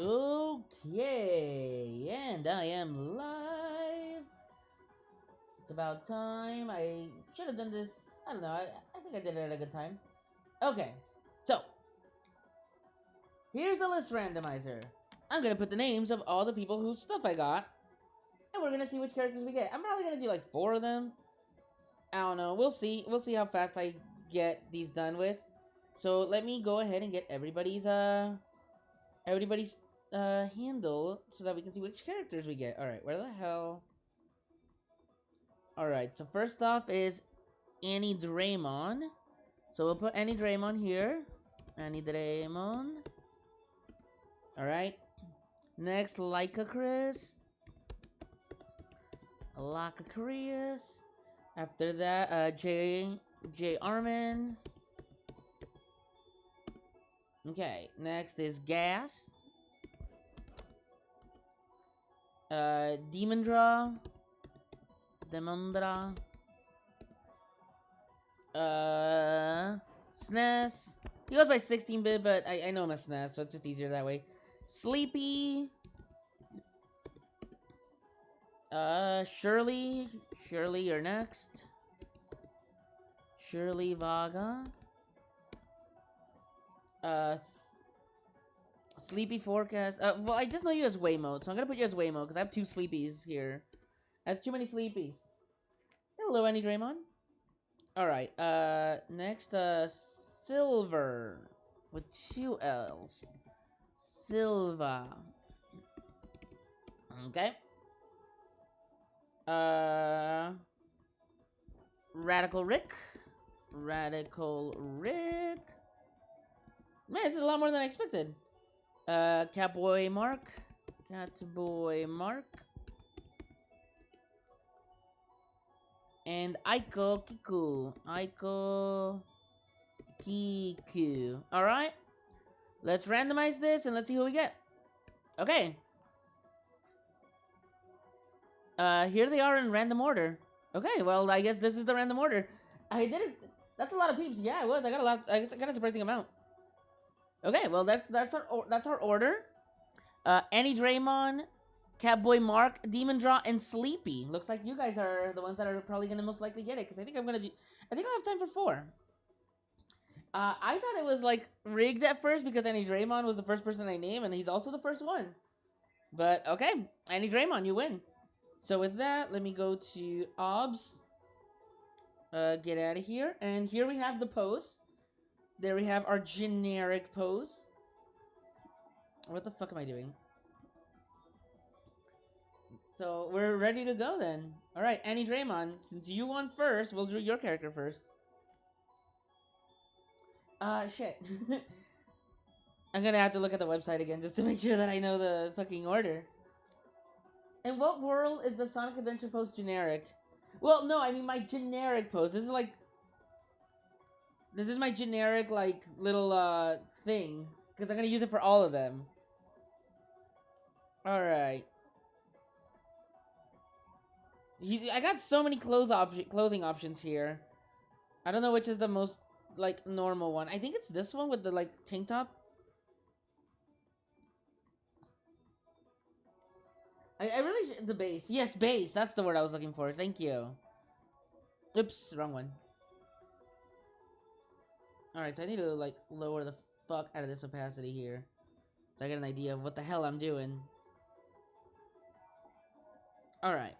Okay, and I am live. It's about time. I should have done this. I don't know. I think I did it at a good time. Okay, so here's the list randomizer. I'm gonna put the names of all the people whose stuff I got, and we're gonna see which characters we get. I'm probably gonna do like 4 of them. I don't know. We'll see. We'll see how fast I get these done with. So let me go ahead and get everybody's handle so that we can see which characters we get. All right, where the hell? All right, so first off is Annie Draymond. So we'll put Annie Draymond here. Annie Draymond. All right. Next, Leica Chris. Leica Chris. After that, J Armin. Okay, next is Gas. Demondra. SNES. He goes by 16-bit, but I know him as SNES, so it's just easier that way. Sleepy. Shirley. Shirley, you're next. Shirley Vaga. Sleepy Forecast. Well, I just know you as Waymo, so I'm gonna put you as Waymo because I have 2 Sleepies here. That's too many Sleepies. Hello, Annie Draymond. Alright, next, Silver. With 2 L's. Silva. Okay. Radical Rick. Radical Rick. Man, this is a lot more than I expected. Catboy Mark. Catboy Mark. And Aiko Kiku. Aiko Kiku. Alright. Let's randomize this and let's see who we get. Okay. Here they are in random order. Okay, well, I guess this is the random order. I did it. That's a lot of peeps. Yeah, it was. I got a lot. I got a surprising amount. Okay, well, that's our order. Annie Draymond, Catboy Mark, Demondra, and Sleepy. Looks like you guys are the ones that are probably gonna most likely get it, because I think I'll have time for 4. I thought it was like rigged at first because Annie Draymond was the first person I named, and he's also the first one. But okay, Annie Draymond, you win. So with that, let me go to OBS. Get out of here, and here we have the pose. There we have our generic pose. What the fuck am I doing? So we're ready to go then. Alright, Annie Draymond, since you won first, we'll do your character first. Shit. I'm gonna have to look at the website again just to make sure that I know the fucking order. In what world is the Sonic Adventure pose generic? Well, no, I mean my generic pose. This is like... This is my generic, like, little, thing. Because I'm gonna use it for all of them. Alright. I got so many clothing options here. I don't know which is the most, like, normal one. I think it's this one with the, like, tank top. I really the base. Yes, base. That's the word I was looking for. Thank you. Oops, wrong one. Alright, so I need to, like, lower the fuck out of this opacity here. So I get an idea of what the hell I'm doing. Alright.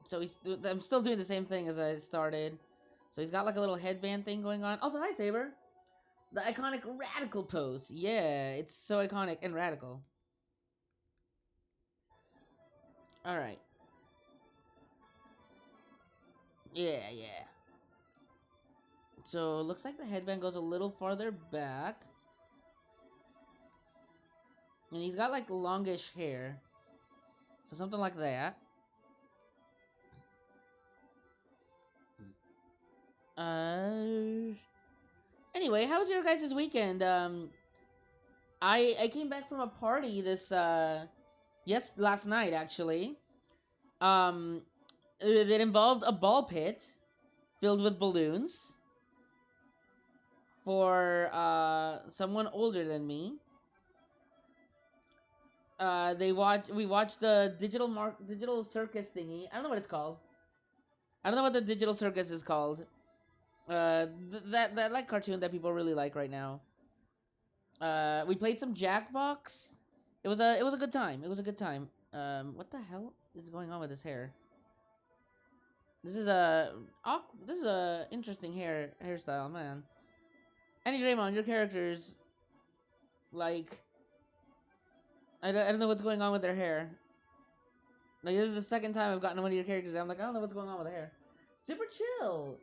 So I'm still doing the same thing as I started. So he's got, like, a little headband thing going on. Also, hi, Saber. The iconic radical pose. Yeah, it's so iconic and radical. Alright. Yeah. So, looks like the headband goes a little farther back. And he's got, like, longish hair. So, something like that. Anyway, how was your guys' weekend? I came back from a party last night, actually. It involved a ball pit filled with balloons for someone older than me. we watched the digital circus thingy. I don't know what it's called. I don't know what the digital circus is called. That like cartoon that people really like right now. We played some Jackbox. It was a good time. It was a good time. What the hell is going on with his hair? This is a interesting hairstyle, man. Annie Draymond, your characters, like, I don't know what's going on with their hair. Like, this is the second time I've gotten one of your characters. I'm like, I don't know what's going on with their hair. Super chill.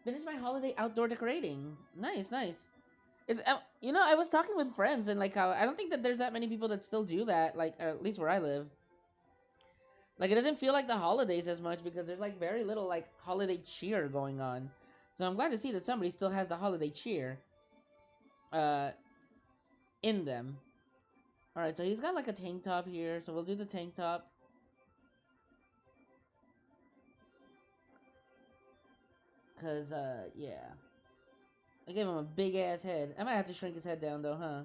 Finished my holiday outdoor decorating. Nice, nice. I was talking with friends and like how I don't think that there's that many people that still do that. Like, at least where I live. Like, it doesn't feel like the holidays as much because there's like very little like holiday cheer going on. So I'm glad to see that somebody still has the holiday cheer. In them. All right, so he's got like a tank top here, so we'll do the tank top. Cause yeah. I gave him a big ass head. I might have to shrink his head down though, huh?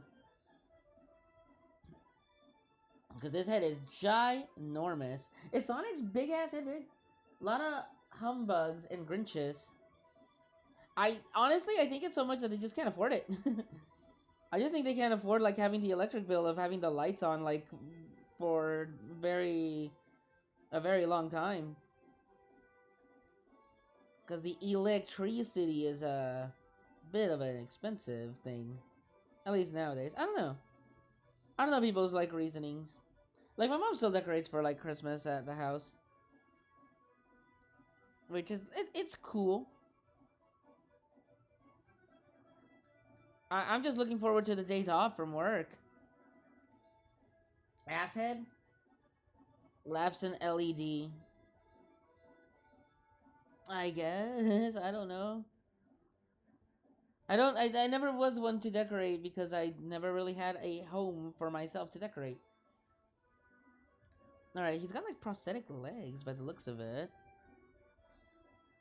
Because this head is ginormous. Is Sonic's big ass head big? A lot of humbugs and Grinches. I think it's so much that they just can't afford it. I just think they can't afford like having the electric bill of having the lights on like for a very long time. Because the electricity is a bit of an expensive thing. At least nowadays. I don't know people's like reasonings. Like my mom still decorates for like Christmas at the house. Which is it's cool. I'm just looking forward to the days off from work. Asshead? Laughs in LED. I guess. I don't know. I never was one to decorate because I never really had a home for myself to decorate. Alright, he's got like prosthetic legs by the looks of it.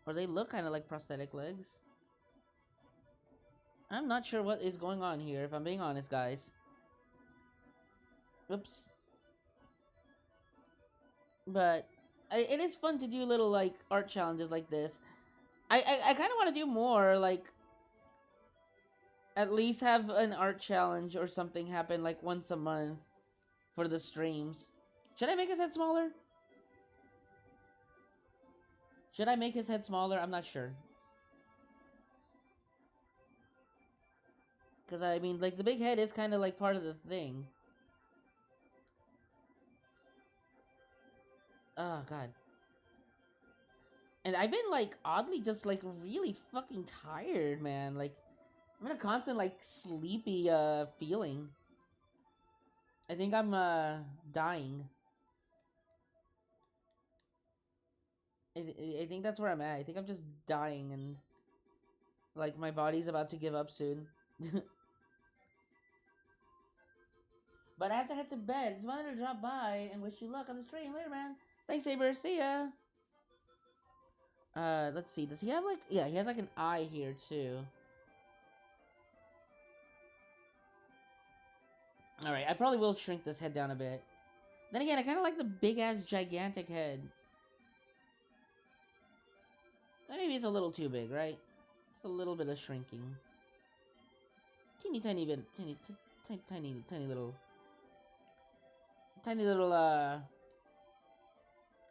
Or they look kind of like prosthetic legs. I'm not sure what is going on here, if I'm being honest, guys. Oops. But it is fun to do little like art challenges like this. I kind of want to do more, like at least have an art challenge or something happen like once a month for the streams. Should I make his head smaller? Should I make his head smaller? I'm not sure. Because, I mean, like, the big head is kind of, like, part of the thing. Oh, God. And I've been, like, oddly just, like, really fucking tired, man. Like, I'm in a constant, like, sleepy, feeling. I think I'm, dying. I think that's where I'm at. I think I'm just dying and, like, my body's about to give up soon. But I have to head to bed. Just wanted to drop by and wish you luck on the stream. Later, man. Thanks, Saber. See ya. Let's see. Does he have, like... Yeah, he has, like, an eye here, too. Alright, I probably will shrink this head down a bit. Then again, I kind of like the big-ass, gigantic head. Maybe it's a little too big, right? It's a little bit of shrinking. Teeny tiny bit, tiny little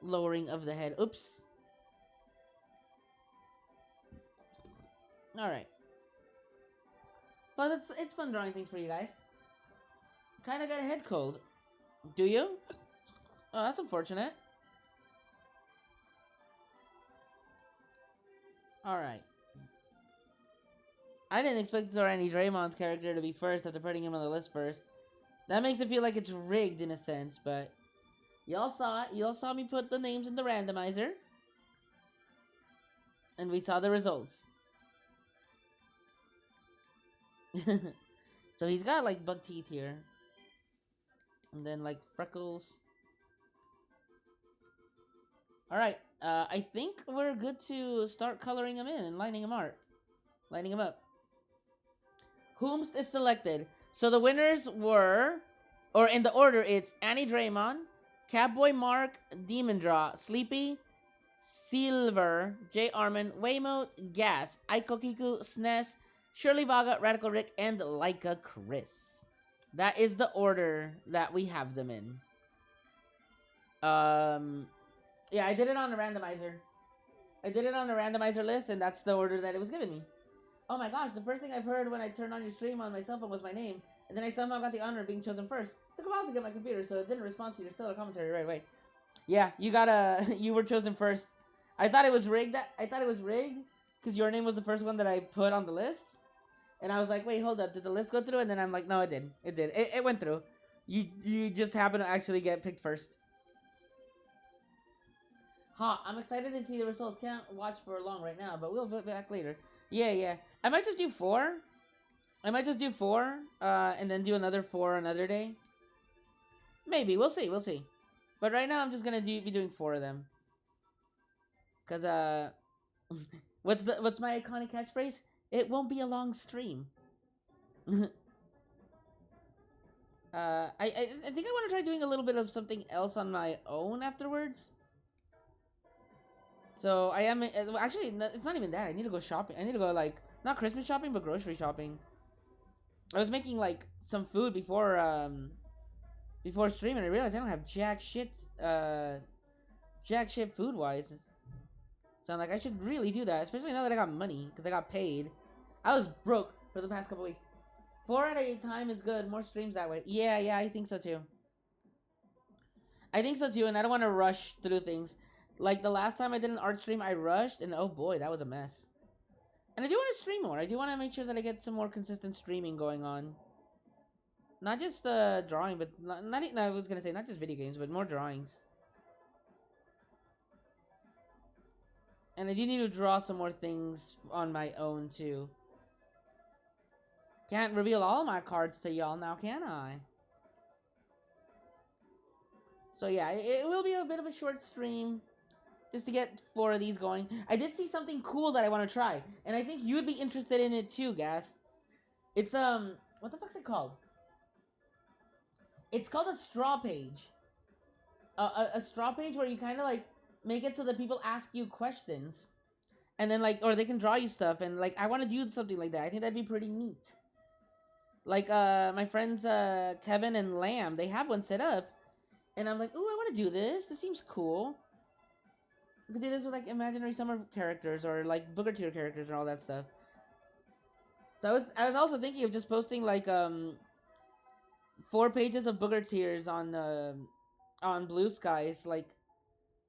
lowering of the head. Oops. All right. But it's fun drawing things for you guys. Kind of got a head cold. Do you? Oh, that's unfortunate. All right. I didn't expect Zorani Draymond's character to be first after putting him on the list first. That makes it feel like it's rigged in a sense, but y'all saw it. Y'all saw me put the names in the randomizer. And we saw the results. So he's got like bug teeth here. And then like freckles. Alright, I think we're good to start coloring him in and lining him up. Whomst is selected. So the winners were Or in the order, it's Annie Draymond, Catboy Mark, Demon Draw, Sleepy, Silver, J. Armin, Waymo, Gas, Aiko Kiku, SNES, Shirley Vaga, Radical Rick, and Laika Chris. That is the order that we have them in. Yeah, I did it on the randomizer. I did it on the randomizer list, and that's the order that it was given me. Oh my gosh, the first thing I've heard when I turned on your stream on my cell phone was my name, and then I somehow got the honor of being chosen first. It took a while to get my computer, so it didn't respond to your stellar commentary right away. Yeah, you were chosen first. I thought it was rigged. Because your name was the first one that I put on the list. And I was like, wait, hold up, did the list go through? And then I'm like, no, it did. It went through. You just happened to actually get picked first. Huh, I'm excited to see the results. Can't watch for long right now, but we'll be back later. Yeah. I might just do 4. And then do another 4 another day. Maybe, we'll see. But right now I'm just gonna be doing 4 of them. Cause what's my iconic catchphrase? It won't be a long stream. I think I want to try doing a little bit of something else on my own afterwards. So I am actually it's not even that. I need to go shopping. I need to go like not Christmas shopping but grocery shopping. I was making like some food before stream and I realized I don't have jack shit food wise. So I'm like I should really do that, especially now that I got money because I got paid. I was broke for the past couple weeks. 4 at a time is good. More streams that way. Yeah, I think so too. And I don't want to rush through things. Like the last time I did an art stream, I rushed, and oh boy, that was a mess. And I do want to stream more. I do want to make sure that I get some more consistent streaming going on. Not just drawing, but I was gonna say not just video games, but more drawings. And I do need to draw some more things on my own too. Can't reveal all my cards to y'all now, can I? So yeah, it will be a bit of a short stream. Just to get 4 of these going. I did see something cool that I want to try. And I think you'd be interested in it too, Gas. It's, what the fuck's it called? It's called a straw page. A straw page where you kind of, like, make it so that people ask you questions. And then, like, or they can draw you stuff. And, like, I want to do something like that. I think that'd be pretty neat. Like, my friends, Kevin and Lamb, they have one set up. And I'm like, ooh, I want to do this. This seems cool. We could do this with like imaginary summer characters or like Booger Tier characters and all that stuff. So I was also thinking of just posting like 4 pages of Booger Tiers on Blue Skies like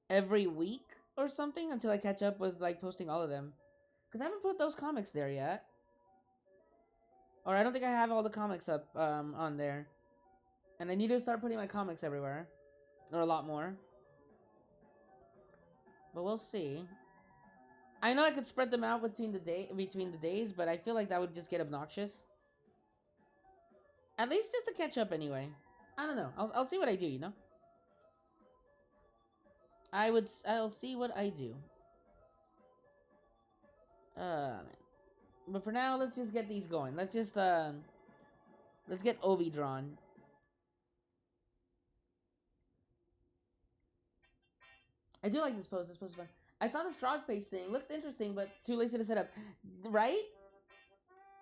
every week or something until I catch up with like posting all of them. Cause I haven't put those comics there yet. Or I don't think I have all the comics up on there. And I need to start putting my comics everywhere. Or a lot more. But we'll see. I know I could spread them out between the days, but I feel like that would just get obnoxious. At least just to catch up anyway. I don't know. I'll see what I do, you know? I'll see what I do. But for now, let's just get these going. Let's get Ovi drawn. I do like this pose. This pose is fun. I saw the straw face thing. Looked interesting, but too lazy to set up. Right?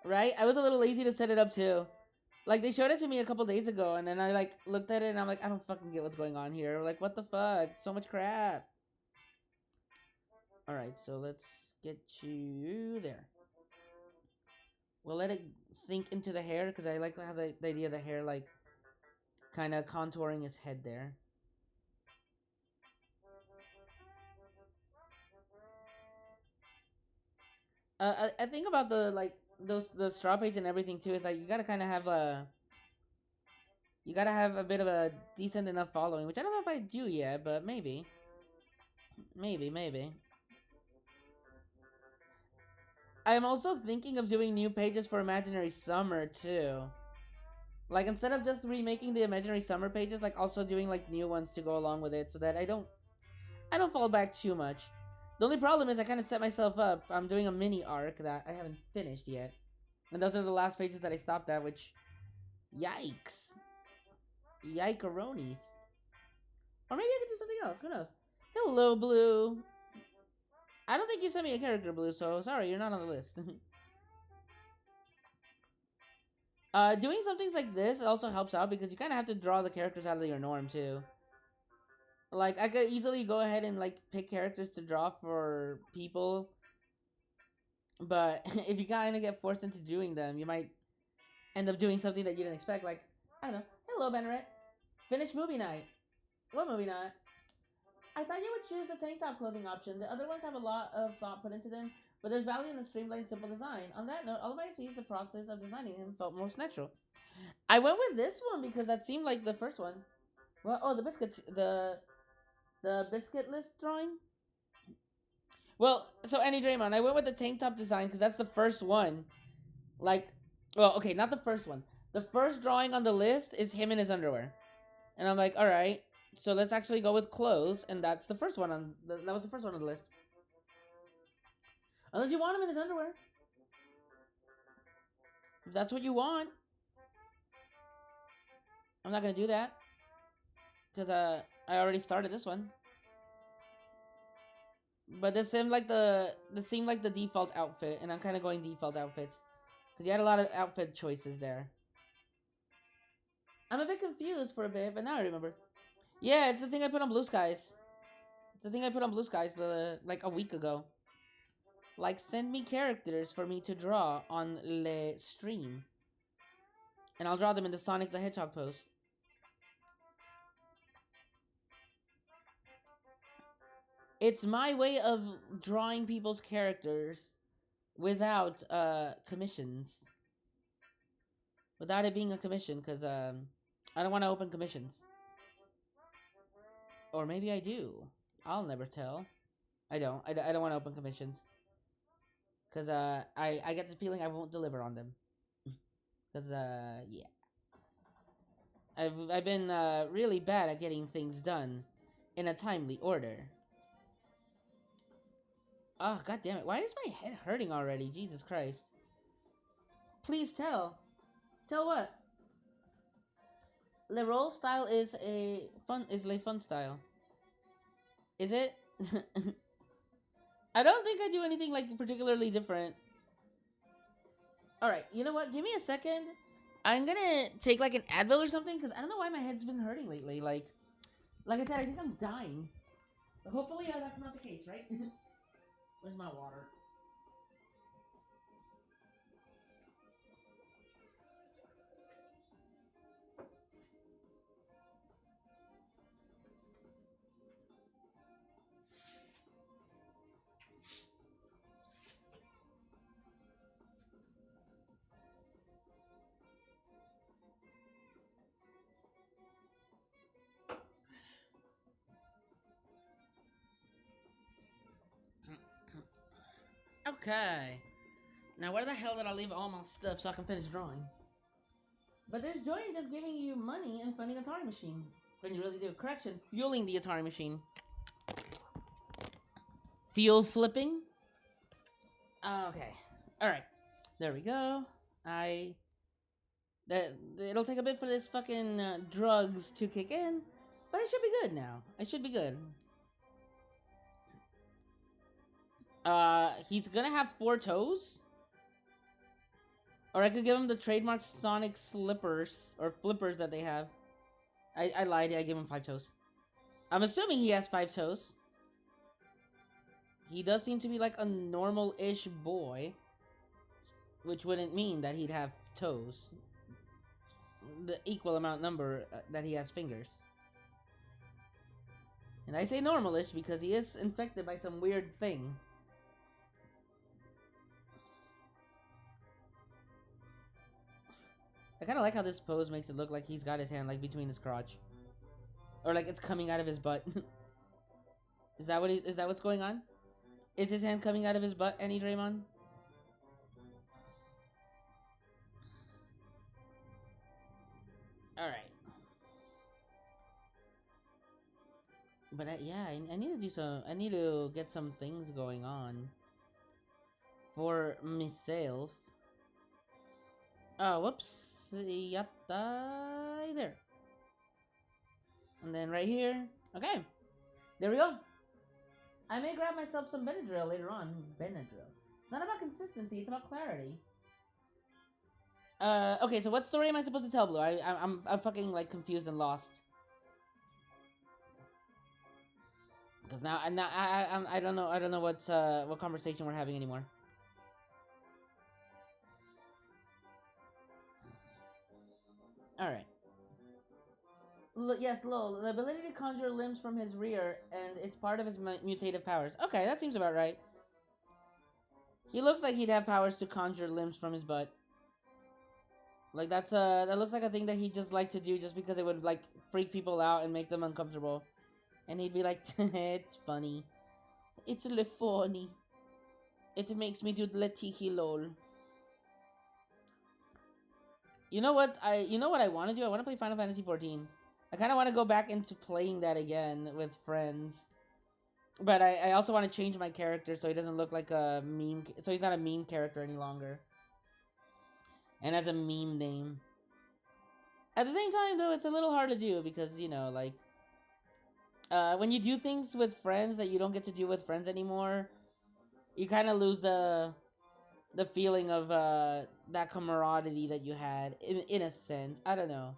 I was a little lazy to set it up too. Like, they showed it to me a couple days ago, and then I, like, looked at it, and I'm like, I don't fucking get what's going on here. Like, what the fuck? So much crap. Alright, so let's get you there. We'll let it sink into the hair, because I like to have the idea of the hair, like, kind of contouring his head there. I think about the straw page and everything too. Is like you gotta kind of have a bit of a decent enough following, which I don't know if I do yet, but maybe. I'm also thinking of doing new pages for Imaginary Summer too. Like instead of just remaking the Imaginary Summer pages, like also doing like new ones to go along with it, so that I don't fall back too much. The only problem is I kind of set myself up. I'm doing a mini arc that I haven't finished yet. And those are the last pages that I stopped at, which... Yikes. Yikeronis. Or maybe I could do something else. Who knows? Hello, Blue. I don't think you sent me a character, Blue, so sorry, you're not on the list. Doing some things like this also helps out because you kind of have to draw the characters out of your norm, too. Like, I could easily go ahead and, like, pick characters to draw for people. But if you kind of get forced into doing them, you might end up doing something that you didn't expect. Like, I don't know. Hello, Benneret. Finish movie night. What movie night? I thought you would choose the tank top clothing option. The other ones have a lot of thought put into them, but there's value in the streamlined, simple design. On that note, all of I see is the process of designing him felt most natural. I went with this one because that seemed like the first one. Well, oh, the biscuits, the biscuit list drawing. Well, so Annie Draymond, I went with the tank top design because that's the first one. Like, well, okay, not the first one. The first drawing on the list is him in his underwear, and I'm like, all right, so let's actually go with clothes, and that's the first one on that was the first one on the list. Unless you want him in his underwear, if that's what you want. I'm not gonna do that because I already started this one. But this seemed like the default outfit, and I'm kind of going default outfits because you had a lot of outfit choices there. I'm a bit confused for a bit, but now I remember. Yeah, it's the thing I put on Blue Skies. It's the thing I put on Blue Skies like a week ago. Like, send me characters for me to draw on the stream, and I'll draw them in the Sonic the Hedgehog pose. It's my way of drawing people's characters without commissions. Without it being a commission, because I don't want to open commissions. Or maybe I do. I'll never tell. I don't. I don't want to open commissions. Because I get the feeling I won't deliver on them. Because, yeah. I've been really bad at getting things done in a timely order. Oh, god damn it. Why is my head hurting already? Jesus Christ. Please tell. Tell what? Le roll style is a fun style. Is it? I don't think I do anything like particularly different. Alright, you know what? Give me a second. I'm gonna take like an Advil or something because I don't know why my head's been hurting lately. Like I said, I think I'm dying. But hopefully that's not the case, right? Where's my water? Okay. Now where the hell did I leave all my stuff so I can finish drawing? But there's joy in just giving you money and funding Atari machine. When you really do. Correction, fueling the Atari machine. Fuel flipping? Okay. Alright. There we go. It'll take a bit for this fucking drugs to kick in, but I should be good now. I should be good. He's gonna have 4 toes? Or I could give him the trademark Sonic slippers, or flippers that they have. I lied, I gave him 5 toes. I'm assuming he has 5 toes. He does seem to be like a normal-ish boy, which wouldn't mean that he'd have toes. The equal amount number that he has fingers. And I say normal-ish because he is infected by some weird thing. I kind of like how this pose makes it look like he's got his hand like between his crotch. Or like it's coming out of his butt. Is that what's going on? Is his hand coming out of his butt, Annie Draymond? Alright. But yeah, I need to do some. I need to get some things going on for myself. Oh, whoops! Yatta there. And then right here. Okay. There we go. I may grab myself some Benadryl later on. Benadryl. It's not about consistency, it's about clarity. Okay, so what story am I supposed to tell, Blue? I'm fucking like confused and lost. Because now I don't know what conversation we're having anymore. All right. Yes, Lol. The ability to conjure limbs from his rear and is part of his mutative powers. Okay, that seems about right. He looks like he'd have powers to conjure limbs from his butt. Like that looks like a thing that he'd just like to do just because it would like freak people out and make them uncomfortable. And he'd be like, it's funny. It's funny. It makes me do the tiki lol. You know what I want to do? I want to play Final Fantasy 14. I kind of want to go back into playing that again with friends. But I also want to change my character so he doesn't look like a meme. So he's not a meme character any longer. And has a meme name. At the same time, though, it's a little hard to do because, you know, like... when you do things with friends that you don't get to do with friends anymore, you kind of lose the feeling of that camaraderie that you had, in a sense. I don't know.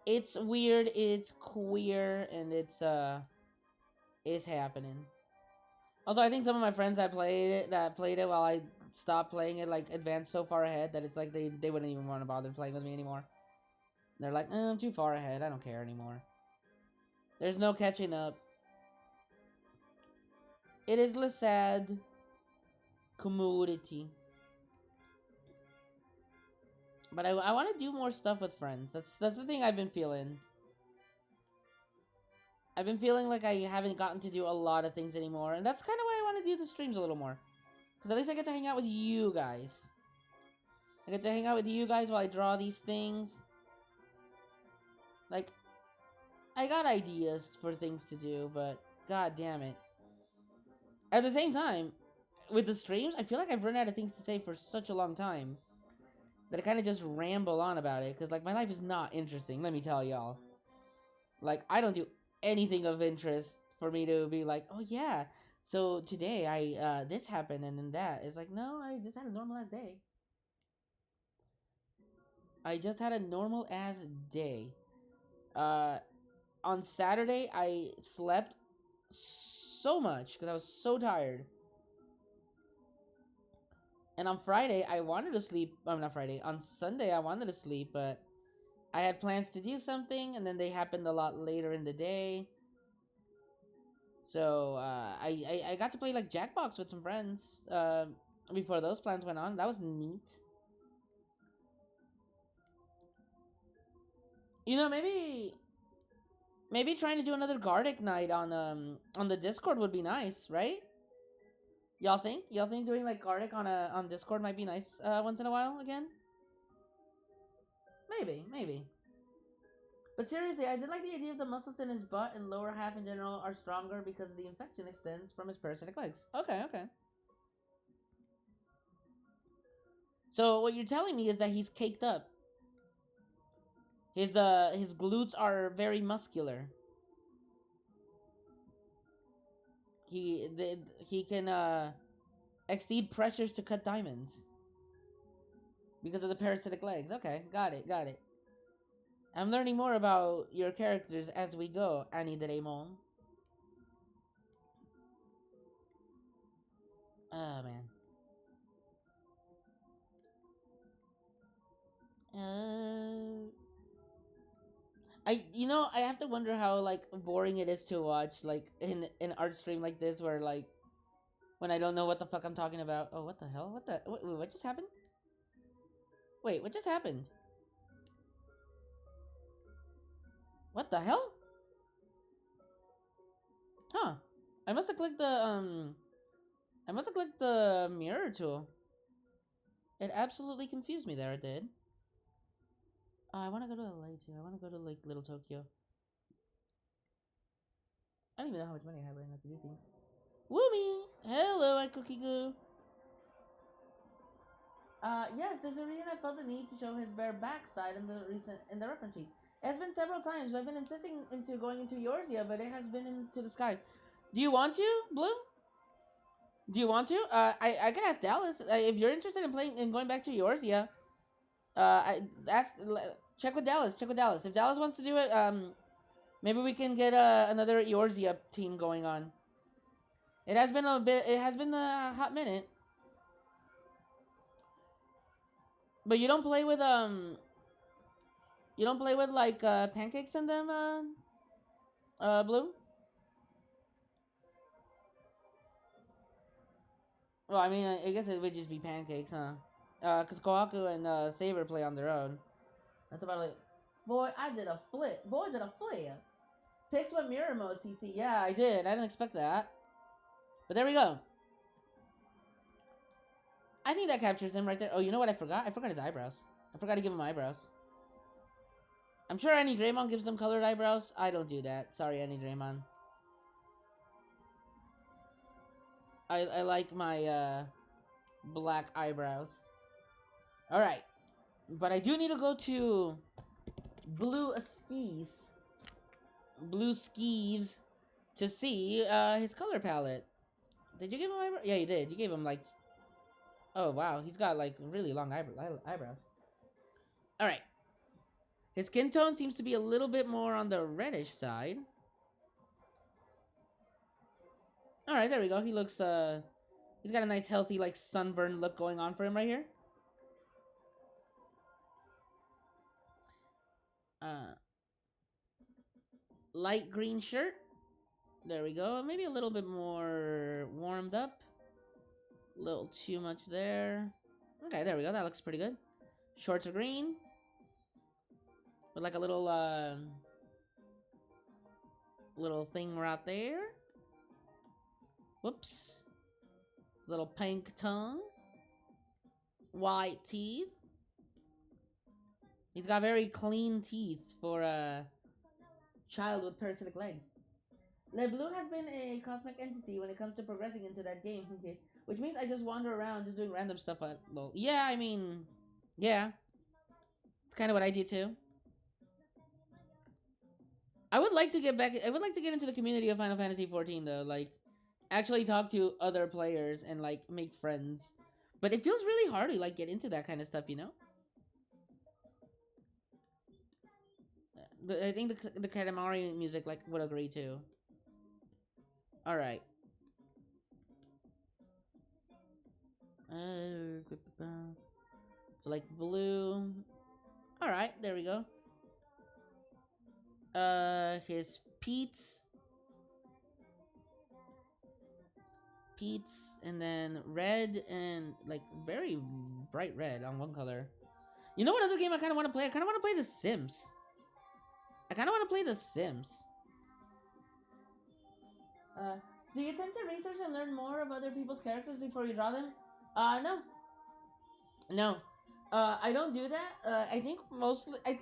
It's weird, it's queer, and it's happening. Also, I think some of my friends that played it while I stopped playing it, like, advanced so far ahead that it's like they wouldn't even want to bother playing with me anymore. They're like, I'm too far ahead, I don't care anymore. There's no catching up. It is the sad community. But I want to do more stuff with friends. That's the thing I've been feeling. I've been feeling like I haven't gotten to do a lot of things anymore. And that's kind of why I want to do the streams a little more. Because at least I get to hang out with you guys. I get to hang out with you guys while I draw these things. Like, I got ideas for things to do, but god damn it. At the same time, with the streams, I feel like I've run out of things to say for such a long time that I kind of just ramble on about it. Because, like, my life is not interesting, let me tell y'all. Like, I don't do anything of interest for me to be like, oh yeah, so today this happened and then that. It's like, no, I just had a normal ass day. I just had a normal ass day. On Saturday, I slept so much because I was so tired. And on Friday, I wanted to sleep. Not Friday. On Sunday, I wanted to sleep, but I had plans to do something, and then they happened a lot later in the day. So I got to play like Jackbox with some friends before those plans went on. That was neat. You know, maybe trying to do another Gardic night on the Discord would be nice, right? Y'all think? Y'all think doing like Gardic on Discord might be nice once in a while again? Maybe. But seriously, I did like the idea of the muscles in his butt and lower half in general are stronger because the infection extends from his parasitic legs. Okay. So what you're telling me is that he's caked up. His glutes are very muscular. He can exceed pressures to cut diamonds because of the parasitic legs. Okay, got it. I'm learning more about your characters as we go, Annie de Raymond. Oh man. I have to wonder how like boring it is to watch like in an art stream like this where like when I don't know what the fuck I'm talking about. Oh, what the hell? What just happened? Wait, what just happened? What the hell? Huh. I must have clicked the mirror tool. It absolutely confused me there, it did. I want to go to LA too. I want to go to like Little Tokyo. I don't even know how much money I have right now to do things. Woomy! Hello, Cookie Goo. Yes, there's a reason I felt the need to show his bare backside in the reference sheet. It has been several times. I've been insisting into going into Eorzea, but it has been into the sky. Do you want to, Blue? Do you want to? I can ask Dallas if you're interested in playing and going back to Eorzea. Ask, check with Dallas. Check with Dallas. If Dallas wants to do it, maybe we can get another Eorzea team going on. It has been a bit. It has been a hot minute. But you don't play with You don't play with like pancakes in them, Blue. Well, I mean, I guess it would just be pancakes, huh? Cause Kohaku and Saber play on their own. That's about it. Boy, I did a flip. Boy, did a flip. Picks with mirror mode, CC. Yeah, I did. I didn't expect that. But there we go. I think that captures him right there. Oh, you know what I forgot? I forgot his eyebrows. I forgot to give him eyebrows. I'm sure Annie Draymond gives them colored eyebrows. I don't do that. Sorry, Annie Draymond. I like my black eyebrows. Alright. But I do need to go to Blue Skeeves to see his color palette. Did you give him eyebrows? Yeah, you did. You gave him like... Oh, wow. He's got like really long eyebrows. Alright. His skin tone seems to be a little bit more on the reddish side. Alright, there we go. He looks, he's got a nice, healthy, like, sunburned look going on for him right here. Light green shirt. There we go. Maybe a little bit more warmed up. A little too much there. Okay, there we go. That looks pretty good. Shorts are green. With like a little thing right there. Whoops. Little pink tongue. White teeth. He's got very clean teeth for a child with parasitic legs. LeBlue has been a cosmic entity when it comes to progressing into that game, which means I just wander around just doing random stuff at LOL. Yeah, I mean, yeah. It's kind of what I do too. I would like to get back. I would like to get into the community of Final Fantasy XIV though. Like, actually talk to other players and like make friends. But it feels really hard to like get into that kind of stuff, you know. I think the Katamari music like would agree too. All right. So like blue. All right, there we go. His Pete's, and then red and like very bright red on one color. You know what other game I kind of want to play? I kind of want to play The Sims. Do you tend to research and learn more of other people's characters before you draw them? No. No. I don't do that. I think mostly, I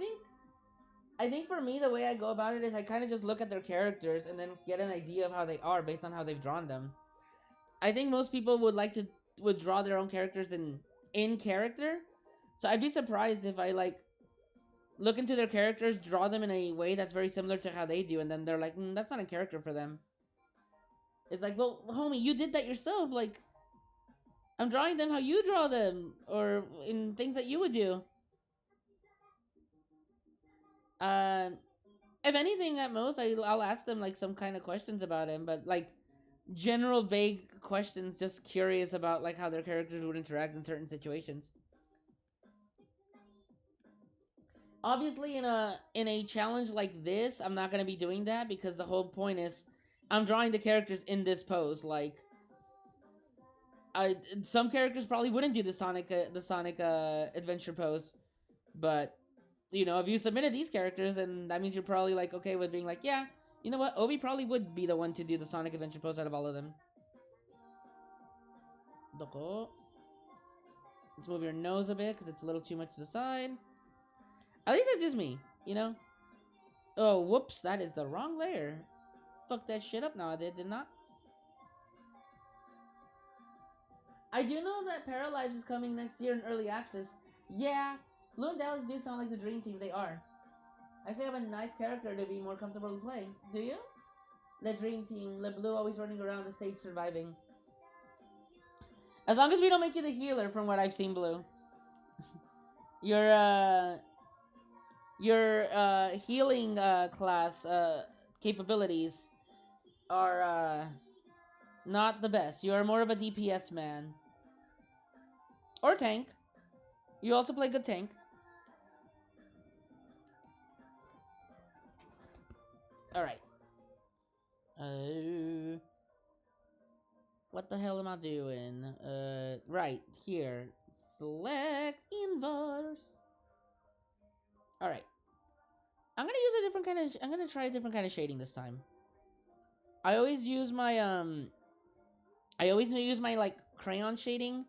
think for me, the way I go about it is I kind of just look at their characters and then get an idea of how they are based on how they've drawn them. I think most people would draw their own characters in character. So I'd be surprised if I like look into their characters, draw them in a way that's very similar to how they do, and then they're like, that's not a character for them. It's like, well, homie, you did that yourself. Like, I'm drawing them how you draw them, or in things that you would do. If anything, at most, I'll ask them like some kind of questions about him, but like general vague questions, just curious about like how their characters would interact in certain situations. Obviously, in a challenge like this, I'm not gonna be doing that because the whole point is I'm drawing the characters in this pose. Like, some characters probably wouldn't do the Sonic adventure pose, but you know, if you submitted these characters, then that means you're probably like okay with being like, yeah, you know what, Obi probably would be the one to do the Sonic adventure pose out of all of them. Doko. Let's move your nose a bit because it's a little too much to the side. At least it's just me, you know? Oh, whoops, that is the wrong layer. Fuck that shit up now, I did not. I do know that Paralives is coming next year in early access. Yeah, Blue and Dallas do sound like the dream team, they are. I actually have a nice character to be more comfortable to play. Do you? The Dream Team, Le Blue always running around the stage surviving. As long as we don't make you the healer from what I've seen, Blue. Your healing class capabilities are not the best. You are more of a DPS man. Or tank. You also play good tank. Alright. What the hell am I doing? Right, here. Select inverse. Alright. I'm gonna use a different kind of... I'm gonna try a different kind of shading this time. I always use my, like, crayon shading.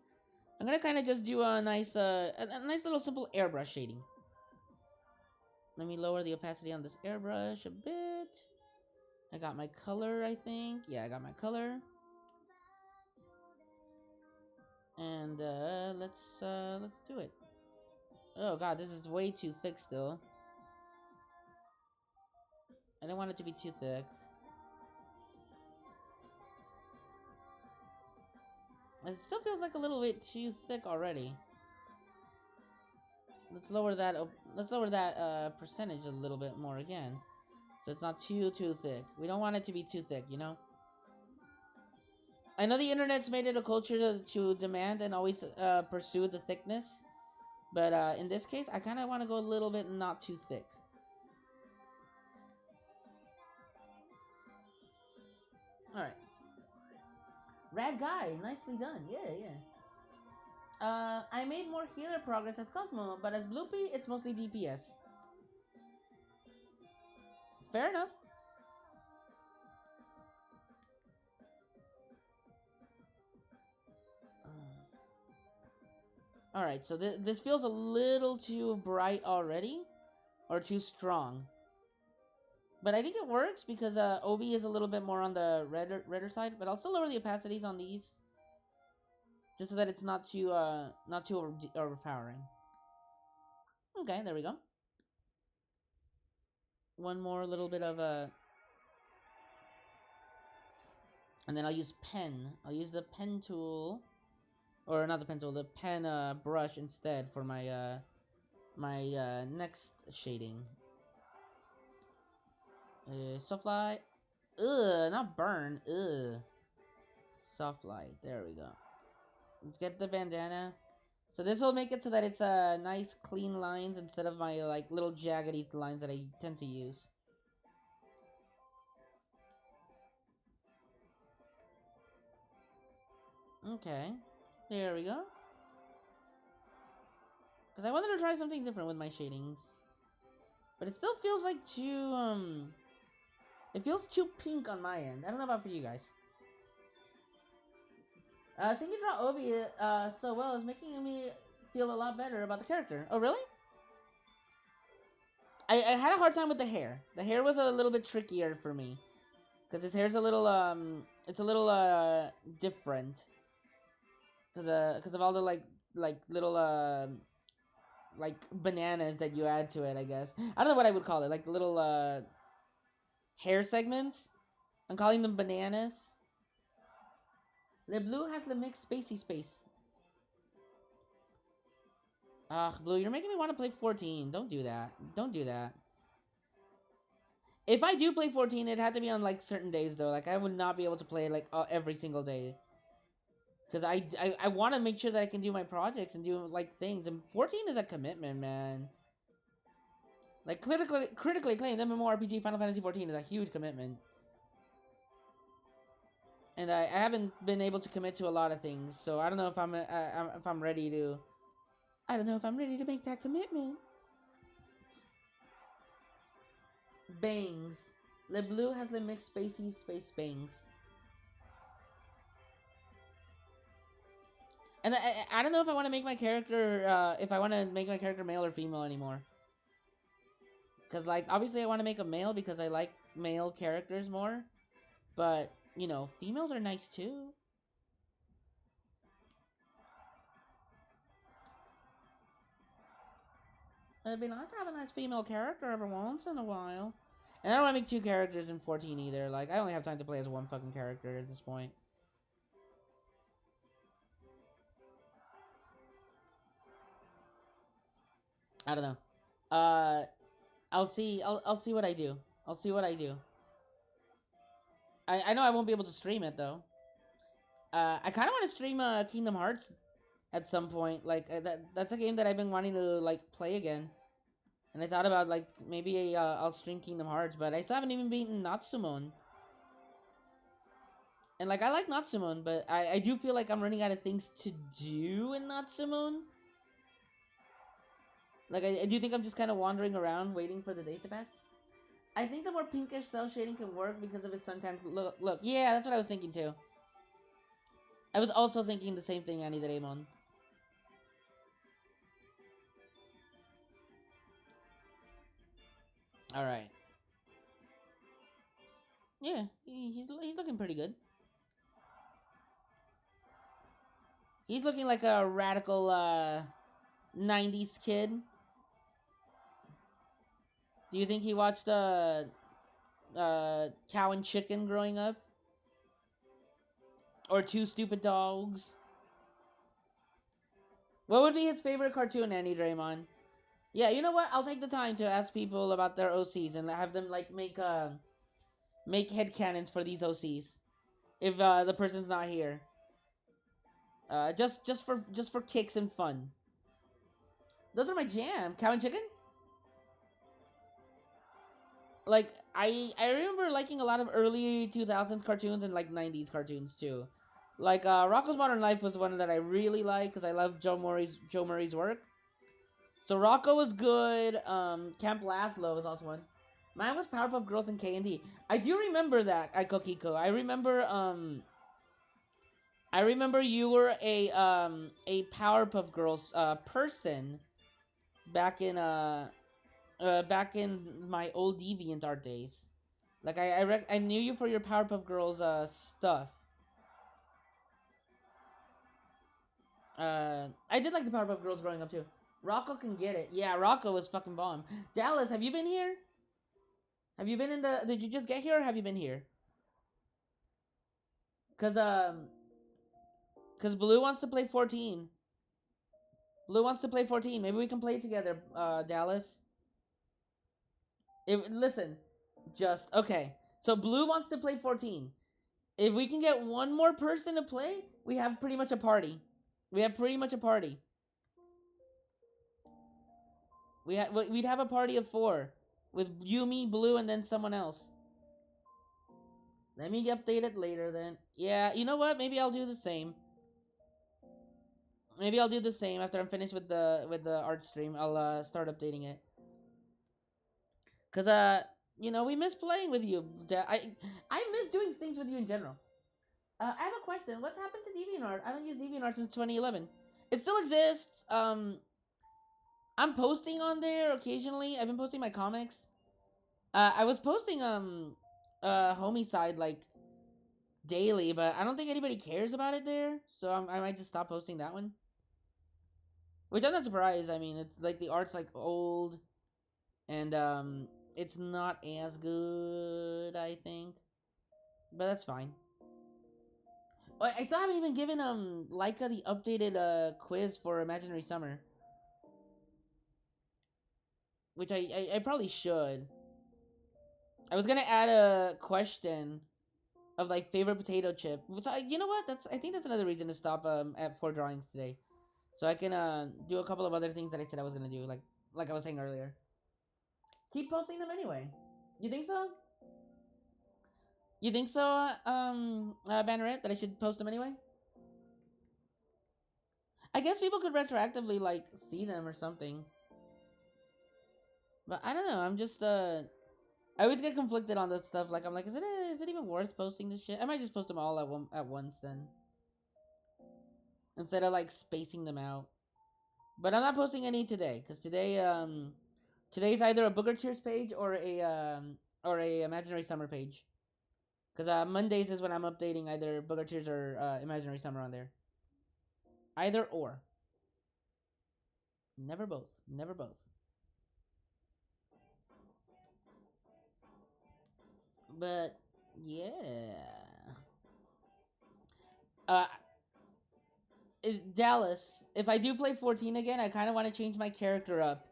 I'm gonna kind of just do a nice little simple airbrush shading. Let me lower the opacity on this airbrush a bit. I got my color, I think. Yeah, I got my color. And let's do it. Oh god, this is way too thick still. I don't want it to be too thick. It still feels like a little bit too thick already. Let's lower that percentage a little bit more again. So it's not too thick. We don't want it to be too thick, you know? I know the internet's made it a culture to demand and always pursue the thickness. But in this case, I kind of want to go a little bit not too thick. Alright. Rad guy, nicely done. Yeah. I made more healer progress as Cosmo, but as Bloopy, it's mostly DPS. Fair enough. Alright, so this feels a little too bright already, or too strong. But I think it works because Obi is a little bit more on the redder side, but I'll still lower the opacities on these, just so that it's not too overpowering. Okay, there we go. One more little bit of and then I'll use pen. I'll use the pen tool, or not the pen tool, the pen brush instead for my my next shading. Soft light. Ugh, not burn. Ugh. Soft light. There we go. Let's get the bandana. So this will make it so that it's nice clean lines instead of my like little jaggedy lines that I tend to use. Okay. There we go. Because I wanted to try something different with my shadings. But it still feels like too, it feels too pink on my end. I don't know about for you guys. Seeing you draw Obi so well is making me feel a lot better about the character. Oh, really? I had a hard time with the hair. The hair was a little bit trickier for me. Because his hair's a little, it's a little, different. Because of all the, like little, like, bananas that you add to it, I guess. I don't know what I would call it. Like, little, hair segments. I'm calling them bananas. The blue has the mixed spacey space. Ugh, Blue, you're making me want to play 14. Don't do that. Don't do that. If I do play 14, it had to be on, like, certain days, though. Like, I would not be able to play, like, every single day. Because I want to make sure that I can do my projects and do, like, things. And 14 is a commitment, man. Like, critically acclaimed MMORPG Final Fantasy 14 is a huge commitment. And I haven't been able to commit to a lot of things. So I don't know if I'm ready to... I don't know if I'm ready to make that commitment. Bangs. Le Blue has the mixed spacey space bangs. And I don't know if I want to make my character, if I want to make my character male or female anymore. Because, like, obviously I want to make a male because I like male characters more. But, you know, females are nice too. It'd be nice to have a nice female character every once in a while. And I don't want to make 2 characters in 14 either. Like, I only have time to play as 1 fucking character at this point. I don't know. I'll see. I'll see what I do. I'll see what I do. I know I won't be able to stream it though. I kind of want to stream Kingdom Hearts at some point. Like that's a game that I've been wanting to like play again. And I thought about like maybe I'll stream Kingdom Hearts, but I still haven't even beaten Natsumon. And like I like Natsumon, but I do feel like I'm running out of things to do in Natsumon. Like I do think I'm just kind of wandering around waiting for the days to pass. I think the more pinkish cell shading can work because of his suntan look. Yeah, that's what I was thinking too. I was also thinking the same thing, Annie Doraemon. Alright. Yeah, he's looking pretty good. He's looking like a radical 90s kid. Do you think he watched Cow and Chicken growing up? Or Two Stupid Dogs? What would be his favorite cartoon, Annie Draymond? Yeah, you know what? I'll take the time to ask people about their OCs and have them like make headcanons for these OCs. If the person's not here. Just for kicks and fun. Those are my jam. Cow and Chicken? Like I remember liking a lot of early 2000s cartoons and like 90s cartoons too. Like Rocko's Modern Life was one that I really liked because I love Joe Murray's work. So Rocko was good. Camp Lazlo was also one. Mine was Powerpuff Girls and K&D. I do remember that, Aiko Kiko. I remember you were a Powerpuff Girls person back in my old DeviantArt days. Like I knew you for your Powerpuff Girls stuff. I did like the Powerpuff Girls growing up too. Rocko can get it. Yeah, Rocko was fucking bomb. Dallas, have you been here? Have you been in the... Did you just get here or have you been here? Cause Blue wants to play 14. Blue wants to play 14. Maybe we can play together, Dallas. Listen, just... Okay. So Blue wants to play 14. If we can get one more person to play, we have pretty much a party. We'd have a party of 4. With you, me, Blue, and then someone else. Let me update it later then. Yeah, you know what? Maybe I'll do the same. Maybe I'll do the same after I'm finished with the art stream. I'll start updating it. Cause you know, we miss playing with you. I miss doing things with you in general. I have a question. What's happened to DeviantArt? I don't use DeviantArt since 2011. It still exists. I'm posting on there occasionally. I've been posting my comics. I was posting Homicide like daily, but I don't think anybody cares about it there. So I might just stop posting that one. Which I'm not surprised. I mean, it's like the art's like old, and it's not as good, I think. But that's fine. I still haven't even given Laika the updated quiz for Imaginary Summer. Which I probably should. I was gonna add a question of like favorite potato chip. Which you know what? I think that's another reason to stop at 4 drawings today. So I can do a couple of other things that I said I was gonna do, like I was saying earlier. Keep posting them anyway. You think so? You think so, Banneret, that I should post them anyway? I guess people could retroactively, like, see them or something. But I don't know, I'm just, I always get conflicted on that stuff. Like, I'm like, is it even worth posting this shit? I might just post them all at once then. Instead of, like, spacing them out. But I'm not posting any today, because today, today's either a Booger Tears page or a Imaginary Summer page. Because Mondays is when I'm updating either Booger Tears or Imaginary Summer on there. Either or. Never both. Never both. But yeah. Uh, Dallas. If I do play 14 again, I kind of want to change my character up.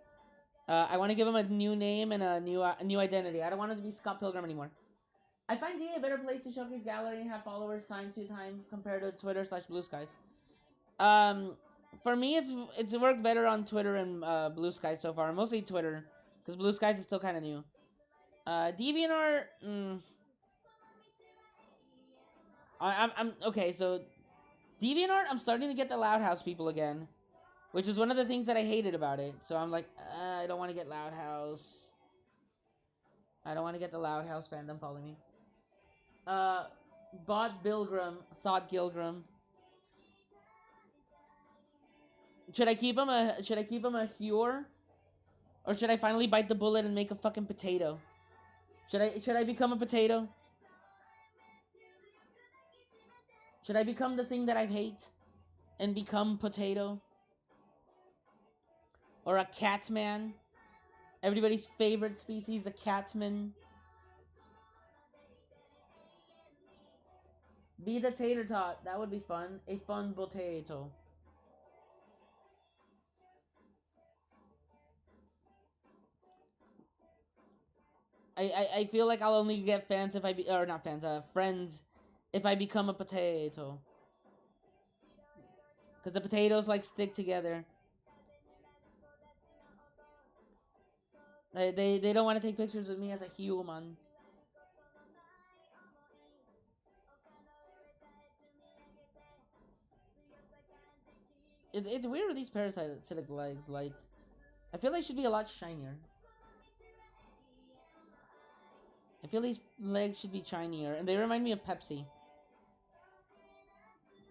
I want to give him a new name and a new identity. I don't want him to be Scott Pilgrim anymore. I find DA a better place to showcase gallery and have followers time to time compared to Twitter/Blue Skies. Um, for me, it's worked better on Twitter and Blue Skies so far. Mostly Twitter, because Blue Skies is still kind of new. DeviantArt. I'm okay. So DeviantArt, I'm starting to get the Loud House people again, which is one of the things that I hated about it. So I'm like, I don't want to get Loud House. I don't want to get the Loud House fandom following me. Bot Bilgram, Thought Gilgram. Should I keep him a Hure? Or should I finally bite the bullet and make a fucking potato? Should I become a potato? Should I become the thing that I hate and become potato? Or a catman? Everybody's favorite species, the catman. Be the tater tot. That would be fun. A fun potato. I feel like I'll only get fans if I be, or not fans, friends if I become a potato. Because the potatoes like stick together. They don't want to take pictures with me as a human. It's weird with these parasitic legs. Like, I feel they should be a lot shinier. I feel these legs should be shinier, and they remind me of Pepsi.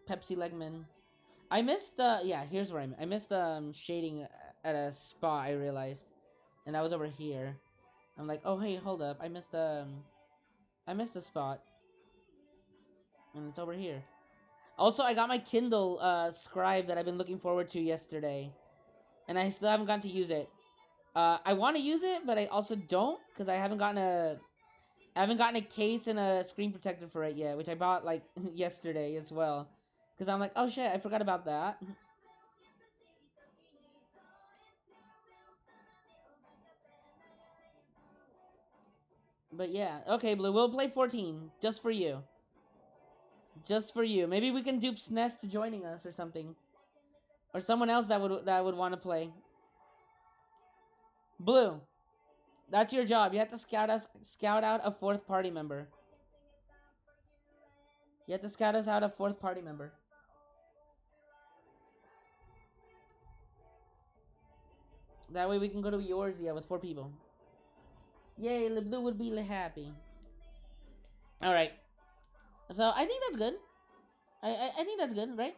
Pepsi Legman. I missed, yeah, here's where I missed, shading at a spot, I realized. And that was over here. I'm like, oh, hey, hold up. I missed the spot. And it's over here. Also, I got my Kindle, Scribe that I've been looking forward to yesterday. And I still haven't gotten to use it. I want to use it, but I also don't, because I haven't gotten a case and a screen protector for it yet, which I bought, like, yesterday as well. Because I'm like, oh shit, I forgot about that. But yeah, okay, Blue, we'll play 14, just for you. Just for you. Maybe we can dupe SNES joining us or something. Or someone else that would want to play. Blue, that's your job. You have to scout out a fourth party member. You have to scout us out a fourth party member. That way we can go to yours, yeah, with 4 people. Yay, the Blue would be happy. Alright. So, I think that's good. I think that's good, right?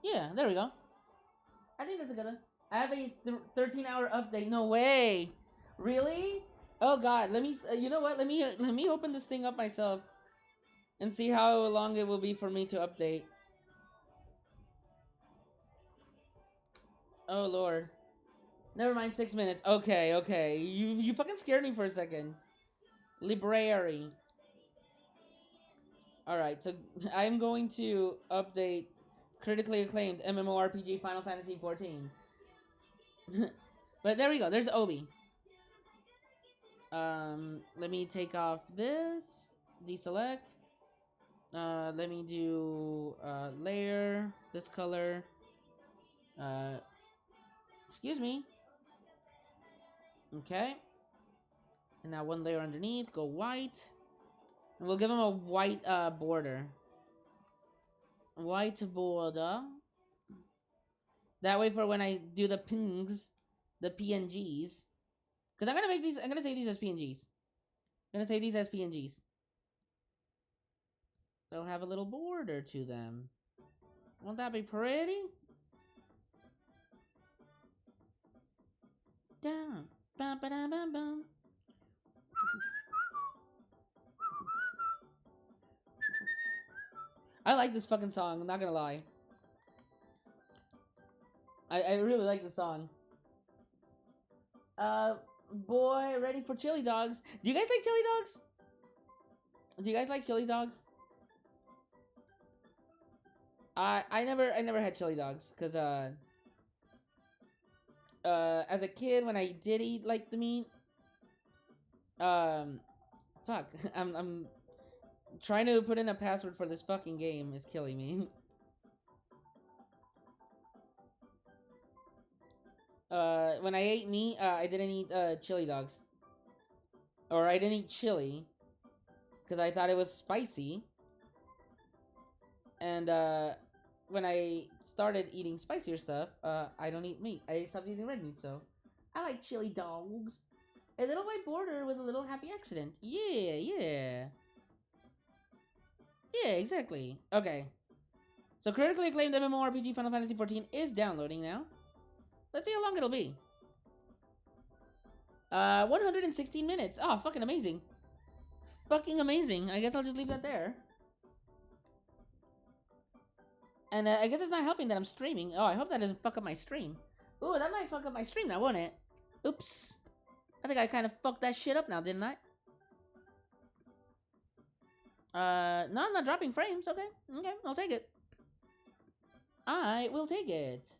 Yeah, there we go. I think that's a good one. I have a 13-hour update. No way. Really? Oh god, let me you know what? Let me open this thing up myself and see how long it will be for me to update. Oh lord. Never mind, 6 minutes. Okay, okay. You fucking scared me for a second. Library. Alright, so I'm going to update critically acclaimed MMORPG Final Fantasy XIV. But there we go, there's Obi. Let me take off this. Deselect. Let me do layer, this color. Excuse me. Okay. And now one layer underneath, go white. And we'll give him a white border. White border. That way for when I do the pings, the PNGs. Because I'm gonna save these as PNGs. I'm gonna save these as PNGs. They'll have a little border to them. Won't that be pretty? Down. Bum, ba-dum, bum, bum. I like this fucking song, I'm not gonna lie. I really like the song. Boy, ready for chili dogs. Do you guys like chili dogs? Do you guys like chili dogs? I never had chili dogs because as a kid when I did eat like the meat, fuck, I'm trying to put in a password for this fucking game is killing me. When I ate meat, I didn't eat chili dogs, or I didn't eat chili because I thought it was spicy. And when I started eating spicier stuff, I don't eat meat. I stopped eating red meat, so I like chili dogs. A little white border with a little happy accident. Yeah, yeah. Yeah, exactly. Okay. So critically acclaimed MMORPG Final Fantasy XIV is downloading now. Let's see how long it'll be. 116 minutes. Oh, fucking amazing. Fucking amazing. I guess I'll just leave that there. And I guess it's not helping that I'm streaming. Oh, I hope that doesn't fuck up my stream. Ooh, that might fuck up my stream now, won't it? Oops. I think I kind of fucked that shit up now, didn't I? No, I'm not dropping frames. Okay. Okay, I'll take it. I will take it.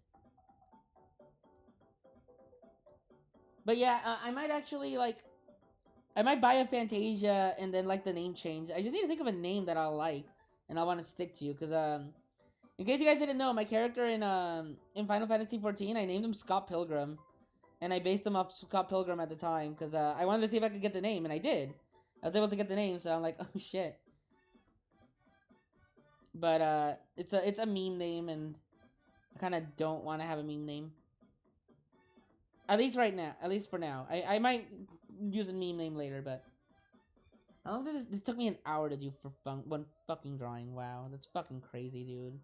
But yeah, I might actually, like... I might buy a Fantasia and then, like, the name change. I just need to think of a name that I'll like. And I want to stick to, because, in case you guys didn't know, my character in Final Fantasy XIV, I named him Scott Pilgrim. And I based him off Scott Pilgrim at the time, because I wanted to see if I could get the name, and I did. I was able to get the name, so I'm like, oh shit. But it's a meme name, and I kind of don't want to have a meme name. At least right now. At least for now. I might use a meme name later, but... How long did this took me an hour to do for one fucking drawing. Wow, that's fucking crazy, dude.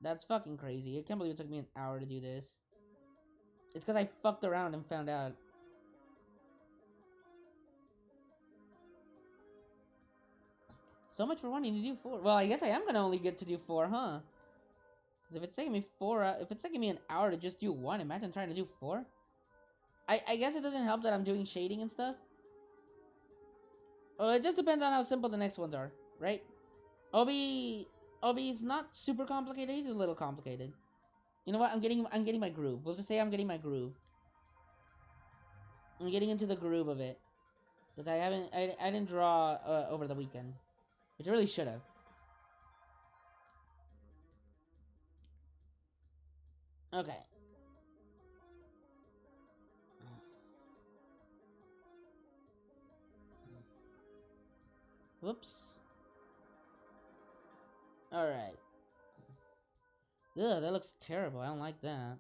That's fucking crazy. I can't believe it took me an hour to do this. It's because I fucked around and found out. So much for wanting to do 4. Well, I guess I am gonna only get to do 4, huh? Because if it's taking me 4, if it's taking me an hour to just do 1, imagine trying to do 4. I guess it doesn't help that I'm doing shading and stuff. Well, it just depends on how simple the next ones are, right? Obi's not super complicated. He's a little complicated. You know what? I'm getting my groove. We'll just say I'm getting my groove. I'm getting into the groove of it. Because I didn't draw over the weekend. Which I really should have. Okay. Whoops. Alright. Ugh, that looks terrible. I don't like that.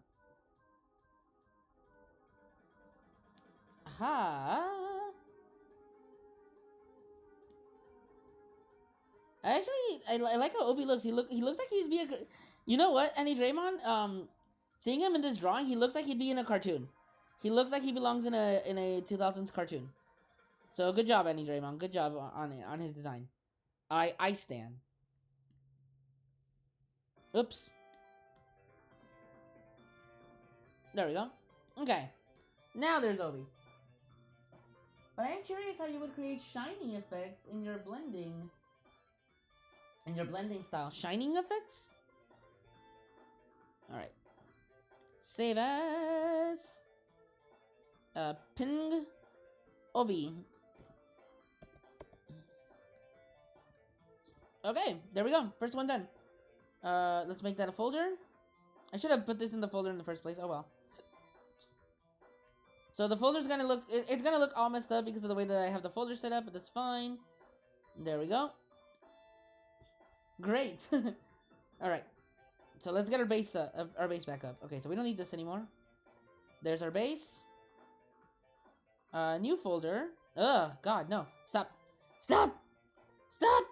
Aha! I like how Obi looks. He looks like he'd be a... You know what, Annie Draymond? Seeing him in this drawing, he looks like he'd be in a cartoon. He looks like he belongs in a 2000s cartoon. So good job, Annie Draymond. Good job on his design. I stand. Oops. There we go. Okay. Now there's Obi. But I am curious how you would create shining effects in your blending. In your blending style. Shining effects? Alright. Save as. Ping. Obi. Okay, there we go. First one done. Let's make that a folder. I should have put this in the folder in the first place. Oh well. So the folder's gonna look... It's gonna look all messed up because of the way that I have the folder set up, but that's fine. There we go. Great. Alright. So let's get our base back up. Okay, so we don't need this anymore. There's our base. New folder. Ugh, God, no. Stop. Stop! Stop!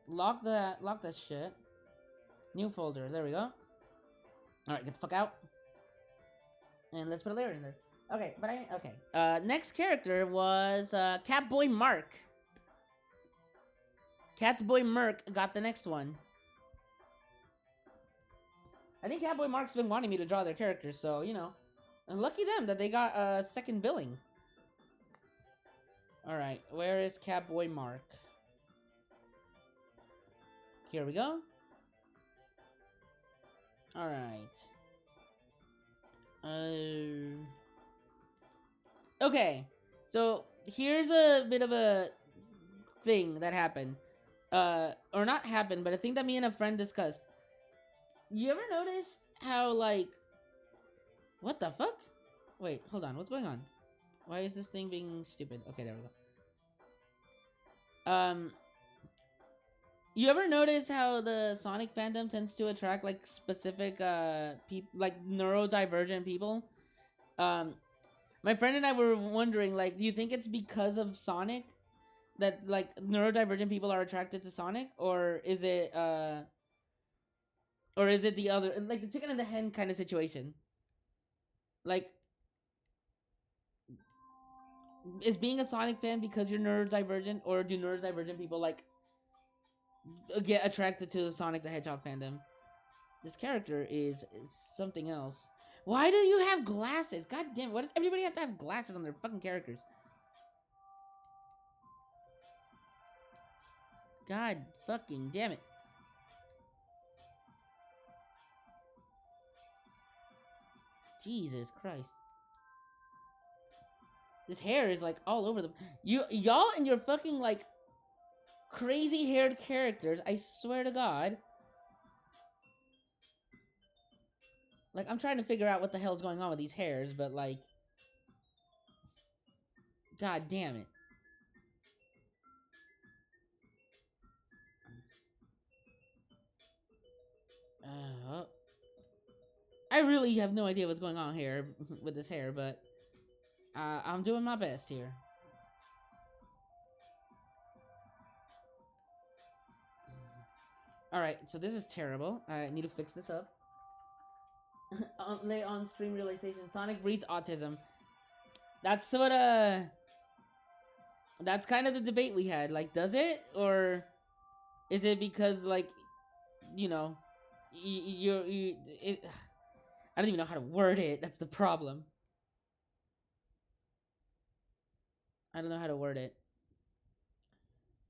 Lock that shit. New folder. There we go. Alright, get the fuck out. And let's put a layer in there. Okay, but okay. Next character was Catboy Mark. Catboy Merc got the next one. I think Catboy Mark's been wanting me to draw their characters, so, you know. Lucky them that they got second billing. Alright, where is Catboy Mark? Here we go. Alright. Okay, so here's a bit of a thing that happened. Or not happened, but a thing that me and a friend discussed. You ever notice how, like... What the fuck? Wait, hold on, what's going on? Why is this thing being stupid? Okay, there we go. You ever notice how the Sonic fandom tends to attract, like, specific, like, neurodivergent people? My friend and I were wondering, like, do you think it's because of Sonic that, like, neurodivergent people are attracted to Sonic? Or is it the other, like, the chicken and the hen kind of situation? Like, is being a Sonic fan because you're neurodivergent, or do neurodivergent people, like, get attracted to the Sonic the Hedgehog fandom? This character is something else. Why do you have glasses? God damn, why does everybody have to have glasses on their fucking characters? God fucking damn it. Jesus Christ. This hair is like all over the... Y'all and your fucking like crazy haired characters, I swear to God. Like, I'm trying to figure out what the hell's going on with these hairs, but like... God damn it. I really have no idea what's going on here with this hair, but I'm doing my best here. Alright, so this is terrible. I need to fix this up. Lay on stream realization. Sonic breeds autism. That's what, that's kind of the debate we had. Like, does it? Or is it because, like, you know, I don't even know how to word it. That's the problem. I don't know how to word it.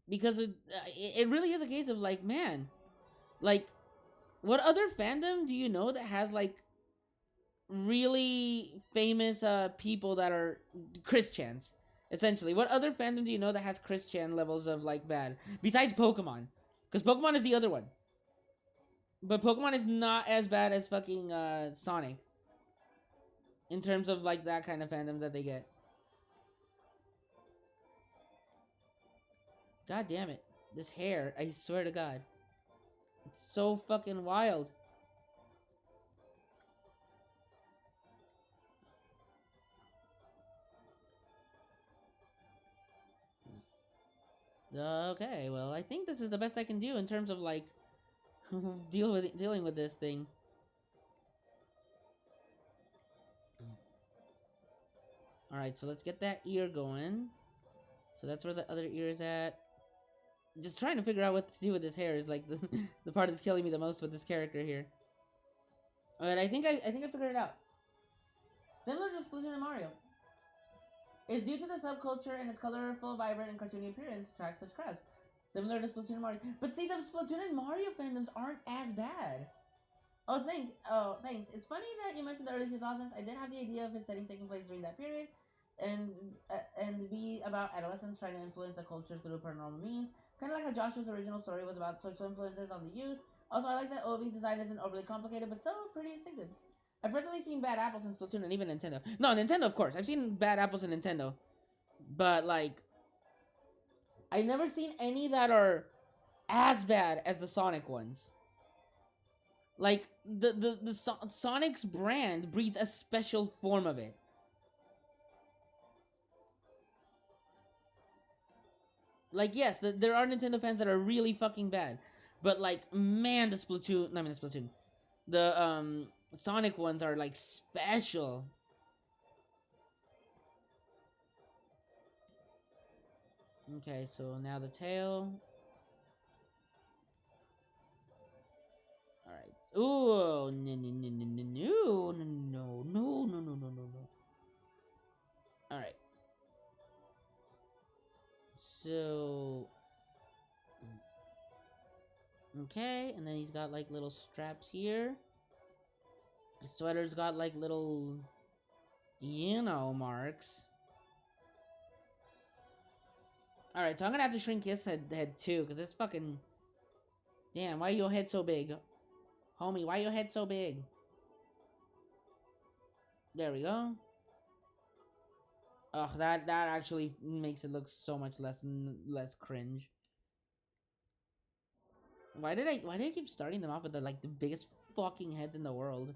Because it really is a case of, like, man, like, what other fandom do you know that has, like, really famous people that are Christians, essentially? What other fandom do you know that has Christian levels of, like, bad? Besides Pokemon. Because Pokemon is the other one. But Pokemon is not as bad as fucking Sonic. In terms of, like, that kind of fandom that they get. God damn it. This hair, I swear to God. It's so fucking wild. Okay, well, I think this is the best I can do in terms of, like, dealing with this thing. Alright, so let's get that ear going. So that's where the other ear is at. Just trying to figure out what to do with this hair is, like, the part that's killing me the most with this character here. Alright, I think I figured it out. Similar to Splatoon and Mario. It's due to the subculture and its colorful, vibrant, and cartoony appearance attracts such crowds. Similar to Splatoon and Mario. But see, the Splatoon and Mario fandoms aren't as bad. Oh, thanks. It's funny that you mentioned the early 2000s. I did have the idea of his setting taking place during that period, and be about adolescents trying to influence the culture through paranormal means. Kind of like how Joshua's original story was about social influences on the youth. Also, I like that Obi's design isn't overly complicated, but still pretty distinctive. I've personally seen bad apples in Splatoon and even Nintendo. No, Nintendo, of course. I've seen bad apples in Nintendo. But, like, I've never seen any that are as bad as the Sonic ones. Like, the Sonic's brand breeds a special form of it. Like, yes, there are Nintendo fans that are really fucking bad. But, like, man, the Splatoon. The, Sonic ones are, like, special. Okay, so now the tail. Ooh, no, no, no, no, no, no, no, no, no, no, no, no, no. All right. So, okay, and then he's got like little straps here. His sweater's got like little, marks. All right, so I'm gonna have to shrink his head too, cause it's fucking. Damn, why your head so big, homie? Why your head so big? There we go. Oh, that actually makes it look so much less cringe. Why did I keep starting them off with the biggest fucking heads in the world?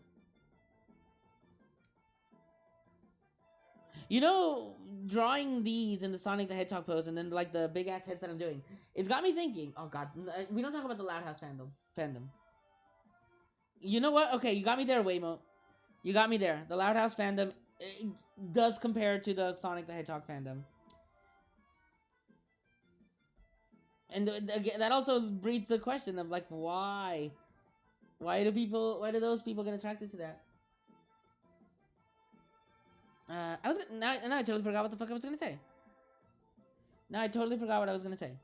You know, drawing these in the Sonic the Hedgehog pose and then like the big ass heads that I'm doing, it's got me thinking. Oh god, we don't talk about the Loud House fandom. You know what? Okay, you got me there, Waymo. You got me there. The Loud House fandom does compare to the Sonic the Hedgehog fandom. And again, that also breeds the question of like, why? Why do those people get attracted to that? Now I totally forgot what the fuck I was gonna say. Now I totally forgot what I was gonna say.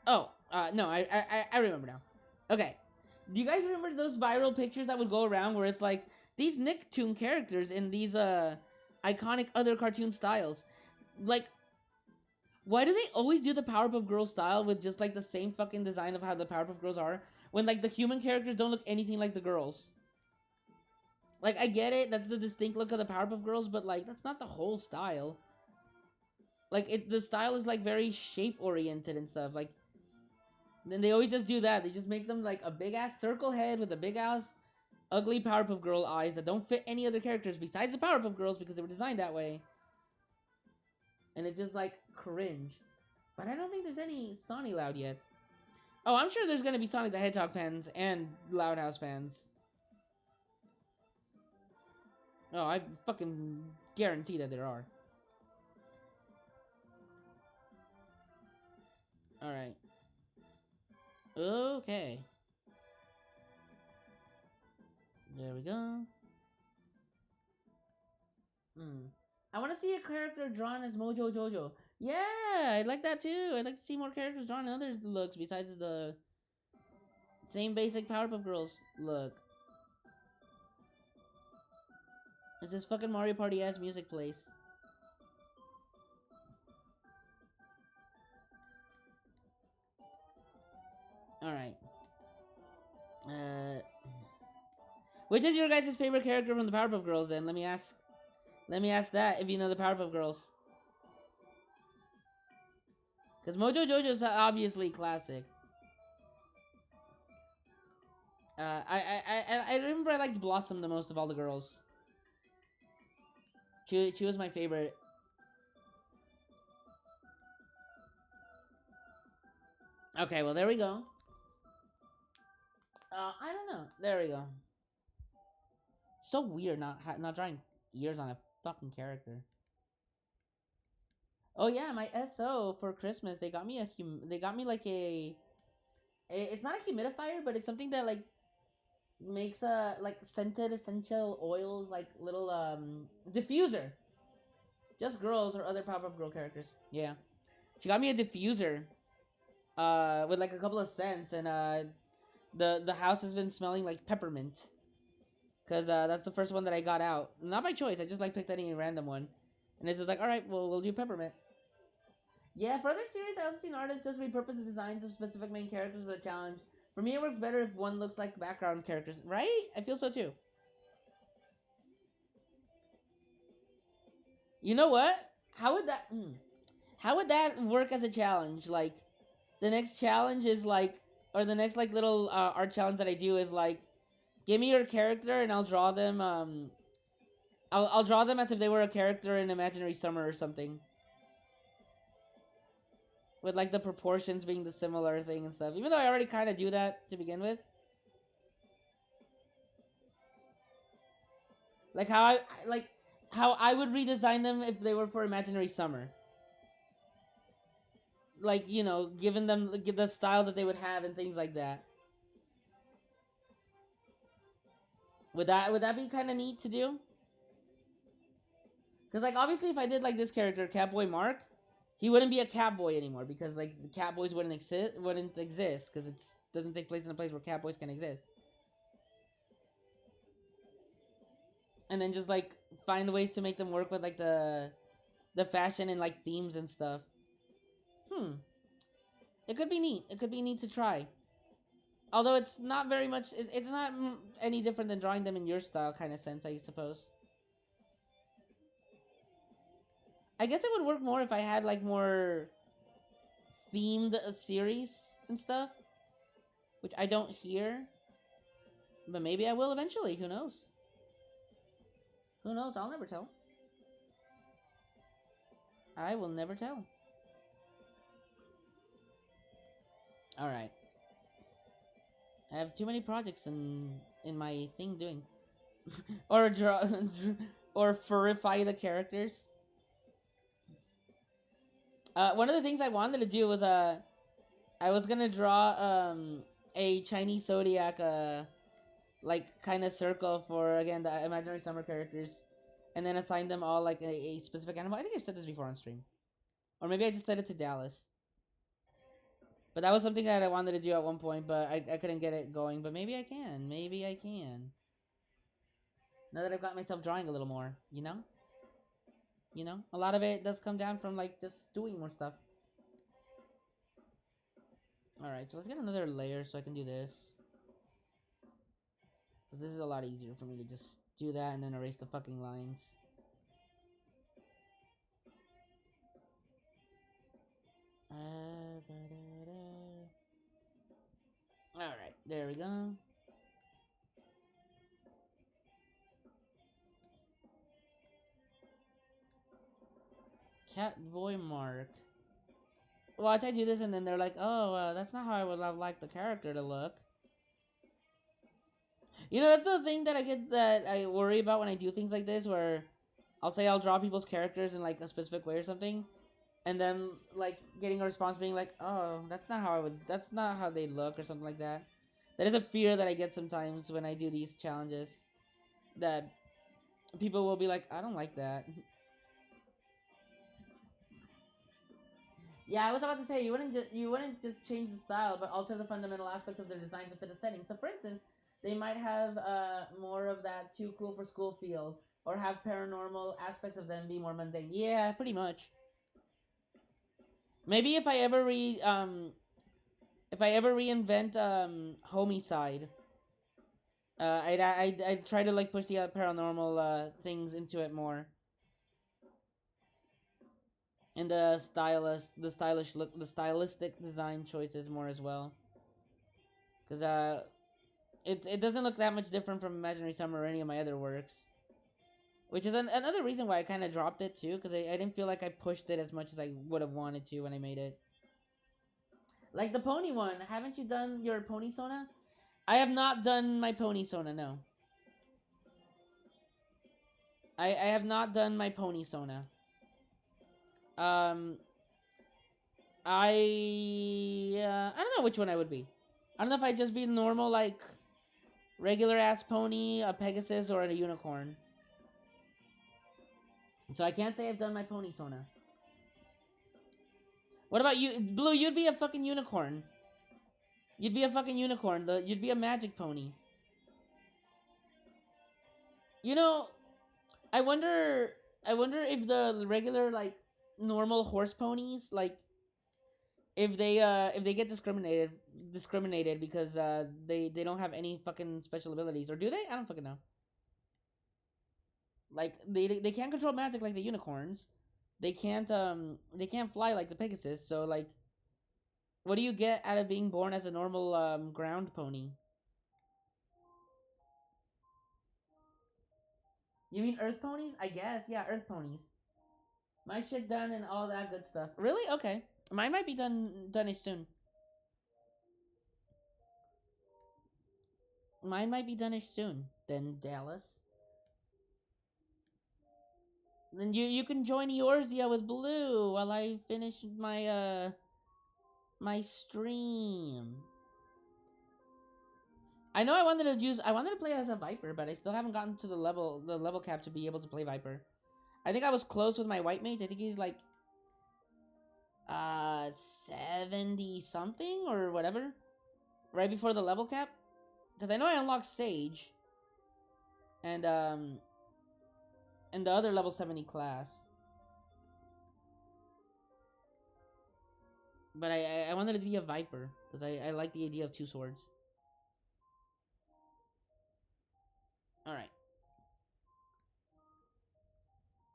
Oh, no, I remember now. Okay, do you guys remember those viral pictures that would go around where it's like these Nicktoon characters in these iconic other cartoon styles? Like, why do they always do the Powerpuff Girls style with just like the same fucking design of how the Powerpuff Girls are when like the human characters don't look anything like the girls? Like, I get it, that's the distinct look of the Powerpuff Girls, but like that's not the whole style. Like the style is like very shape oriented and stuff. Like, then they always just do that. They just make them like a big ass circle head with a big ass ugly Powerpuff Girl eyes that don't fit any other characters besides the Powerpuff Girls because they were designed that way. And it's just like cringe. But I don't think there's any Sonic Loud yet. Oh, I'm sure there's gonna be Sonic the Hedgehog fans and Loud House fans. Oh, I fucking guarantee that there are. Alright. Okay. There we go. I want to see a character drawn as Mojo Jojo. Yeah, I'd like that too. I'd like to see more characters drawn in other looks besides the same basic Powerpuff Girls look. As this fucking Mario Party ass music plays. Alright. Which is your guys' favorite character from the Powerpuff Girls then? Let me ask that if you know the Powerpuff Girls. Because Mojo Jojo's obviously classic. I remember I liked Blossom the most of all the girls. She was my favorite. Okay, well there we go. I don't know. There we go. It's so weird not drawing ears on a fucking character. Oh yeah, my SO for Christmas they got me like it's not a humidifier, but it's something that like makes like scented essential oils, like little diffuser. Just girls or other Powerpuff Girl characters. Yeah, she got me a diffuser with like a couple of scents, and the house has been smelling like peppermint. Cause that's the first one that I got out, not by choice. I just like picked any random one, and it's just like, all right, well we'll do peppermint. Yeah, for other series, I also seen artists just repurpose the designs of specific main characters for the challenge. For me, it works better if one looks like background characters, right? I feel so too. You know what? How would that? How would that work as a challenge? Like, the next challenge is like, or the next like little art challenge that I do is like, give me your character and I'll draw them. I'll draw them as if they were a character in Imaginary Summer or something. With like the proportions being the similar thing and stuff. Even though I already kind of do that to begin with. Like how I would redesign them if they were for Imaginary Summer. Like, you know, giving them the style that they would have and things like that. Would that be kind of neat to do? Because like obviously, if I did like this character, Catboy Mark, he wouldn't be a Catboy anymore because like the Catboys wouldn't exist because it doesn't take place in a place where Catboys can exist. And then just like find ways to make them work with like the fashion and like themes and stuff. It could be neat. It could be neat to try. Although it's not very much. It's not any different than drawing them in your style kind of sense, I suppose. I guess it would work more if I had like more themed series and stuff, which I don't hear. But maybe I will eventually. Who knows? Who knows? I'll never tell. I will never tell. Alright. I have too many projects in my thing doing. Or draw or furify the characters. One of the things I wanted to do was I was gonna draw a Chinese zodiac like kind of circle for again the imaginary summer characters, and then assign them all like a specific animal. I think I've said this before on stream, or maybe I just said it to Dallas. But that was something that I wanted to do at one point, but I couldn't get it going. But maybe I can. Maybe I can. Now that I've got myself drawing a little more, you know? You know? A lot of it does come down from, like, just doing more stuff. Alright, so let's get another layer so I can do this. Because this is a lot easier for me to just do that and then erase the fucking lines. Alright, there we go. Catboy Mark. Well, I do this and then they're like, oh, that's not how I would have liked the character to look. You know, that's the thing that I worry about when I do things like this, where I'll say I'll draw people's characters in like a specific way or something, and then like getting a response being like, oh, that's not how they look or something like that. That is a fear that I get sometimes when I do these challenges, that people will be like, I don't like that. Yeah, I was about to say you wouldn't just change the style, but alter the fundamental aspects of their design to fit a setting. So, for instance, they might have more of that too cool for school feel, or have paranormal aspects of them be more mundane. Yeah, pretty much. Maybe if I ever reinvent Homicide, I'd try to like push the paranormal things into it more. And the stylistic design choices more as well. Because it doesn't look that much different from Imaginary Summer or any of my other works. Which is another reason why I kind of dropped it too, because I didn't feel like I pushed it as much as I would have wanted to when I made it. Like the pony one, haven't you done your pony Sona? I have not done my pony Sona, no. I have not done my pony Sona. I don't know which one I would be. I don't know if I'd just be normal, like, regular ass pony, a Pegasus, or a unicorn. So I can't say I've done my pony Sona. What about you? Blue, you'd be a fucking unicorn. You'd be a fucking unicorn. You'd be a magic pony. You know, I wonder if the regular, like, normal horse ponies, like, if they get discriminated because they don't have any fucking special abilities, or do they? I don't fucking know. Like they can't control magic like the unicorns. They can't fly like the Pegasus. So like, what do you get out of being born as a normal ground pony? You mean earth ponies? I guess, yeah, earth ponies. My shit done and all that good stuff. Really? Okay. Mine might be done-ish soon. Mine might be done-ish soon. Then Dallas. Then you can join Eorzea with Blue while I finish my my stream. I know I wanted to play as a Viper, but I still haven't gotten to the level cap to be able to play Viper. I think I was close with my white mage. I think he's like 70 something or whatever. Right before the level cap. Because I know I unlocked Sage. And the other level 70 class. But I wanted it to be a Viper. Because I like the idea of two swords. Alright.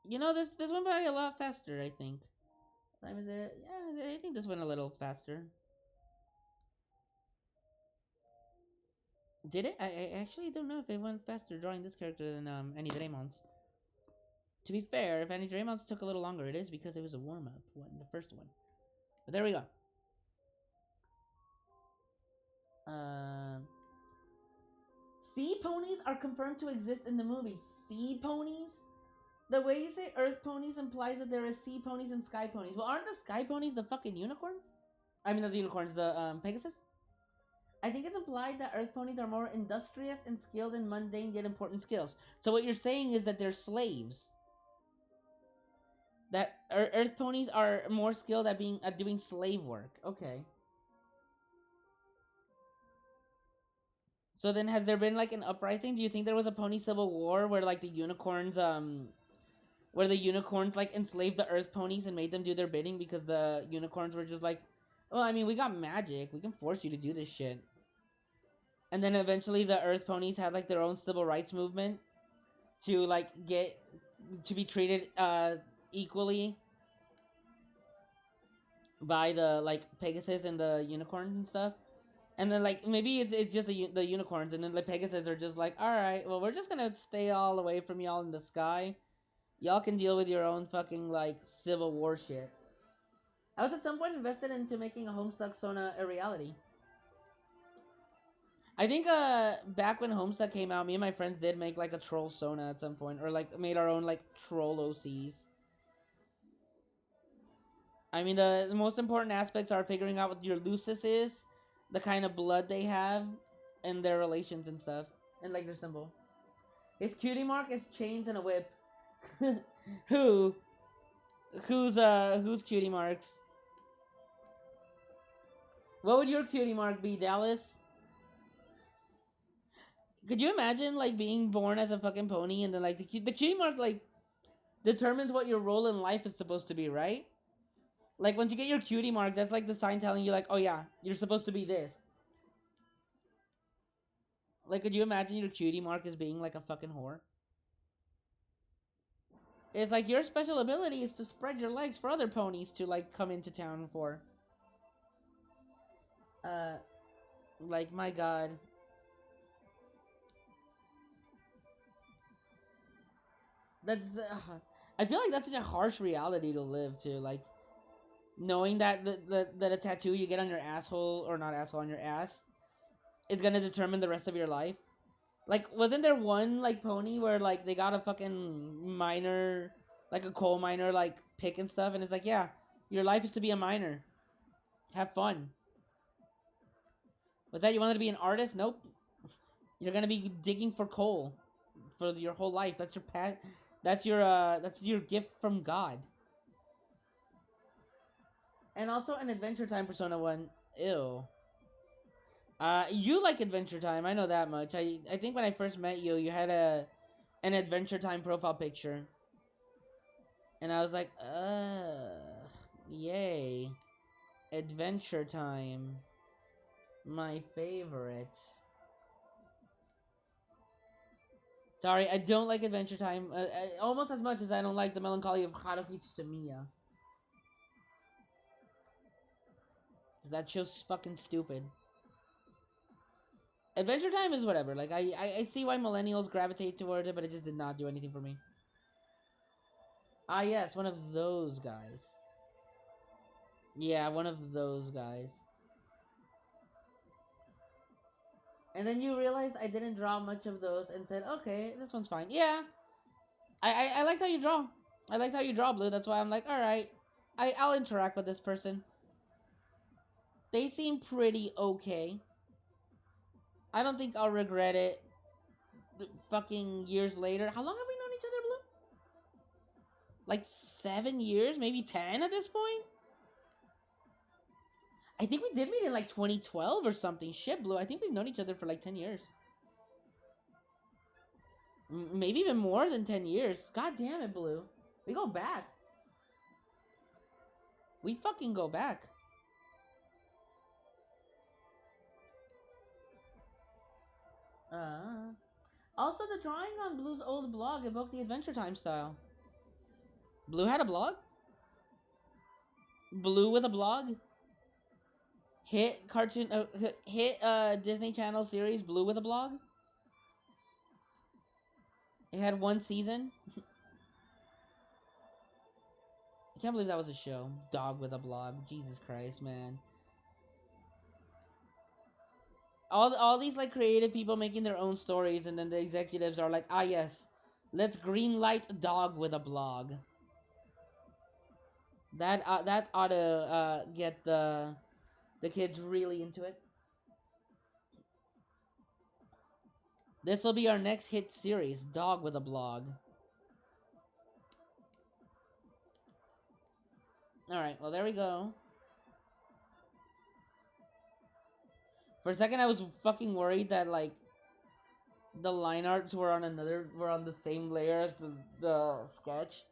You know, this went by a lot faster, I think. What time is it? Yeah, I think this went a little faster. Did it? I actually don't know if it went faster drawing this character than any Draymons. To be fair, if any Draymons took a little longer, it is because it was a warm-up one, the first one. But there we go. Sea ponies are confirmed to exist in the movie. Sea ponies? The way you say earth ponies implies that there are sea ponies and sky ponies. Well, aren't the sky ponies the fucking unicorns? I mean, not the unicorns, the Pegasus? I think it's implied that earth ponies are more industrious and skilled in mundane yet important skills. So what you're saying is that they're slaves. That earth ponies are more skilled at doing slave work. Okay. So then has there been like an uprising? Do you think there was a pony civil war where like the unicorns like enslaved the earth ponies and made them do their bidding because the unicorns were just like, well, I mean, we got magic. We can force you to do this shit. And then eventually the earth ponies had like their own civil rights movement to like get to be treated equally by the like Pegasus and the unicorns and stuff. And then like maybe it's just the unicorns, and then the Pegasus are just like, all right, well, we're just gonna stay all away from y'all in the sky. Y'all can deal with your own fucking like civil war shit. I was at some point invested into making a Homestuck Sona a reality. I think back when Homestuck came out, me and my friends did make like a troll Sona at some point, or like made our own like troll OCs. I mean, the most important aspects are figuring out what your Lucis is, the kind of blood they have, and their relations and stuff, and like their symbol. His cutie mark is chains and a whip. Who's cutie marks? What would your cutie mark be, Dallas? Could you imagine like being born as a fucking pony and then like the cutie mark like determines what your role in life is supposed to be, right? Like once you get your cutie mark, that's like the sign telling you like, oh yeah, you're supposed to be this. Like, could you imagine your cutie mark as being like a fucking whore? It's like your special ability is to spread your legs for other ponies to like come into town for. Like my god. That's I feel like that's such a harsh reality to live to, like knowing that that a tattoo you get on your asshole, or not asshole, on your ass is gonna determine the rest of your life. Like, wasn't there one like pony where like they got a fucking miner, like a coal miner, like pick and stuff, and it's like, yeah, your life is to be a miner. Have fun. Was that you wanted to be an artist? Nope. You're gonna be digging for coal for your whole life. That's your pet. That's your gift from God. And also an Adventure Time Persona 1. Ew. You like Adventure Time, I know that much. I think when I first met you, you had an Adventure Time profile picture. And I was like, yay. Adventure Time. My favorite. Sorry, I don't like Adventure Time almost as much as I don't like the Melancholy of Haruhi Sumiya. Because that show's fucking stupid. Adventure Time is whatever. Like, I see why millennials gravitate towards it, but it just did not do anything for me. Ah, yes, one of those guys. Yeah, one of those guys. And then you realized I didn't draw much of those and said, okay, this one's fine. Yeah. I liked how you draw. I liked how you draw, Blue. That's why I'm like, alright. I'll interact with this person. They seem pretty okay. I don't think I'll regret it. Fucking years later. How long have we known each other, Blue? Like 7 years, maybe 10 at this point. I think we did meet in like 2012 or something. Shit, Blue. I think we've known each other for like 10 years. Maybe even more than 10 years. God damn it, Blue. We go back. We fucking go back. Also, the drawing on Blue's old blog evoked the Adventure Time style. Blue had a blog? Blue with a blog? Hit cartoon, hit Disney Channel series Blue with a blog? It had 1 season? I can't believe that was a show. Dog with a blog. Jesus Christ, man. All these like creative people making their own stories, and then the executives are like, ah yes, let's green light Dog with a blog. That ought to get the kids really into it. This will be our next hit series, Dog with a blog. Alright, well there we go. For a second I was fucking worried that like the line arts were on the same layer as the sketch.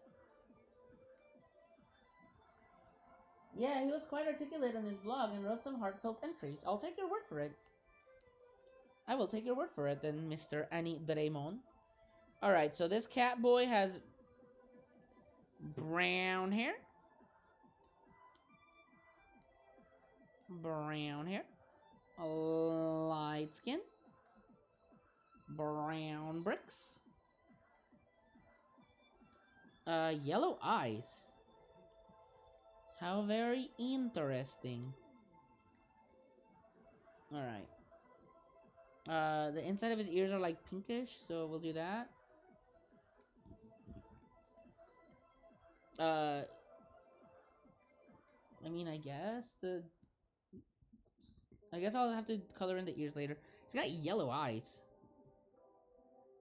Yeah, he was quite articulate on his blog and wrote some heartfelt entries. I'll take your word for it. I will take your word for it then, Mr. Annie Draymond. Alright, so this cat boy has brown hair. Brown hair. Light skin. Brown bricks. Yellow eyes. How very interesting. Alright. The inside of his ears are like pinkish, so we'll do that. I mean, I guess I'll have to color in the ears later. He's got yellow eyes.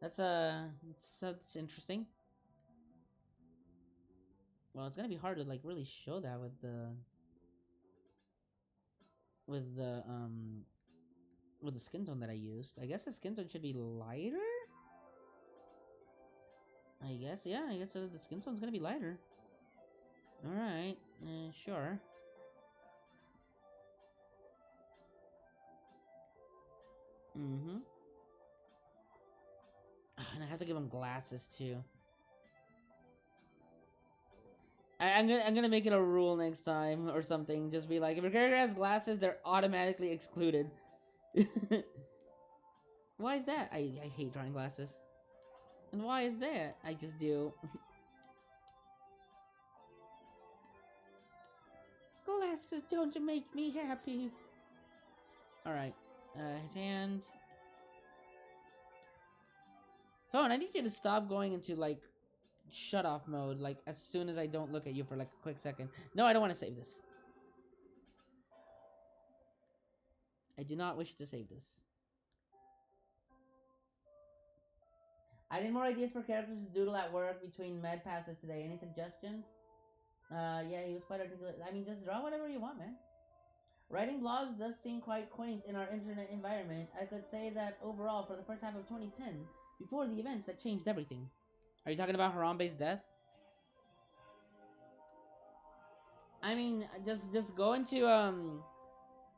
That's interesting. Well, it's gonna be hard to like really show that with the skin tone that I used. I guess the skin tone should be lighter. I guess, yeah. I guess the skin tone's gonna be lighter. All right, sure. Mm-hmm. And I have to give him glasses too. I'm gonna make it a rule next time or something. Just be like, if your character has glasses, they're automatically excluded. Why is that? I hate drawing glasses. And why is that? I just do. Glasses don't make me happy. Alright. His hands. Phone, I need you to stop going into, like, shut off mode, like, as soon as I don't look at you for, like, a quick second. No, I don't want to save this. I do not wish to save this. I need more ideas for characters to doodle at work between med passes today. Any suggestions? Yeah, he was quite articulate. I mean, just draw whatever you want, man. Writing blogs does seem quite quaint in our internet environment. I could say that overall, for the first half of 2010, before the events that changed everything. Are you talking about Harambe's death? I mean, just go into,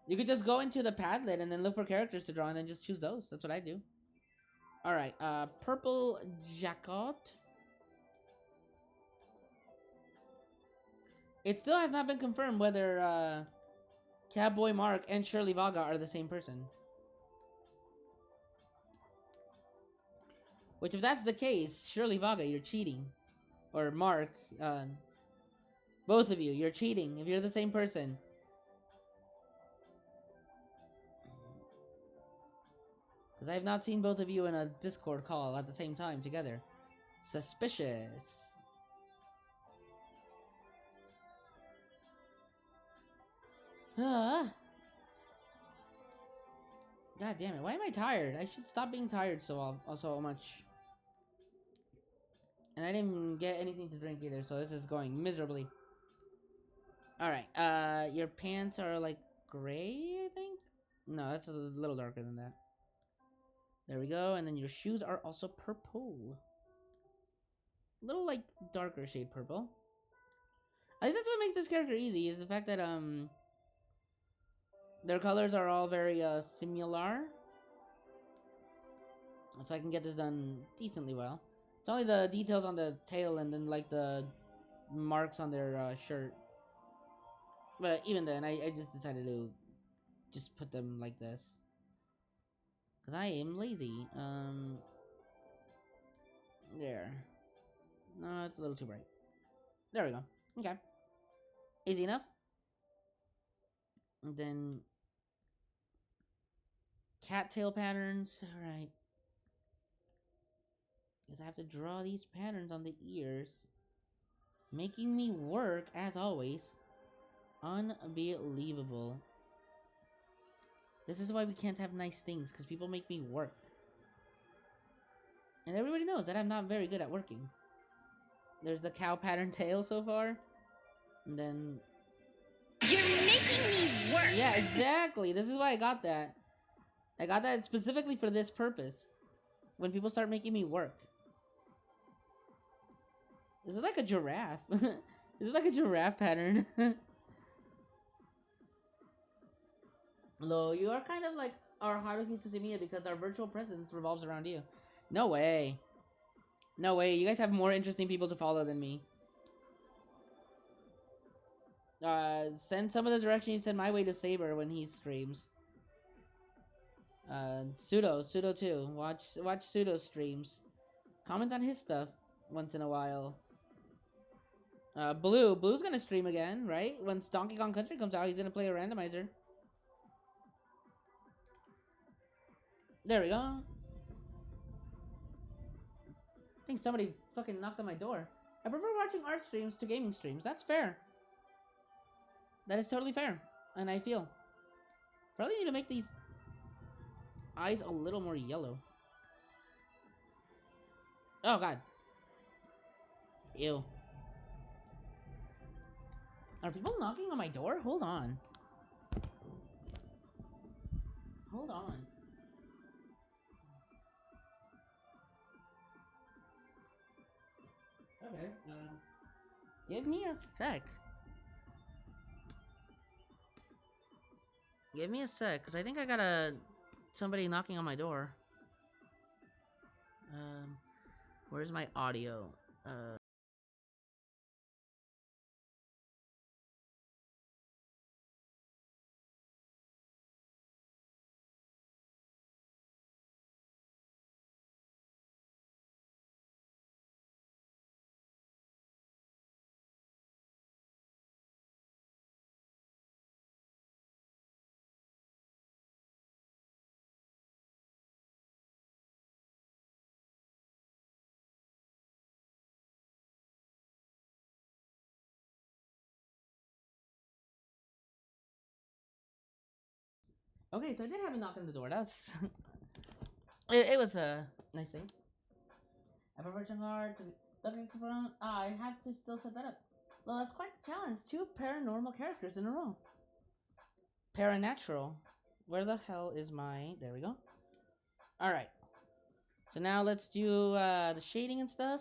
you could just go into the Padlet and then look for characters to draw and then just choose those. That's what I do. Alright, Purple Jackot. It still has not been confirmed whether, Catboy Mark and Shirley Vaga are the same person. Which, if that's the case, Shirley Vaga, you're cheating. Or Mark, both of you, you're cheating if you're the same person. Because I have not seen both of you in a Discord call at the same time together. Suspicious. God damn it! Why am I tired? I should stop being tired so much. And I didn't get anything to drink either, so this is going miserably. Alright, your pants are like gray, I think? No, that's a little darker than that. There we go, and then your shoes are also purple. A little like darker shade purple. At least that's what makes this character easy, is the fact that their colors are all very similar. So I can get this done decently well. It's only the details on the tail and then like the marks on their shirt. But even then, I just decided to just put them like this. Because I am lazy. There. No, it's a little too bright. There we go. Okay. Easy enough. And then cattail patterns. Alright. Because I have to draw these patterns on the ears. Making me work, as always. Unbelievable. This is why we can't have nice things, because people make me work. And everybody knows that I'm not very good at working. There's the cow pattern tail so far. And then... You're making me work! Yeah, exactly. This is why I got that. I got that specifically for this purpose. When people start making me work. This is like a giraffe. This is like a giraffe pattern. Lo, you are kind of like our Haruhi Suzumiya because our virtual presence revolves around you. No way. No way. You guys have more interesting people to follow than me. Send some of the direction you send my way to Saber when he streams. Pseudo too. Watch Pseudo streams. Comment on his stuff once in a while. Blue's gonna stream again, right? When Donkey Kong Country comes out, he's gonna play a randomizer. There we go. I think somebody fucking knocked on my door. I prefer watching art streams to gaming streams. That's fair. That is totally fair. And I feel. Probably need to make these eyes a little more yellow. Oh god. Ew. Are people knocking on my door? Hold on. Hold on. Okay, give me a sec. Give me a sec, because I think I got somebody knocking on my door. Where's my audio? Okay, so I did have a knock on the door. That's it was a nice thing. I prefer hard to looking around. I have to still set that up. Well, that's quite the challenge. 2 paranormal characters in a row. Paranatural. Where the hell is my... There we go. Alright. So now let's do the shading and stuff.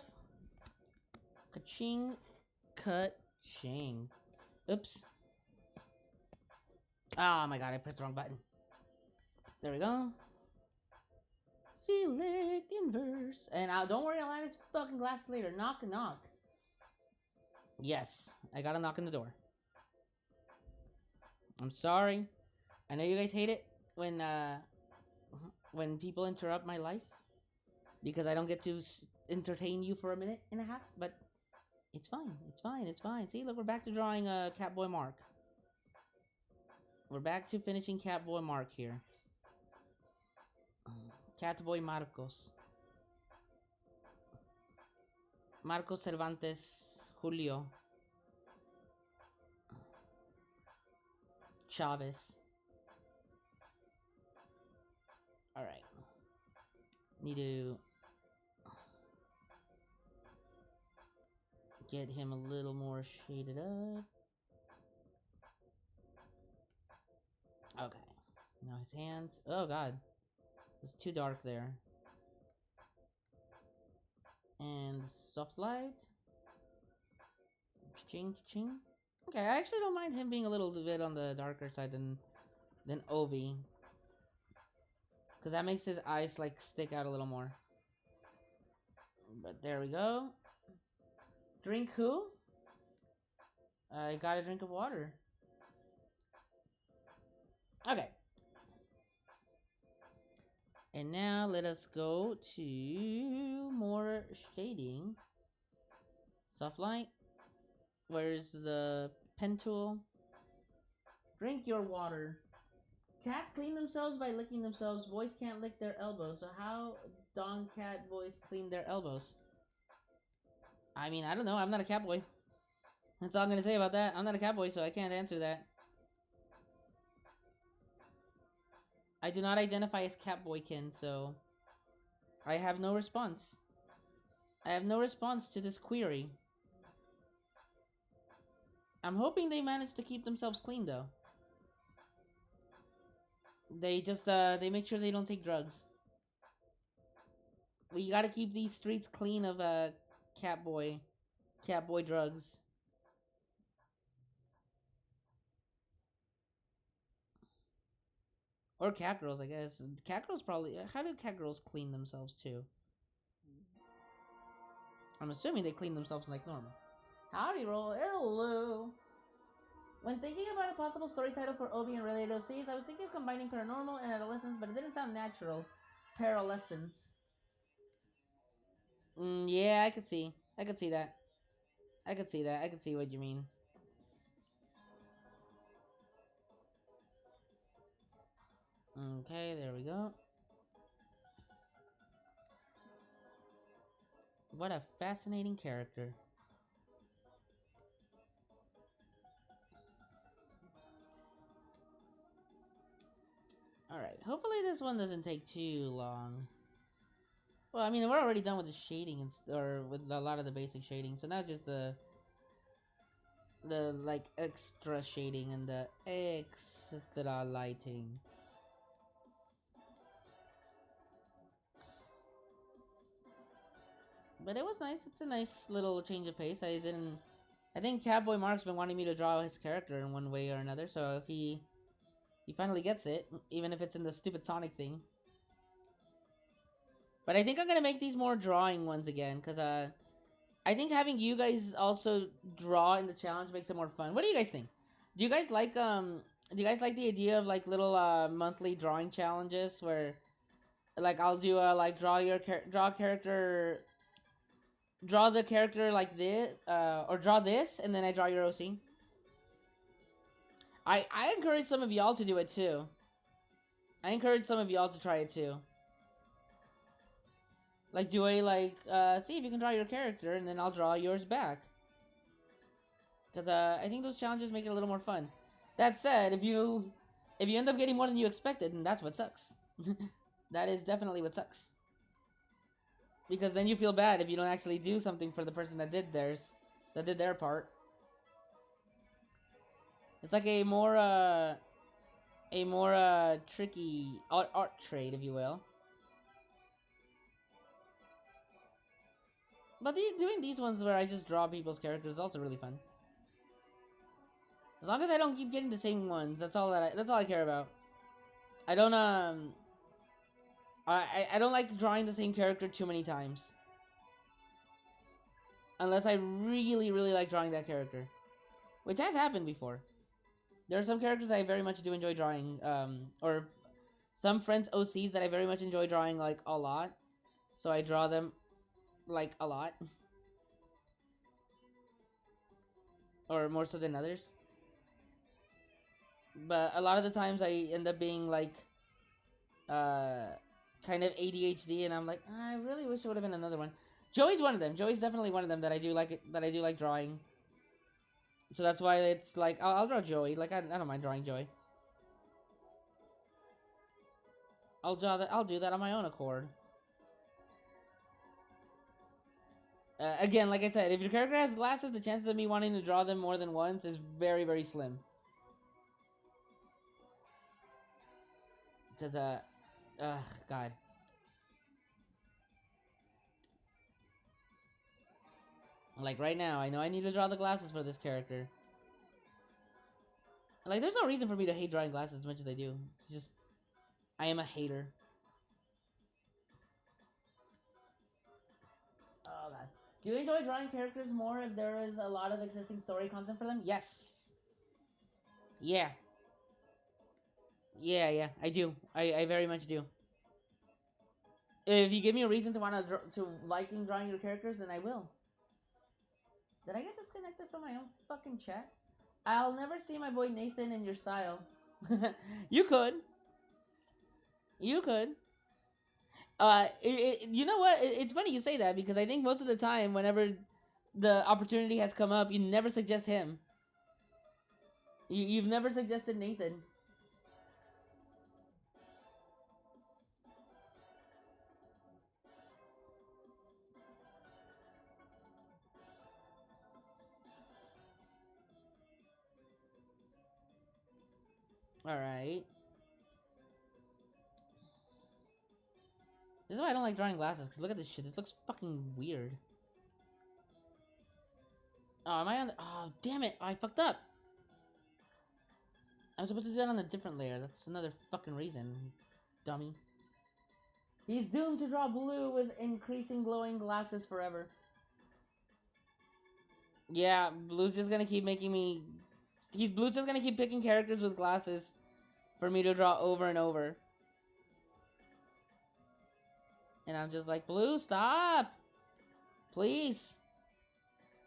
Ka-ching. Ka-ching. Oops. Oh my god, I pressed the wrong button. There we go. Select inverse. And don't worry, I'll add his fucking glasses later. Knock. Yes, I got a knock on the door. I'm sorry. I know you guys hate it when people interrupt my life because I don't get to entertain you for a minute and a half. But it's fine. It's fine. See, look, we're back to drawing Catboy Mark. We're back to finishing Catboy Mark here. Catboy Marcos. Marcos Cervantes Julio. Chavez. Alright. Need to get him a little more shaded up. Okay. Now his hands. Oh god. It's too dark there. And soft light. Ching ching. Okay, I actually don't mind him being a little bit on the darker side than Obi. Because that makes his eyes like stick out a little more. But there we go. Drink who? I got a drink of water. Okay. And now let us go to more shading. Soft light. Where's the pen tool? Drink your water. Cats clean themselves by licking themselves. Boys can't lick their elbows. So how don cat boys clean their elbows? I mean, I don't know. I'm not a cat boy. That's all I'm gonna say about that. I'm not a cat boy, so I can't answer that. I do not identify as Catboykin, so I have no response. I have no response to this query. I'm hoping they manage to keep themselves clean, though. They just, they make sure they don't take drugs. We gotta keep these streets clean of, Catboy drugs. Or cat girls, I guess. Cat girls probably... How do cat girls clean themselves, too? I'm assuming they clean themselves like normal. Howdy, roll. Hello. When thinking about a possible story title for Obi and related OCs, I was thinking of combining paranormal and adolescence, but it didn't sound natural. Paralescence. Yeah, I could see. I could see that. I could see that. I could see what you mean. Okay, there we go. What a fascinating character. Alright, hopefully this one doesn't take too long. Well, I mean, we're already done with the shading, or with a lot of the basic shading, so now it's just the like, extra shading and the extra lighting. But it was nice. It's a nice little change of pace. I think Catboy Mark's been wanting me to draw his character in one way or another, so he finally gets it, even if it's in the stupid Sonic thing. But I think I'm gonna make these more drawing ones again, because I think having you guys also draw in the challenge makes it more fun. What do you guys think? Do you guys like the idea of like little monthly drawing challenges where like I'll do like draw the character like this, or draw this, and then I draw your OC. I encourage some of y'all to do it too. I encourage some of y'all to try it too. Like, do a, like, see if you can draw your character, and then I'll draw yours back. Because, I think those challenges make it a little more fun. That said, if you end up getting more than you expected, then that's what sucks. That is definitely what sucks. Because then you feel bad if you don't actually do something for the person that did their part. It's like a more tricky art trade, if you will. But doing these ones where I just draw people's characters is also really fun. As long as I don't keep getting the same ones, that's all I care about. I don't I don't like drawing the same character too many times. Unless I really, really like drawing that character. Which has happened before. There are some characters I very much do enjoy drawing, or some friends' OCs that I very much enjoy drawing, like, a lot. So I draw them, like, a lot. Or more so than others. But a lot of the times I end up being, like, kind of ADHD, and I'm like, I really wish it would have been another one. Joey's one of them. Joey's definitely one of them that I do like drawing. So that's why it's like, I'll draw Joey. Like, I don't mind drawing Joey. I'll draw that. I'll do that on my own accord. Again, like I said, if your character has glasses, the chances of me wanting to draw them more than once is very, very slim. Because, God. Like, right now, I know I need to draw the glasses for this character. Like, there's no reason for me to hate drawing glasses as much as I do. It's just, I am a hater. Oh, God. Do you enjoy drawing characters more if there is a lot of existing story content for them? Yes. Yeah. Yeah, I do. I very much do. If you give me a reason to want to liking drawing your characters, then I will. Did I get disconnected from my own fucking chat? I'll never see my boy Nathan in your style. You could. You could. You know what? It's funny you say that because I think most of the time, whenever the opportunity has come up, you never suggest him. You've never suggested Nathan. Alright. This is why I don't like drawing glasses, because look at this shit. This looks fucking weird. Oh, am I on the... Oh, damn it. I fucked up. I was supposed to do that on a different layer. That's another fucking reason. Dummy. He's doomed to draw blue with increasing glowing glasses forever. Yeah, Blue's just gonna keep making me... Blue's just gonna keep picking characters with glasses for me to draw over and over. And I'm just like, Blue, stop! Please!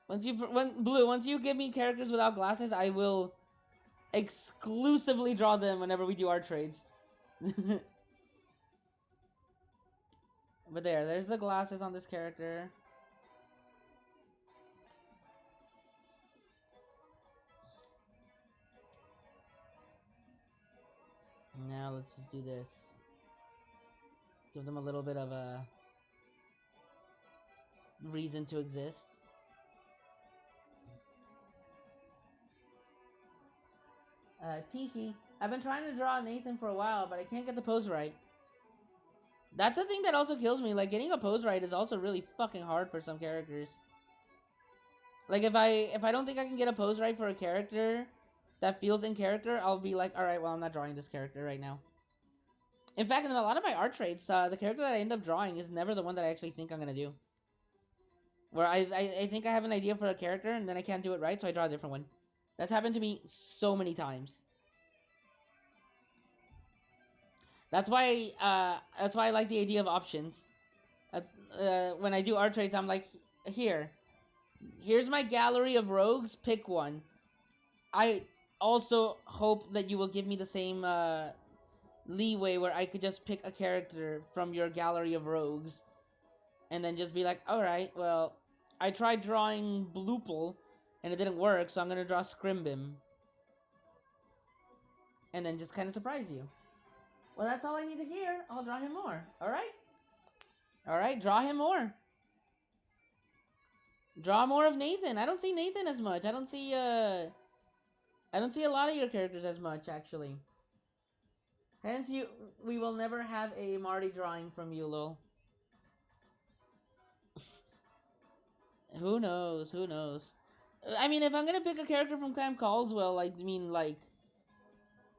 Once you give me characters without glasses, I will exclusively draw them whenever we do art trades. But there's the glasses on this character. Now let's just do this. Give them a little bit of a reason to exist. Tiki. I've been trying to draw Nathan for a while, but I can't get the pose right. That's a thing that also kills me. Like, getting a pose right is also really fucking hard for some characters. Like, if I don't think I can get a pose right for a character that feels in character, I'll be like, alright, well, I'm not drawing this character right now. In fact, in a lot of my art traits, the character that I end up drawing is never the one that I actually think I'm gonna do. Where I think I have an idea for a character, and then I can't do it right, so I draw a different one. That's happened to me so many times. That's why I like the idea of options. When I do art traits, I'm like, here's my gallery of rogues, pick one. I also hope that you will give me the same leeway where I could just pick a character from your gallery of rogues. And then just be like, alright, well, I tried drawing Bloople, and it didn't work, so I'm gonna draw Scrimbim. And then just kind of surprise you. Well, that's all I need to hear. I'll draw him more. Alright? Alright, draw him more. Draw more of Nathan. I don't see Nathan as much. I don't see a lot of your characters as much, actually. Hence, we will never have a Marty drawing from you, Lil. Who knows? Who knows? I mean, if I'm gonna pick a character from Clam Caldwell, I mean, like,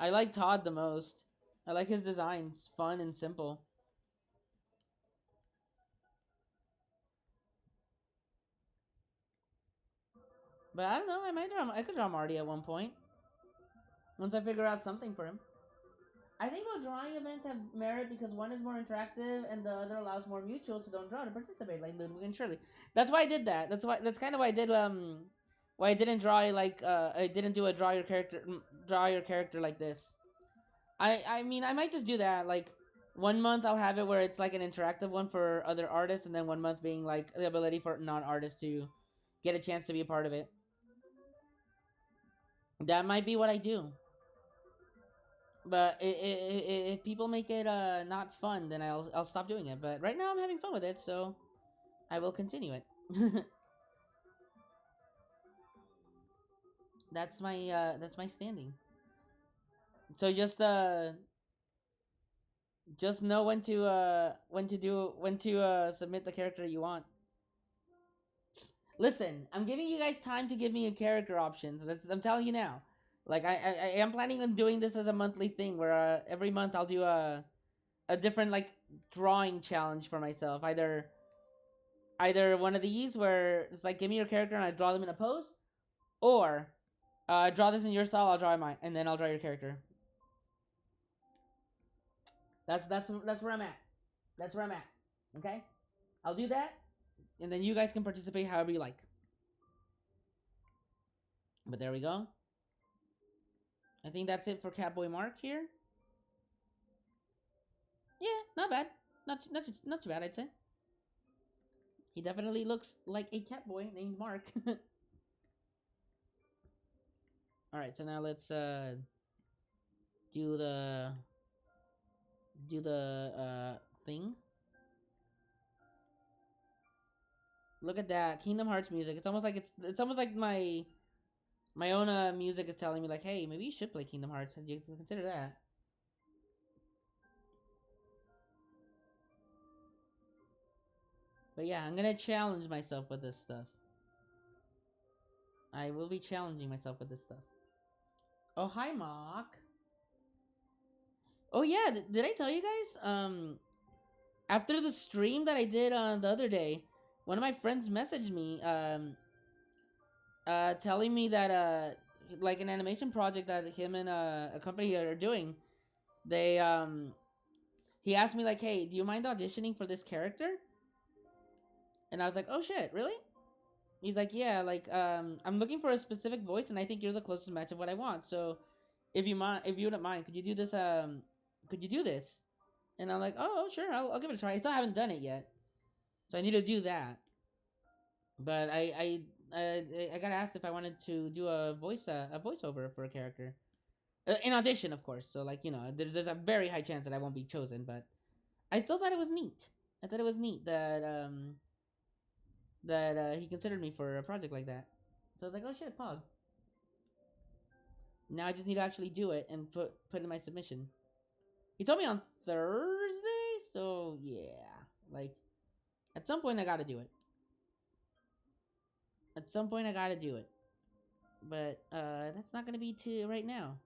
I like Todd the most. I like his design. It's fun and simple. But I don't know. I could draw Marty at one point. Once I figure out something for him. I think both drawing events have merit because one is more interactive and the other allows more mutuals who don't draw to participate, like Ludwig and Shirley. That's why I did that. That's kind of why I did why I didn't draw like I didn't do a draw your character like this. I mean I might just do that. Like 1 month I'll have it where it's like an interactive one for other artists, and then 1 month being like the ability for non-artists to get a chance to be a part of it. That might be what I do. But if people make it not fun, then I'll stop doing it. But right now I'm having fun with it, so I will continue it. That's my standing. So just know when to submit the character you want. Listen, I'm giving you guys time to give me a character options. I'm telling you now. Like I am planning on doing this as a monthly thing where every month I'll do a different like drawing challenge for myself. Either one of these where it's like give me your character and I draw them in a pose, or draw this in your style, I'll draw mine, and then I'll draw your character. That's where I'm at. That's where I'm at. Okay, I'll do that, and then you guys can participate however you like. But there we go. I think that's it for Catboy Mark here. Yeah, not bad. Not too bad, I'd say. He definitely looks like a Catboy named Mark. All right, so now let's do the thing. Look at that Kingdom Hearts music. It's almost like my own music is telling me like, hey, maybe you should play Kingdom Hearts. You can consider that. But yeah, I'm gonna challenge myself with this stuff. I will be challenging myself with this stuff. Oh, hi, Mock. Oh yeah, did I tell you guys? After the stream that I did on the other day, one of my friends messaged me, telling me that like an animation project that him and a company are doing, they he asked me like, hey, do you mind auditioning for this character? And I was like, oh shit, really? He's like, yeah, like I'm looking for a specific voice, and I think you're the closest match of what I want. So, if you wouldn't mind, could you do this? Could you do this? And I'm like, oh, sure, I'll give it a try. I still haven't done it yet, so I need to do that. But I got asked if I wanted to do a voiceover for a character, in audition, of course. So like there's a very high chance that I won't be chosen, but I still thought it was neat. I thought it was neat that he considered me for a project like that. So I was like, oh shit, Pog. Now I just need to actually do it and put in my submission. He told me on Thursday, so yeah. Like, at some point I gotta do it. At some point I gotta do it. But, that's not gonna be to right now.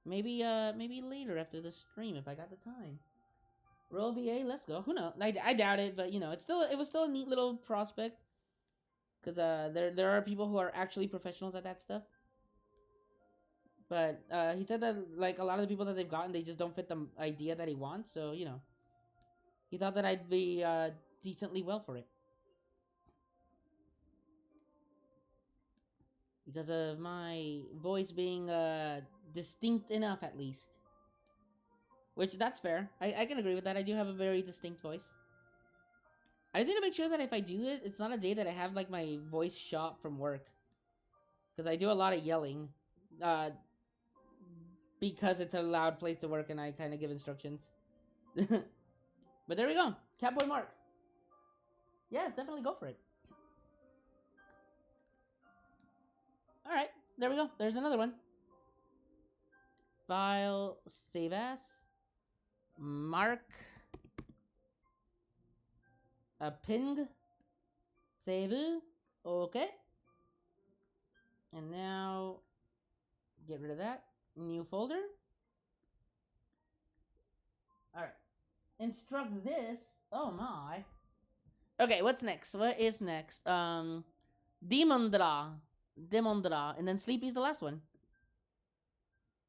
Maybe later after the stream if I got the time. Roll VA, let's go. Who knows? I doubt it, but it was still a neat little prospect. Because there are people who are actually professionals at that stuff. But he said that like a lot of the people that they've gotten, they just don't fit the idea that he wants. So he thought that I'd be decently well for it because of my voice being distinct enough, at least. Which that's fair. I can agree with that. I do have a very distinct voice. I just need to make sure that if I do it, it's not a day that I have like my voice shot from work, because I do a lot of yelling. Because it's a loud place to work and I kind of give instructions. But there we go. Catboy Mark. Yes, definitely go for it. Alright, there we go. There's another one. File, save as. Mark. A ping. Save. Okay. And now, get rid of that. New folder. Alright. Instruct this. Oh my. Okay, what's next? What is next? Demondra. And then Sleepy's the last one.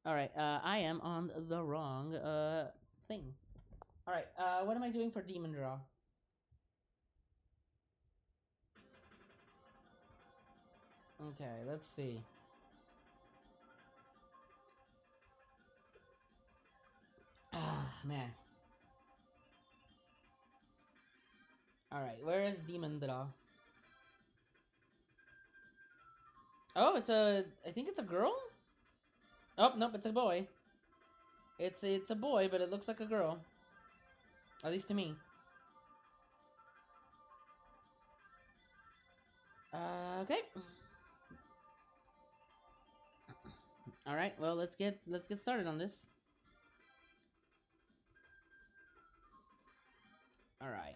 Alright, I am on the wrong thing. Alright, what am I doing for Demondra? Okay, let's see. Ah, man. Alright, where is Demondra? Oh, I think it's a girl? Oh, nope, it's a boy. It's a boy, but it looks like a girl. At least to me. Okay. All right. Well, let's get started on this. All right.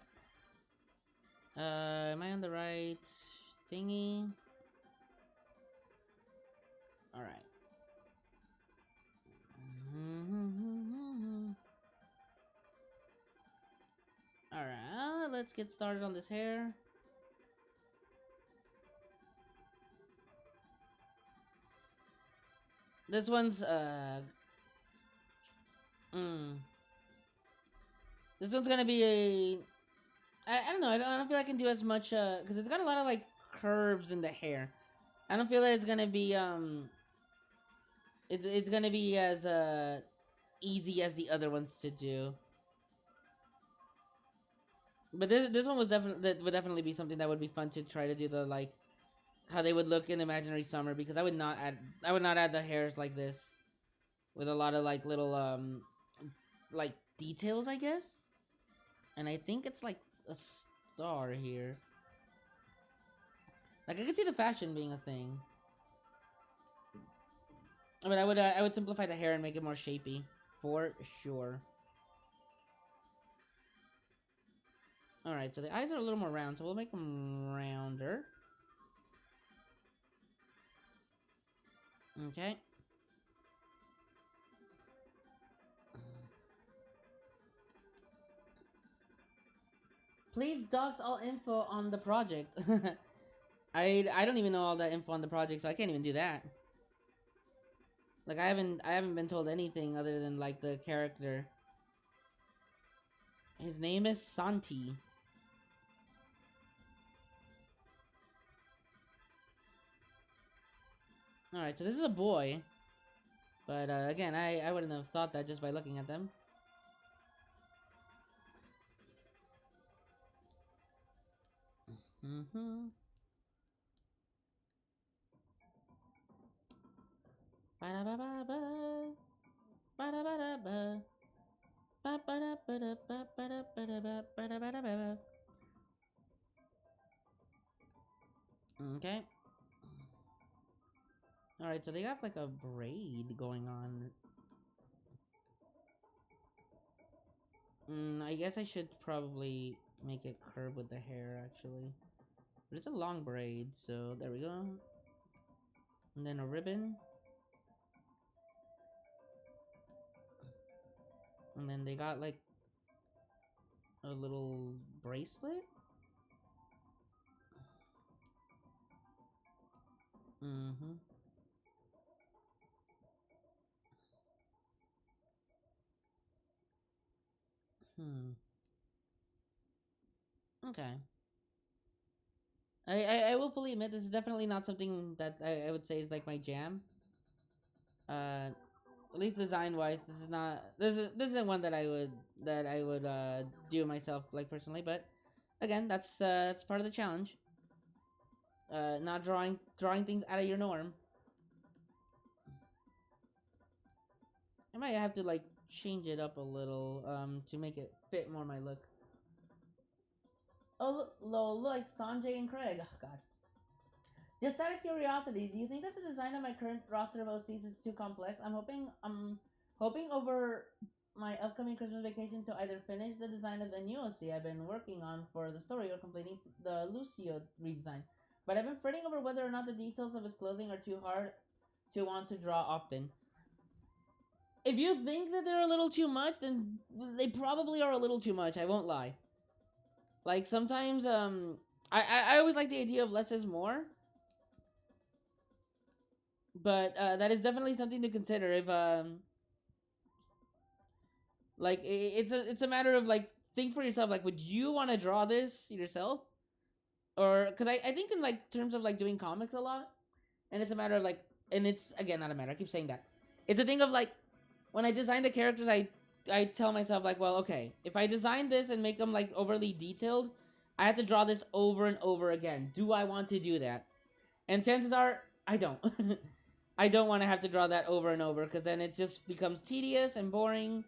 Am I on the right thingy? All right. All right. Let's get started on this hair. This one's this one's gonna be a. I don't know. I don't feel I can do as much because it's got a lot of like curves in the hair. I don't feel that it's gonna be It's gonna be as easy as the other ones to do. But this one was definitely be something that would be fun to try to do, the like how they would look in Imaginary Summer, because I would not add the hairs like this with a lot of like little like details, I guess. And I think it's like a star here. Like I could see the fashion being a thing. But I would simplify the hair and make it more shapy for sure. All right, so the eyes are a little more round, so we'll make them rounder. Okay. Please docs all info on the project. I don't even know all that info on the project, so I can't even do that. Like I haven't been told anything other than like the character. His name is Santi. Alright, so this is a boy. But again, I wouldn't have thought that just by looking at them. Mm-hmm. Ba-da-ba-ba-ba. Ba-da-ba-da-ba. Ba-ba-da-ba-da-ba-ba-da-ba-da-ba-ba-da-ba-da-ba. Okay. Alright, so they got like a braid going on. I guess I should probably make it curve with the hair, actually. But it's a long braid, so there we go. And then a ribbon. And then they got like a little bracelet. Mm-hmm. Okay. I will fully admit this is definitely not something that I would say is like my jam. At least design wise, this isn't one that I would do myself, like, personally, but again, that's part of the challenge. Not drawing things out of your norm. I might have to like change it up a little to make it fit more my look. Oh, look, like Sanjay and Craig. Oh god. Just out of curiosity, do you think that the design of my current roster of OCs is too complex? I'm hoping over my upcoming Christmas vacation to either finish the design of the new OC I've been working on for the story, or completing the Lucio redesign. But I've been fretting over whether or not the details of his clothing are too hard to want to draw often. If you think that they're a little too much, then they probably are a little too much, I won't lie. Like, sometimes, I always like the idea of less is more. But, that is definitely something to consider if, like, it's a matter of, like, think for yourself, like, would you want to draw this yourself? Or, because I think in, like, terms of, like, doing comics a lot, and it's a matter of, like, and it's, again, not a matter, I keep saying that. It's a thing of, like, when I design the characters, I tell myself, like, well, okay, if I design this and make them, like, overly detailed, I have to draw this over and over again. Do I want to do that? And chances are, I don't. I don't want to have to draw that over and over because then it just becomes tedious and boring,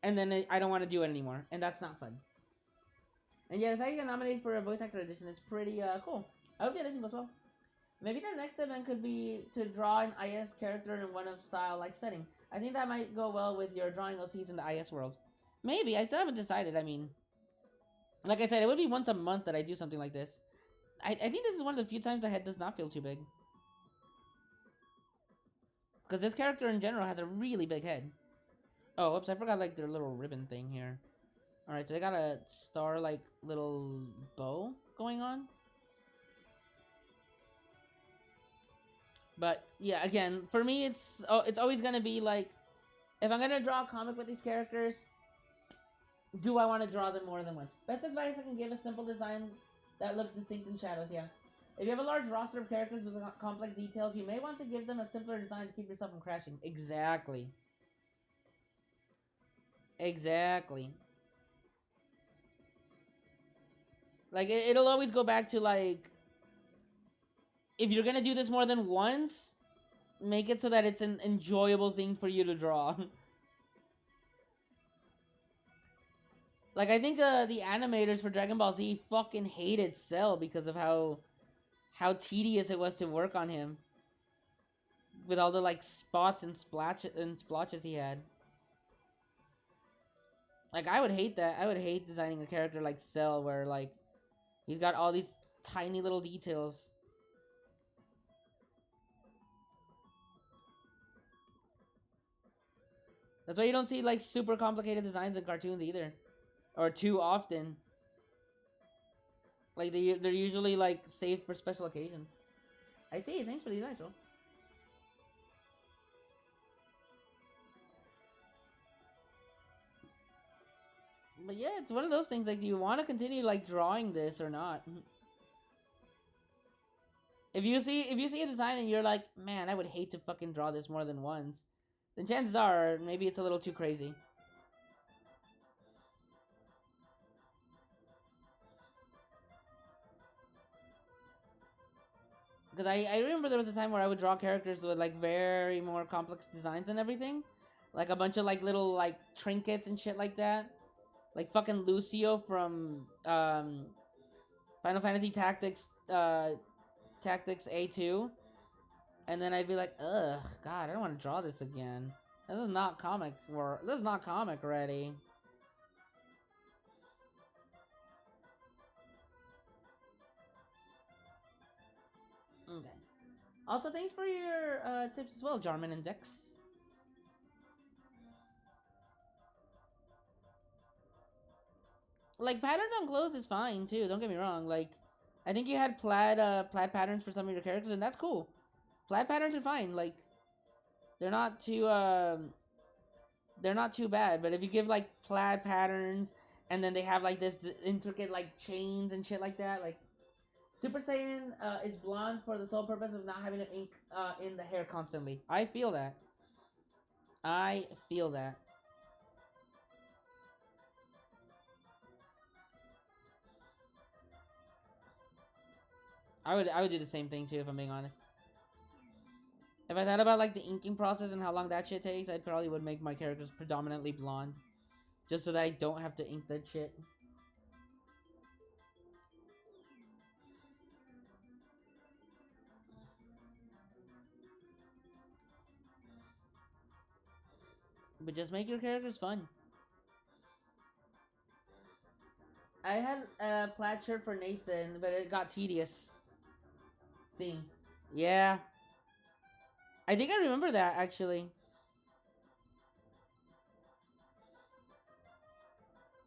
and then I don't want to do it anymore, and that's not fun. And yeah, if I get nominated for a voice actor edition, it's pretty cool. I hope the edition goes well. Maybe the next event could be to draw an IS character in one of style-like setting. I think that might go well with your drawing OCs in the IS world. Maybe, I still haven't decided. I mean, like I said, it would be once a month that I do something like this. I think this is one of the few times the head does not feel too big. Because this character in general has a really big head. Oh, oops, I forgot like their little ribbon thing here. Alright, so they got a star like little bow going on. But yeah, again, for me it's always gonna be like, if I'm gonna draw a comic with these characters, do I want to draw them more than once? Best advice I can give is simple design that looks distinct in shadows, yeah. If you have a large roster of characters with complex details, you may want to give them a simpler design to keep yourself from crashing. Exactly. Exactly. Like, it'll always go back to, like, if you're gonna do this more than once, make it so that it's an enjoyable thing for you to draw. Like, I think the animators for Dragon Ball Z fucking hated Cell because of how tedious it was to work on him. With all the, like, spots and splotches he had. Like, I would hate that. I would hate designing a character like Cell where, like, he's got all these tiny little details. That's why you don't see, like, super complicated designs in cartoons either. Or too often. Like, they're usually, like, saved for special occasions. I see. Thanks for the advice, bro. But yeah, it's one of those things, like, do you want to continue, like, drawing this or not? If you see a design and you're like, man, I would hate to fucking draw this more than once, then chances are, maybe it's a little too crazy. Because I remember there was a time where I would draw characters with, like, very more complex designs and everything. Like, a bunch of, like, little, like, trinkets and shit like that. Like, fucking Lucio from, Final Fantasy Tactics, Tactics A2. And then I'd be like, ugh, God, I don't want to draw this again. This is not comic work. This is not comic ready. Okay. Also, thanks for your tips as well, Jarman and Dex. Like, patterns on clothes is fine too. Don't get me wrong. Like, I think you had plaid patterns for some of your characters, and that's cool. Plaid patterns are fine. Like, they're not too bad. But if you give like plaid patterns, and then they have like this intricate like chains and shit like that, like Super Saiyan is blonde for the sole purpose of not having to ink in the hair constantly. I feel that. I feel that. I would do the same thing too, if I'm being honest. If I thought about like the inking process and how long that shit takes, I probably would make my characters predominantly blonde, just so that I don't have to ink that shit. But just make your characters fun. I had a plaid shirt for Nathan, but it got tedious. See. Yeah. I think I remember that, actually.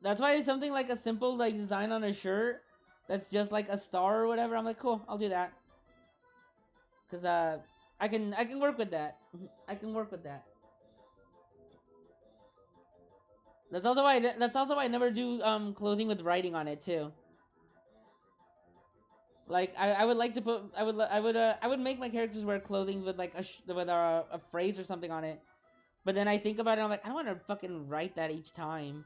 That's why it's something like a simple like design on a shirt that's just like a star or whatever. I'm like, cool, I'll do that. Cause I can work with that. I can work with that. That's also why I never do clothing with writing on it too. Like I would like to put I would make my characters wear clothing with like a phrase or something on it. But then I think about it, I'm like, I don't want to fucking write that each time.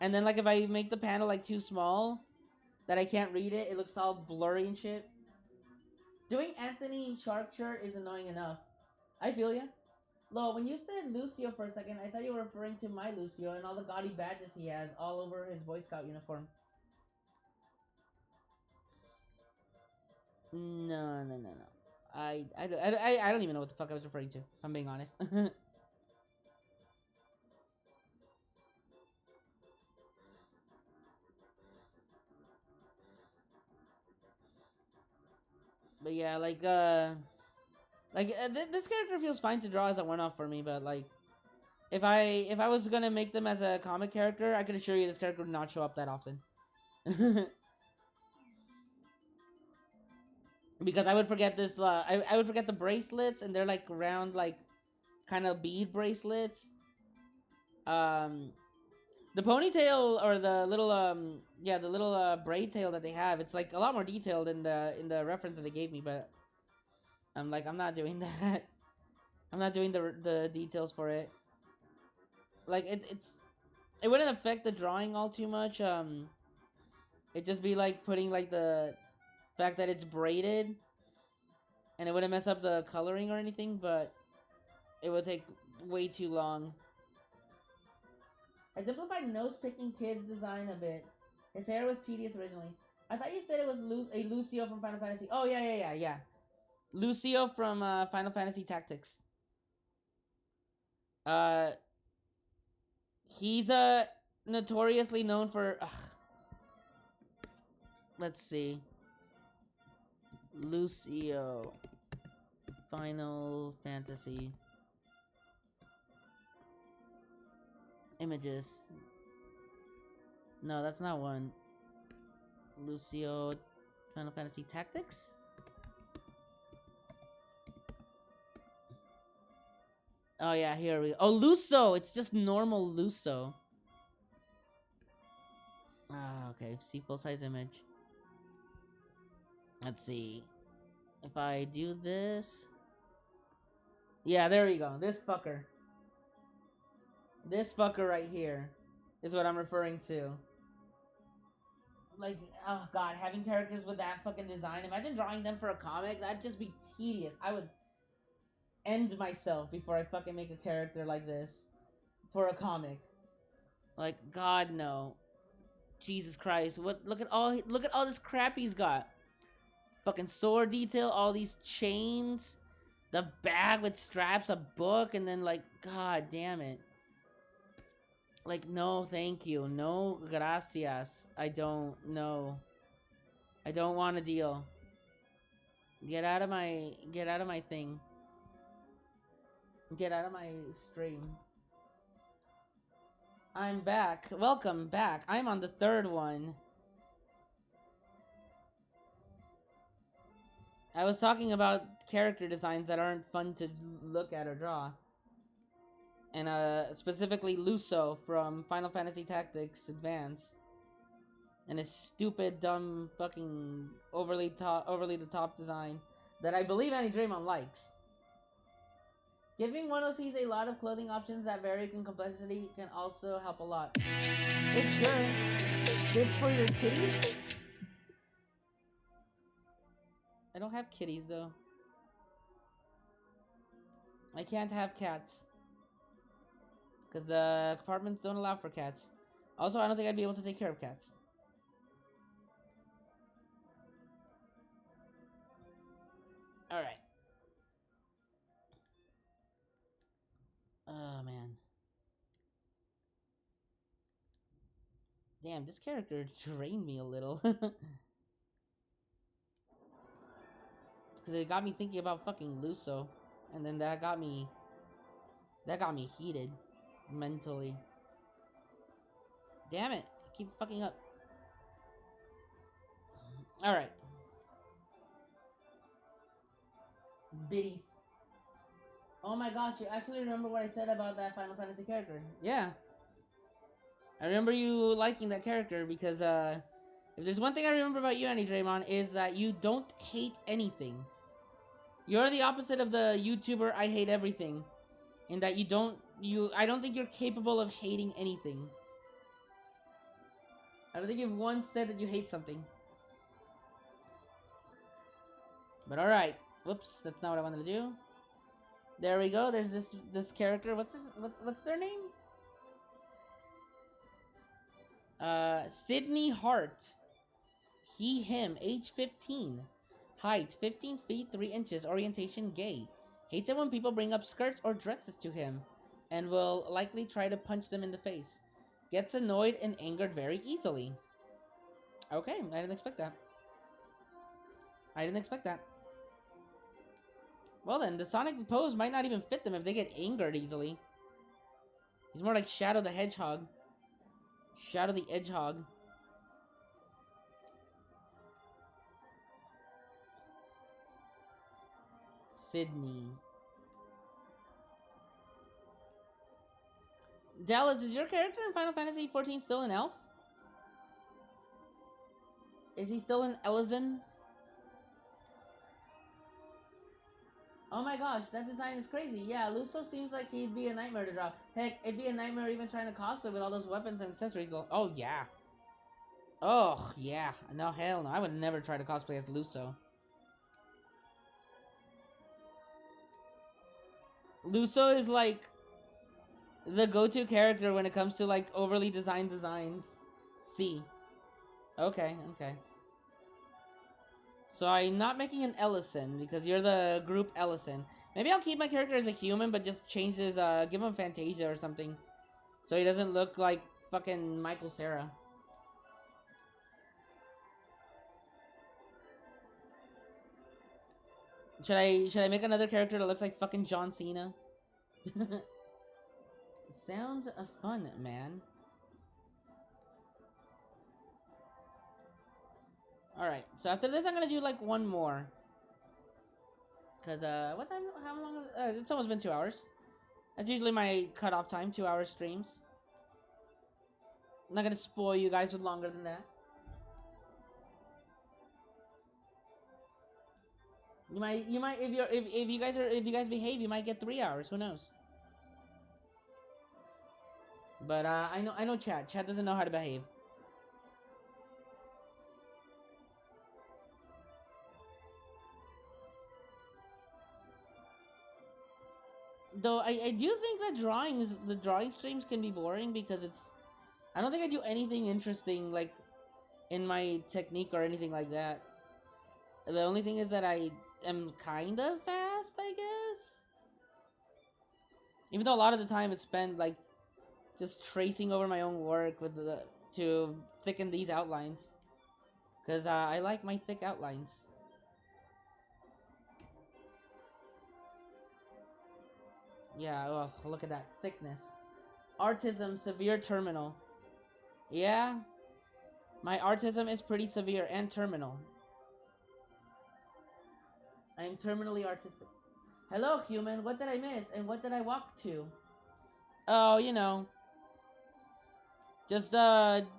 And then like if I make the panel like too small that I can't read it, it looks all blurry and shit. Doing Anthony Shark shirt is annoying enough. I feel ya. Lo, when you said Lucio for a second, I thought you were referring to my Lucio and all the gaudy badges he has all over his Boy Scout uniform. No, no, no, no. I don't even know what the fuck I was referring to, if I'm being honest. But yeah, this character feels fine to draw as a one-off for me, but like, if I was gonna make them as a comic character, I could assure you this character would not show up that often. Because I would forget this. I would forget the bracelets, and they're like round, like kind of bead bracelets. The ponytail or the little yeah, the little braid tail that they have. It's like a lot more detailed in the reference that they gave me, but I'm like, I'm not doing that. I'm not doing the details for it. Like it wouldn't affect the drawing all too much. It'd just be like putting like the fact that it's braided, and it wouldn't mess up the coloring or anything, but it would take way too long. I simplified nose-picking kid's design a bit. His hair was tedious originally. I thought you said it was a Lucio from Final Fantasy. Oh, yeah. Lucio from Final Fantasy Tactics. He's notoriously known for... Let's see. Lucio. Final Fantasy. Images. No, that's not one. Lucio, Final Fantasy Tactics? Oh yeah, here we go. Oh, Luso! It's just normal Luso. Ah, okay. See full-size image. Let's see. If I do this... Yeah, there we go. This fucker. This fucker right here is what I'm referring to. Like, oh god, having characters with that fucking design. Imagine drawing them for a comic. That'd just be tedious. I would end myself before I fucking make a character like this for a comic. Like, god no. Jesus Christ. Look at all this crap he's got. Fucking sword detail, all these chains, the bag with straps, a book, and then like, god damn it. Like, no, thank you. No, gracias. I don't know. I don't want to deal. Get out of my thing. Get out of my stream. I'm back. Welcome back. I'm on the third one. I was talking about character designs that aren't fun to look at or draw. And specifically Luso from Final Fantasy Tactics Advance. And his stupid, dumb, fucking overly the top design that I believe Annie Draymond likes. Giving one OCs a lot of clothing options that vary in complexity can also help a lot. It sure. It's for your kitties? I don't have kitties though. I can't have cats. Because the apartments don't allow for cats. Also, I don't think I'd be able to take care of cats. Alright. Oh, man. Damn, this character drained me a little. Because it got me thinking about fucking Luso. And then that got me heated. Mentally. Damn it. I keep fucking up. Alright. Biddies. Oh my gosh, you actually remember what I said about that Final Fantasy character. Yeah. I remember you liking that character because, if there's one thing I remember about you, Annie Draymond, is that you don't hate anything. You're the opposite of the YouTuber I hate everything. In that I don't think you're capable of hating anything. I don't think you've once said that you hate something. But alright. Whoops, that's not what I wanted to do. There we go. There's this character. What's their name? Sydney Hart. He, him, age 15. Height 15 feet 3 inches. Orientation gay. Hates it when people bring up skirts or dresses to him, and will likely try to punch them in the face. Gets annoyed and angered very easily. Okay, I didn't expect that. I didn't expect that. Well then, the Sonic pose might not even fit them if they get angered easily. He's more like Shadow the Hedgehog. Shadow the Edgehog. Sydney. Dallas, is your character in Final Fantasy XIV still an elf? Is he still an Elezen? Oh my gosh, that design is crazy. Yeah, Luso seems like he'd be a nightmare to draw. Heck, it'd be a nightmare even trying to cosplay with all those weapons and accessories. Oh yeah. Oh yeah. No, hell no. I would never try to cosplay as Luso. Luso is like the go-to character when it comes to like overly designed designs. See. Okay, okay. So I'm not making an Ellison because you're the group Ellison. Maybe I'll keep my character as a human, but just change his, give him Fantasia or something. So he doesn't look like fucking Michael Cera. Should I make another character that looks like fucking John Cena? Sounds fun, man. Alright, so after this I'm gonna do like one more. Cause what time, how long, it's almost been 2 hours. That's usually my cutoff time, 2 hour streams. I'm not gonna spoil you guys with longer than that. You might if you guys behave, you might get 3 hours. Who knows? But I know Chad. Chad doesn't know how to behave. Though I do think that the drawing streams can be boring because I don't think I do anything interesting like in my technique or anything like that. The only thing is that I am kind of fast, I guess. Even though a lot of the time it's spent like just tracing over my own work with to thicken these outlines, because I like my thick outlines. Yeah, oh, look at that thickness. Autism, severe terminal. Yeah, my autism is pretty severe and terminal. I am terminally artistic. Hello, human. What did I miss? And what did I walk to? Oh, you know. Just,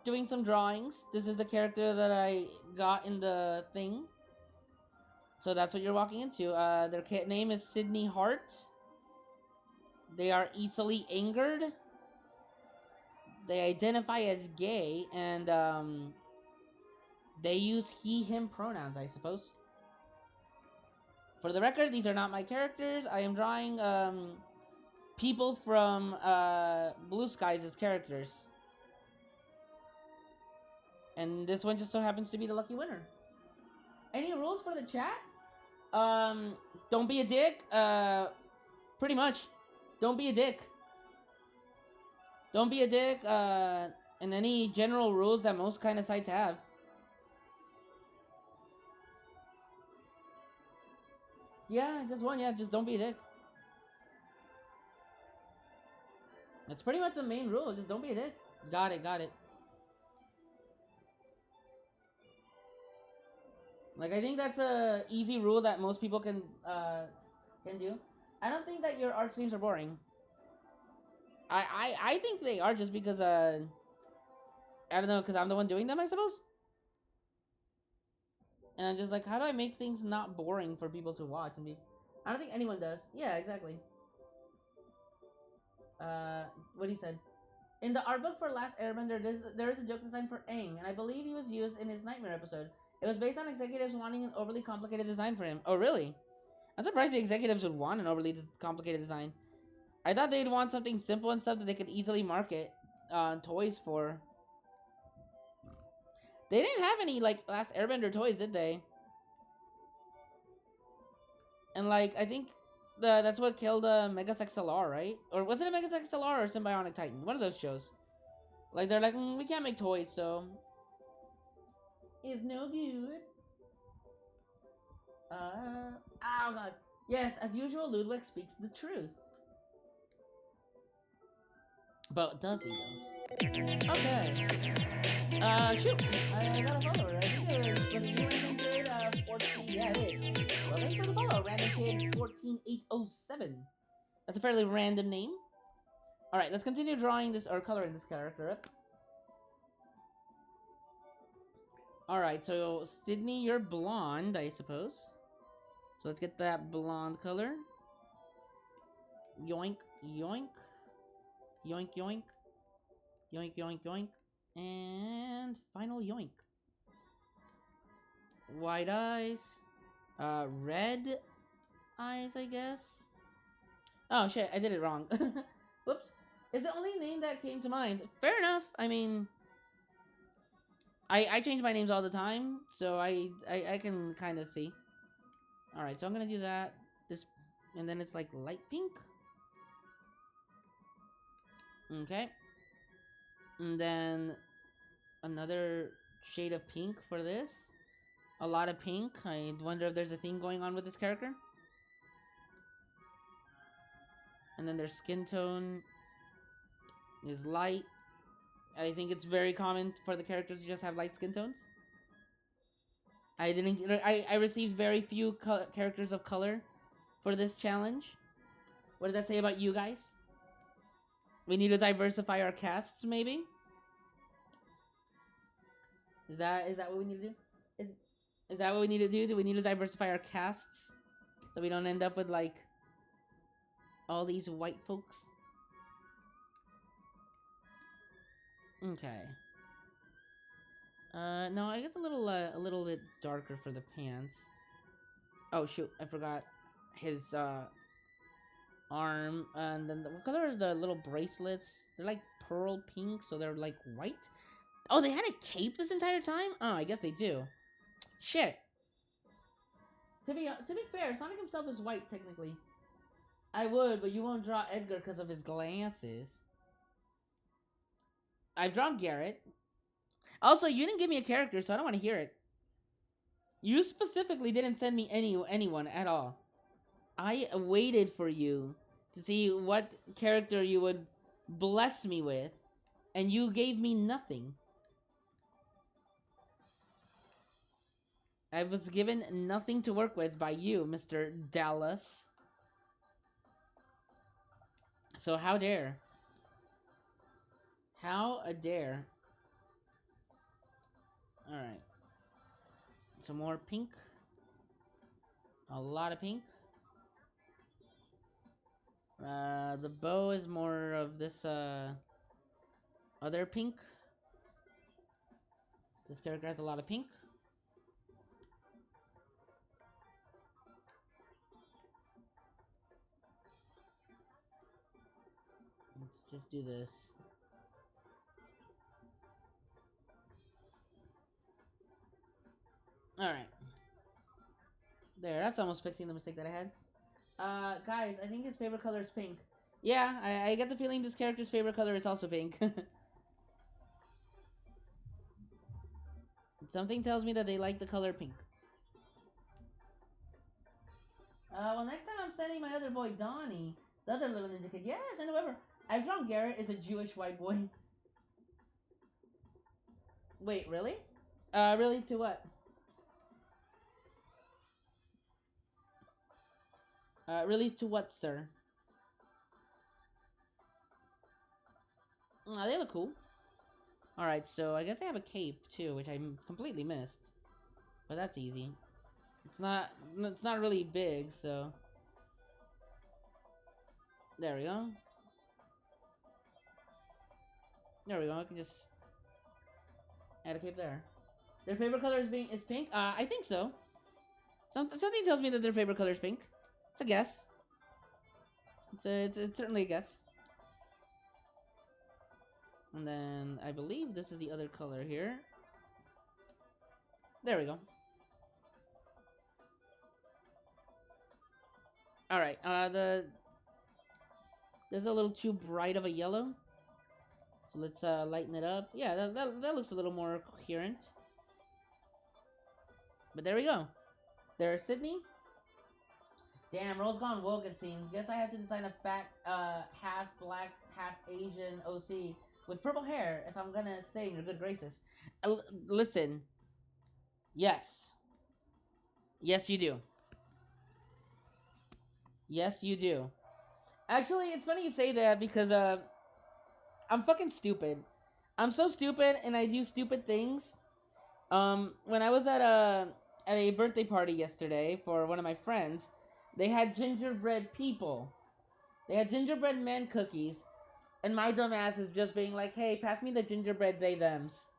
doing some drawings. This is the character that I got in the thing. So that's what you're walking into. Their name is Sydney Hart. They are easily angered. They identify as gay, and, they use he, him pronouns, I suppose. For the record, these are not my characters. I am drawing, people from, Blue Skies as characters. And this one just so happens to be the lucky winner. Any rules for the chat? Don't be a dick. Pretty much. Don't be a dick. Don't be a dick, and any general rules that most kind of sites have. Yeah, just one, yeah, just don't be a dick. That's pretty much the main rule, just don't be a dick. Got it, got it. Like, I think that's a easy rule that most people can do. I don't think that your art streams are boring. I think they are, just because, I don't know, because I'm the one doing them, I suppose? And I'm just like, how do I make things not boring for people to watch and be... I don't think anyone does. Yeah, exactly. What he said. In the art book for Last Airbender, there is a joke design for Aang, and I believe he was used in his Nightmare episode. It was based on executives wanting an overly complicated design for him. Oh, really? I'm surprised the executives would want an overly complicated design. I thought they'd want something simple and stuff that they could easily market toys for. They didn't have any, like, Last Airbender toys, did they? And, like, I think that's what killed Megas XLR, right? Or was it a Megas XLR or Symbionic Titan? One of those shows. Like, they're like, we can't make toys, so... It's no good. Oh god. Yes, as usual, Ludwig speaks the truth. But does he, though? Okay. Shoot! I got a follower. I think it was you, Random Kid, 14... Yeah, it is. Well, thanks for the follow, Random Kid 14807. That's a fairly random name. Alright, let's continue drawing this, or coloring this character up. Alright, so Sydney, you're blonde, I suppose. So let's get that blonde color. Yoink, yoink. Yoink, yoink. Yoink, yoink, yoink. And final yoink. White eyes. Red eyes, I guess. Oh shit, I did it wrong. Whoops. It's the only name that came to mind. Fair enough. I mean, I change my names all the time, so I can kind of see. Alright, so I'm gonna do that. This, and then it's like light pink. Okay. And then another shade of pink for this. A lot of pink. I wonder if there's a thing going on with this character. And then their skin tone is light. I think it's very common for the characters to just have light skin tones. I received very few characters of color for this challenge. What does that say about you guys? We need to diversify our casts, maybe? Is that what we need to do? Is that what we need to do? Do we need to diversify our casts? So we don't end up with, like, all these white folks? Okay. No, I guess a little bit darker for the pants. Oh shoot, I forgot his arm. And then what color is the little bracelets? They're like pearl pink, so they're like white. Oh, they had a cape this entire time? Oh, I guess they do. Shit. To be fair, Sonic himself is white technically. I would, but you won't draw Edgar because of his glasses. I've drawn Garrett. Also, you didn't give me a character, so I don't want to hear it. You specifically didn't send me anyone at all. I waited for you to see what character you would bless me with, and you gave me nothing. I was given nothing to work with by you, Mr. Dallas. So how dare? How a dare? Alright. Some more pink. A lot of pink. The bow is more of this, other pink. This character has a lot of pink. Let's just do this. Alright. There, that's almost fixing the mistake that I had. Guys, I think his favorite color is pink. Yeah, I get the feeling this character's favorite color is also pink. Something tells me that they like the color pink. Well, next time I'm sending my other boy, Donnie, the other little ninja kid. Yes, and whoever. I've drawn Garrett is a Jewish white boy. Wait, really? Really to what? Really to what, sir? Oh, they look cool. Alright, so I guess they have a cape, too, which I completely missed. But that's easy. It's not really big, so... There we go. There we go, I can just... add a cape there. Their favorite color is pink? I think so. Something tells me that their favorite color is pink. It's a guess. It's certainly a guess. And then I believe this is the other color here. There we go. All right. There's a little too bright of a yellow. So let's lighten it up. Yeah, that looks a little more coherent. But there we go. There's Sydney. Damn, Rose gone woke it seems. Guess I have to design a fat, half black, half Asian OC with purple hair if I'm gonna stay in your good graces. Listen. Yes. Yes, you do. Yes, you do. Actually, it's funny you say that because, I'm fucking stupid. I'm so stupid and I do stupid things. When I was at a birthday party yesterday for one of my friends, they had gingerbread people. They had gingerbread man cookies, and my dumb ass is just being like, "Hey, pass me the gingerbread they thems."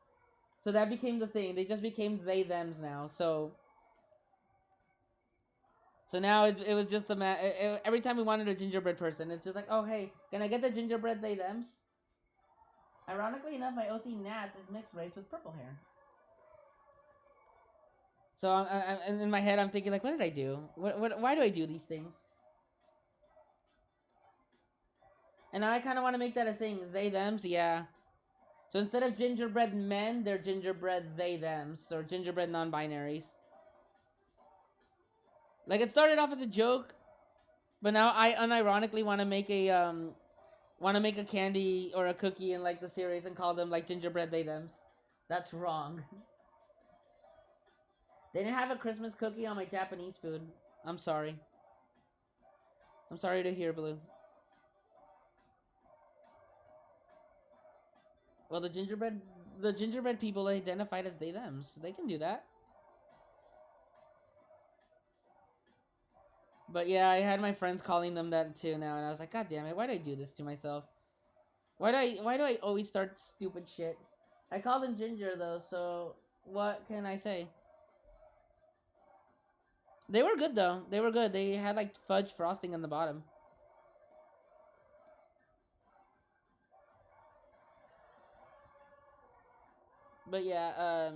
So that became the thing. They just became they thems now. So now it was just every time we wanted a gingerbread person, it's just like, "Oh hey, can I get the gingerbread they thems?" Ironically enough, my OC Nats is mixed race with purple hair. So I'm in my head, I'm thinking like, what did I do? Why do I do these things? And now I kind of want to make that a thing. They thems, yeah. So instead of gingerbread men, they're gingerbread they thems or gingerbread non-binaries. Like it started off as a joke, but now I unironically want to make a candy or a cookie in like the series and call them like gingerbread they thems. That's wrong. They didn't have a Christmas cookie on my Japanese food. I'm sorry. I'm sorry to hear, Blue. Well, the gingerbread people identified as they them, so they can do that. But yeah, I had my friends calling them that too now, and I was like, God damn it, why do I do this to myself? Why do I always start stupid shit? I call them ginger though, so what can I say? They were good though. They were good. They had like fudge frosting on the bottom. But yeah,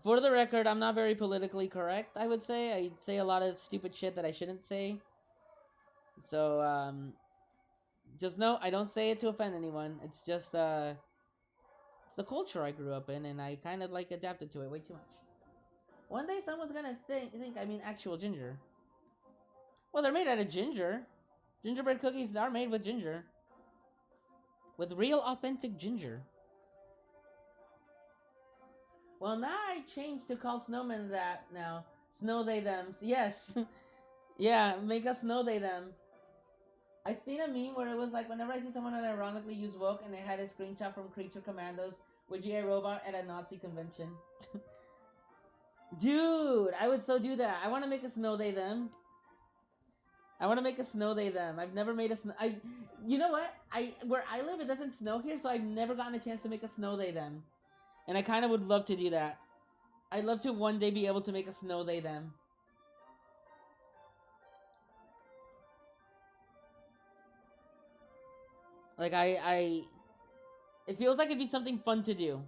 for the record, I'm not very politically correct, I would say. I say a lot of stupid shit that I shouldn't say. So, just know I don't say it to offend anyone. It's just, it's the culture I grew up in, and I kind of like adapted to it way too much. One day someone's gonna think I mean actual ginger. Well, they're made out of ginger. Gingerbread cookies are made with ginger. With real authentic ginger. Well, now I changed to call snowmen that now. Snow they them. Yes. Yeah, make us snow they them. I seen a meme where it was like whenever I see someone that ironically use woke and they had a screenshot from Creature Commandos with GI Robot at a Nazi convention. Dude, I would so do that. I want to make a snow they them. I want to make a snow they them. I've never made a snow. You know what? Where I live, it doesn't snow here, so I've never gotten a chance to make a snow they them. And I kind of would love to do that. I'd love to one day be able to make a snow they them. Like it feels like it'd be something fun to do.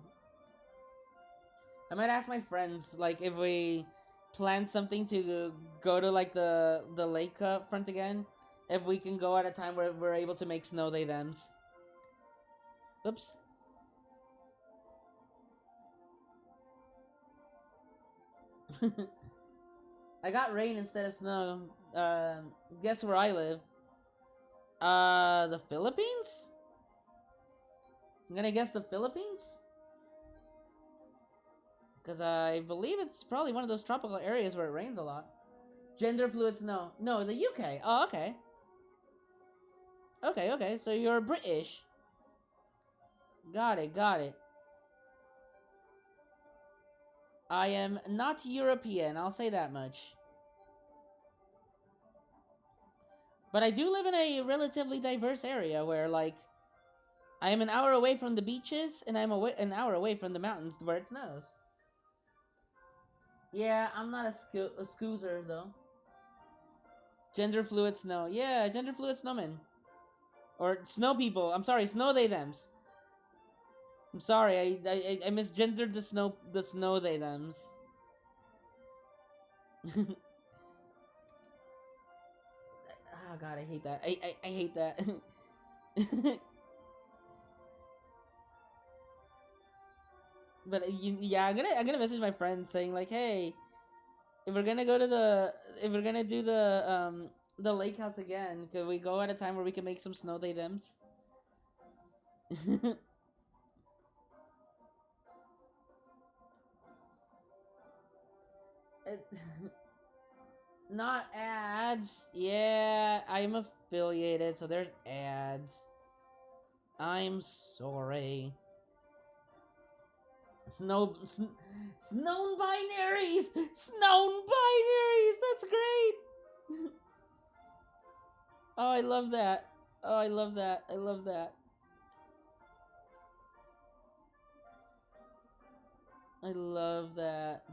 I might ask my friends, like, if we plan something to go to, like, the lake front again, if we can go at a time where we're able to make snow they thems. Oops. I got rain instead of snow. Guess where I live? The Philippines? I'm gonna guess the Philippines? Because I believe it's probably one of those tropical areas where it rains a lot. Gender fluid snow. No, the UK. Oh, okay. Okay, so you're British. Got it. I am not European, I'll say that much. But I do live in a relatively diverse area where, like, I am an hour away from the beaches, and I'm an hour away from the mountains where it snows. Yeah, I'm not a scoozer, though. Gender fluid snow. Yeah, gender fluid snowmen. Or snow people. I'm sorry, snow they thems. I'm sorry, I misgendered the snow they thems. Oh god, I hate that. I hate that. But yeah, I'm gonna message my friends saying like, hey, if we're gonna go to if we're gonna do the lake house again, could we go at a time where we can make some snow they thems? It- Not ads. Yeah, I'm affiliated, so there's ads. I'm sorry. Snow binaries! Snow binaries! That's great! Oh, I love that. Oh, I love that. I love that. I love that.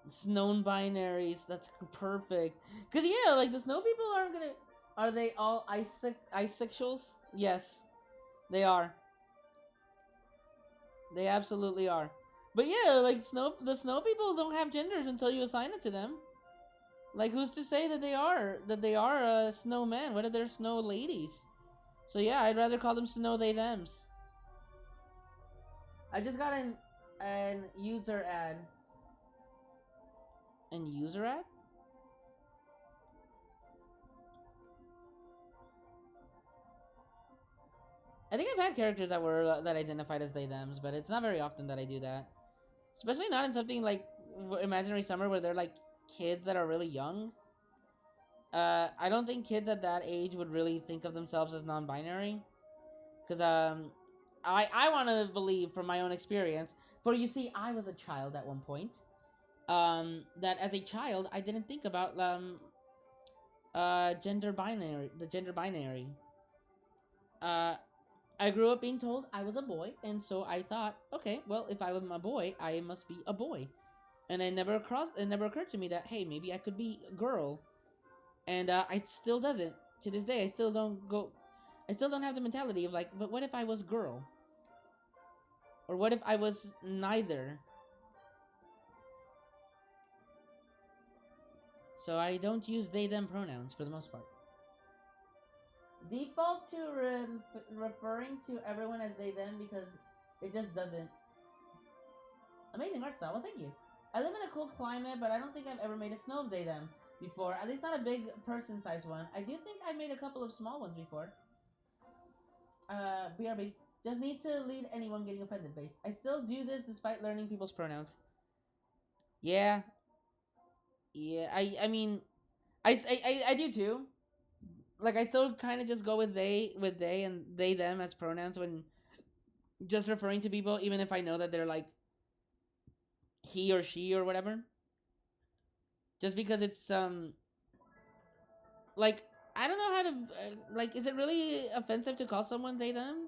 Snow binaries. That's perfect. Cause yeah, like the snow people aren't gonna. Are they all isexuals? Yes, they are. They absolutely are. But yeah, like the snow people don't have genders until you assign it to them. Like who's to say that they are snowmen? What if they're snow ladies? So yeah, I'd rather call them snow they thems. I just got an user ad. An user ad? I think I've had characters that were that identified as they thems, but it's not very often that I do that. Especially not in something like Imaginary Summer where they're like kids that are really young. I don't think kids at that age would really think of themselves as non-binary, because I want to believe from my own experience. For you see, I was a child at one point. That as a child, I didn't think about the gender binary. Uh, I grew up being told I was a boy, and so I thought, okay, well, if I am a boy, I must be a boy. And it never occurred to me that hey, maybe I could be a girl. And I still doesn't to this day. I still don't have the mentality of like, but what if I was girl, or what if I was neither? So I don't use they them pronouns for the most part. Default to referring to everyone as they them because it just doesn't. Amazing art style. Well, thank you. I live in a cool climate, but I don't think I've ever made a snow of they them before. At least not a big person-sized one. I do think I made a couple of small ones before. BRB. Does need to lead anyone getting offended base. I still do this despite learning people's pronouns. Yeah. Yeah, I mean, I do too. Like, I still kind of just go with they and they, them as pronouns when just referring to people, even if I know that they're like he or she or whatever. Just because it's, like, I don't know how to, like, is it really offensive to call someone they, them?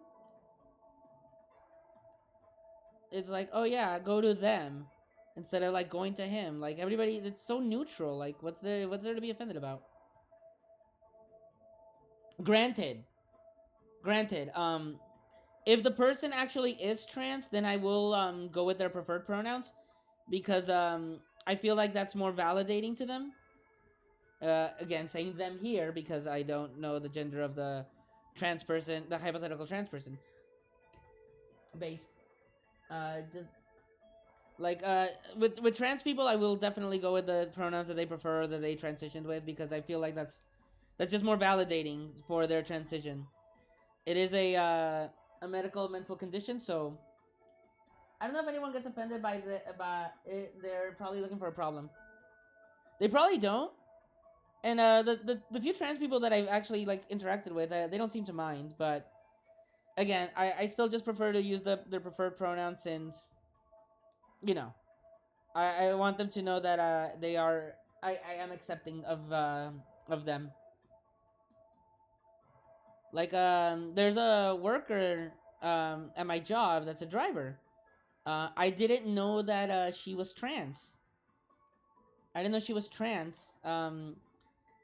It's like, oh yeah, go to them instead of like going to him. Like everybody, it's so neutral. Like what's there to be offended about? Granted, granted. If the person actually is trans, then I will go with their preferred pronouns because I feel like that's more validating to them. Again, saying them here because I don't know the gender of the trans person, the hypothetical trans person. Based, just like with trans people, I will definitely go with the pronouns that they prefer, that they transitioned with, because I feel like that's just more validating for their transition. It is a medical mental condition, so I don't know if anyone gets offended by it. They're probably looking for a problem. They probably don't. And the few trans people that I've actually like interacted with, they don't seem to mind. But again, I still just prefer to use their preferred pronouns since, you know, I want them to know that they are I am accepting of them. Like there's a worker at my job that's a driver. I didn't know that she was trans. I didn't know she was trans.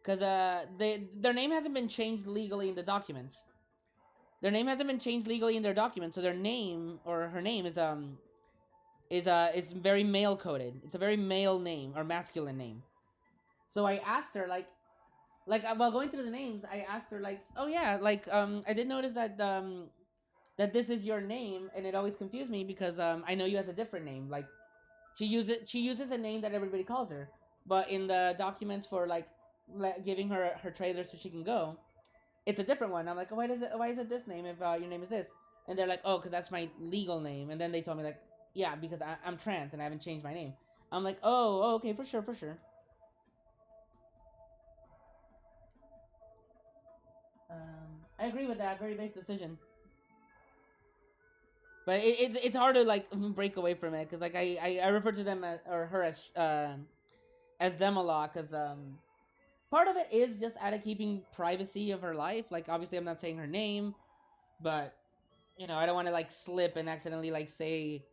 because their name hasn't been changed legally in the documents. Their name hasn't been changed legally in their documents, so their name or her name is very male coded. It's a very male name or masculine name. So I asked her like while going through the names, I asked her like, oh yeah, like I did notice that this is your name, and it always confused me because I know you as a different name. Like she uses a name that everybody calls her, but in the documents for like giving her trailer so she can go, it's a different one. I'm like, oh, why is it this name if your name is this? And they're like, oh, because that's my legal name. And then they told me like, yeah, because I'm trans and I haven't changed my name. I'm like, oh, okay, for sure, for sure. I agree with that. Very base decision. But it's hard to like break away from it because like I refer to them as, or her as them a lot because part of it is just out of keeping privacy of her life. Like obviously I'm not saying her name, but you know I don't want to like slip and accidentally like say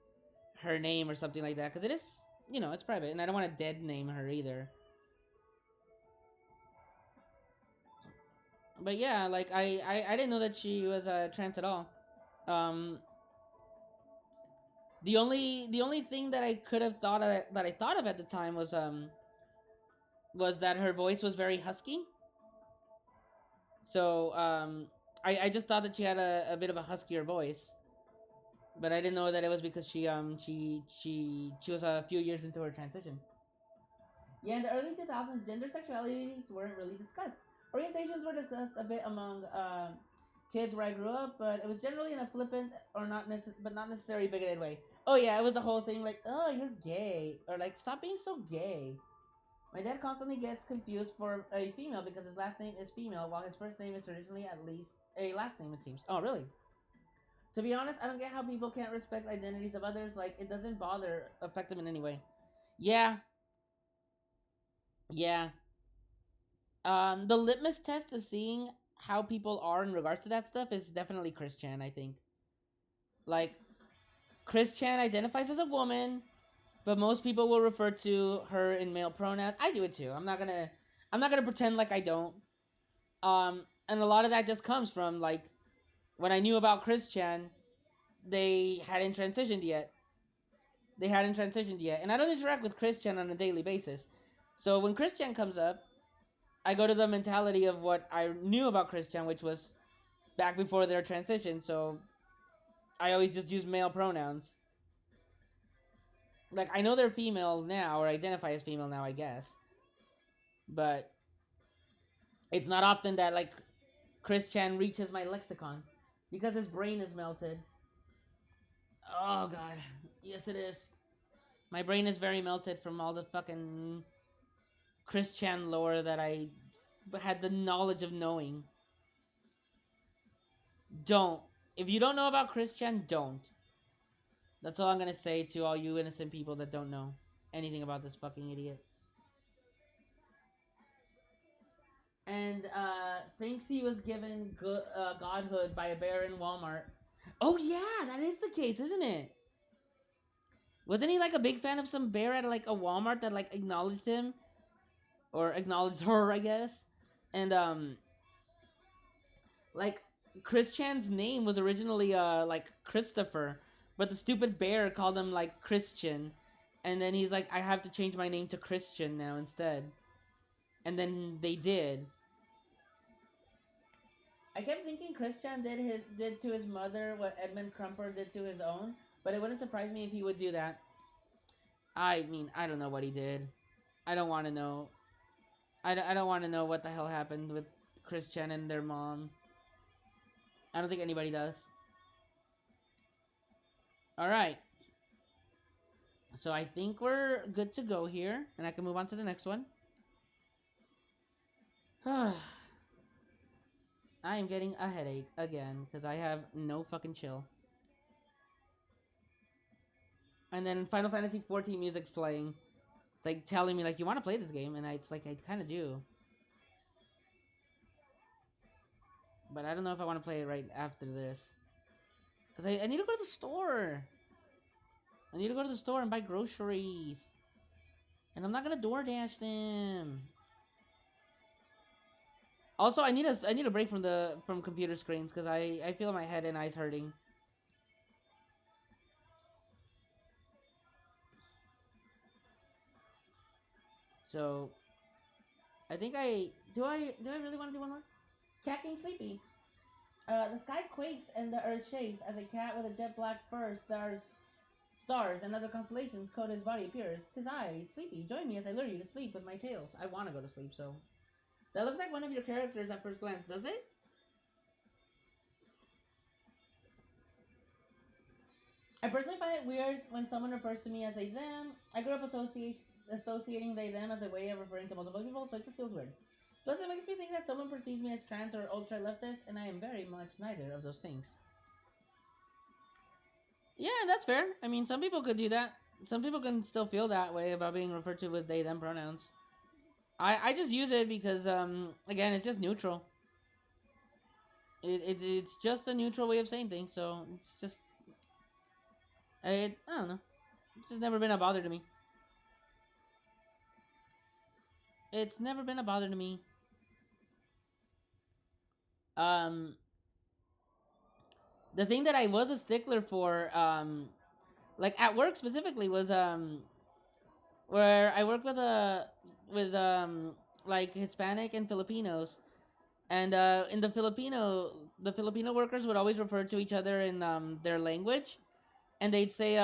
her name or something like that because it is, you know, it's private and I don't want to dead name her either. But yeah, like I didn't know that she was trans at all. Um, the only thing that I could have thought of that I thought of at the time was that her voice was very husky. So I just thought that she had a bit of a huskier voice, but I didn't know that it was because she was a few years into her transition. Yeah, in the early 2000s, gender sexualities weren't really discussed. Orientations were discussed a bit among kids where I grew up, but it was generally in a flippant or not necessarily bigoted way. Oh yeah, it was the whole thing like, oh, you're gay, or like, stop being so gay. My dad constantly gets confused for a female because his last name is female, while his first name is traditionally at least a last name, it seems. Oh, really? To be honest, I don't get how people can't respect identities of others. Like, it doesn't bother affect them in any way. Yeah, yeah. The litmus test of seeing how people are in regards to that stuff is definitely Chris Chan, I think. Like, Chris Chan identifies as a woman, but most people will refer to her in male pronouns. I do it too. I'm not gonna pretend like I don't. And a lot of that just comes from like when I knew about Chris Chan, they hadn't transitioned yet. They hadn't transitioned yet, and I don't interact with Chris Chan on a daily basis. So when Chris Chan comes up, I go to the mentality of what I knew about Chris Chan, which was back before their transition. So I always just use male pronouns. Like I know they're female now, or identify as female now, I guess. But it's not often that like Chris Chan reaches my lexicon because his brain is melted. Oh god, yes it is. My brain is very melted from all the fucking Chris Chan lore that I had the knowledge of knowing. Don't. If you don't know about Chris Chan, don't. That's all I'm gonna say to all you innocent people that don't know anything about this fucking idiot. And thinks he was given godhood by a bear in Walmart. Oh yeah, that is the case, isn't it? Wasn't he like a big fan of some bear at like a Walmart that like acknowledged him or acknowledged her, I guess? And like Chris Chan's name was originally like Christopher, but the stupid bear called him like Christian, and then he's like, I have to change my name to Christian now instead, and then they did. I kept thinking Christian did to his mother what Edmund Crumper did to his own, but it wouldn't surprise me if he would do that. I mean, I don't know what he did. I don't want to know. I don't want to know what the hell happened with Christian and their mom. I don't think anybody does. Alright. So I think we're good to go here, and I can move on to the next one. I am getting a headache again, because I have no fucking chill. And then Final Fantasy XIV music's playing. It's like telling me, like, you want to play this game? And it's like, I kind of do. But I don't know if I want to play it right after this. Because I need to go to the store. I need to go to the store and buy groceries. And I'm not going to DoorDash them. Also, I need a break from computer screens because I feel my head and eyes hurting. So, I think do I really want to do one more? Cat getting sleepy. The sky quakes and the earth shakes as a cat with a jet black fur stars and other constellations coat his body appears. 'Tis I, Sleepy. Join me as I lure you to sleep with my tales. I want to go to sleep, so that looks like one of your characters at first glance, does it? I personally find it weird when someone refers to me as a them. I grew up associating they them as a way of referring to multiple people, so it just feels weird. Plus, it makes me think that someone perceives me as trans or ultra leftist, and I am very much neither of those things. Yeah, that's fair. I mean, some people could do that. Some people can still feel that way about being referred to with they them pronouns. I just use it because again, it's just neutral. It's just a neutral way of saying things, so it's just I don't know. It's just never been a bother to me. It's never been a bother to me. The thing that I was a stickler for, like at work specifically, was where I work with like Hispanic and Filipinos, and in the Filipino workers would always refer to each other in their language, and they'd say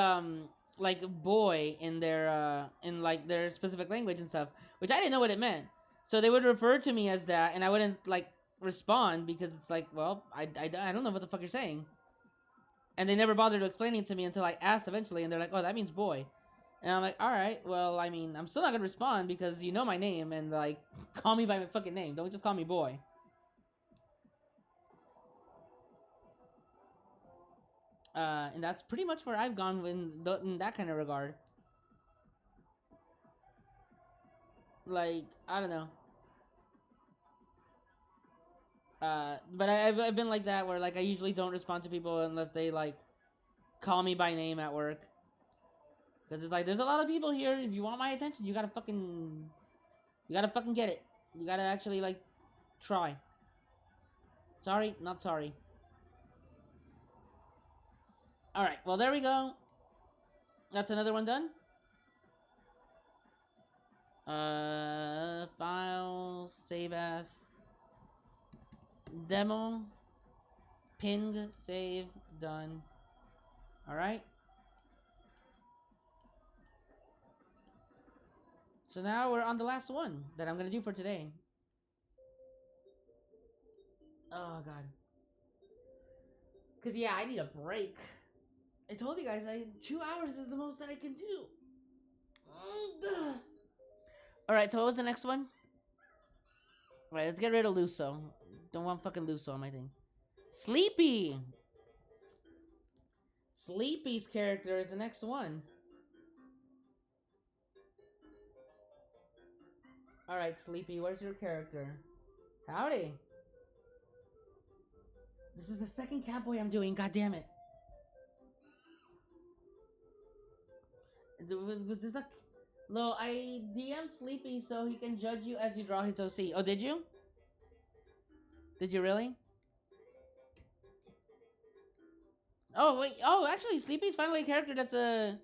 like boy in their in like their specific language and stuff, which I didn't know what it meant. So they would refer to me as that, and I wouldn't like respond because it's like, well, I don't know what the fuck you're saying, and they never bothered to explain it to me until I asked eventually, and they're like, oh, that means boy. And I'm like, all right, well, I mean, I'm still not gonna respond because you know my name, and like, call me by my fucking name. Don't just call me boy. And that's pretty much where I've gone in that kind of regard. Like, I don't know. But I've been like that where like I usually don't respond to people unless they like call me by name at work. Because it's like, there's a lot of people here. If you want my attention, you gotta fucking get it. You gotta actually like try. Sorry, not sorry. All right, well there we go. That's another one done. File, save as, demo, ping, save, done. All right. So now we're on the last one that I'm gonna do for today. Oh god. Cause yeah, I need a break. I told you guys, 2 hours is the most that I can do. All right, so what was the next one? All right, let's get rid of Luso. Don't want fucking Luso on my thing. Sleepy. Sleepy's character is the next one. All right, Sleepy, where's your character? Howdy. This is the second Catboy I'm doing. God damn it. Was this a... No, I DM'd Sleepy so he can judge you as you draw his OC. Oh, did you? Did you really? Oh, wait. Oh, actually, Sleepy's finally a character that's a...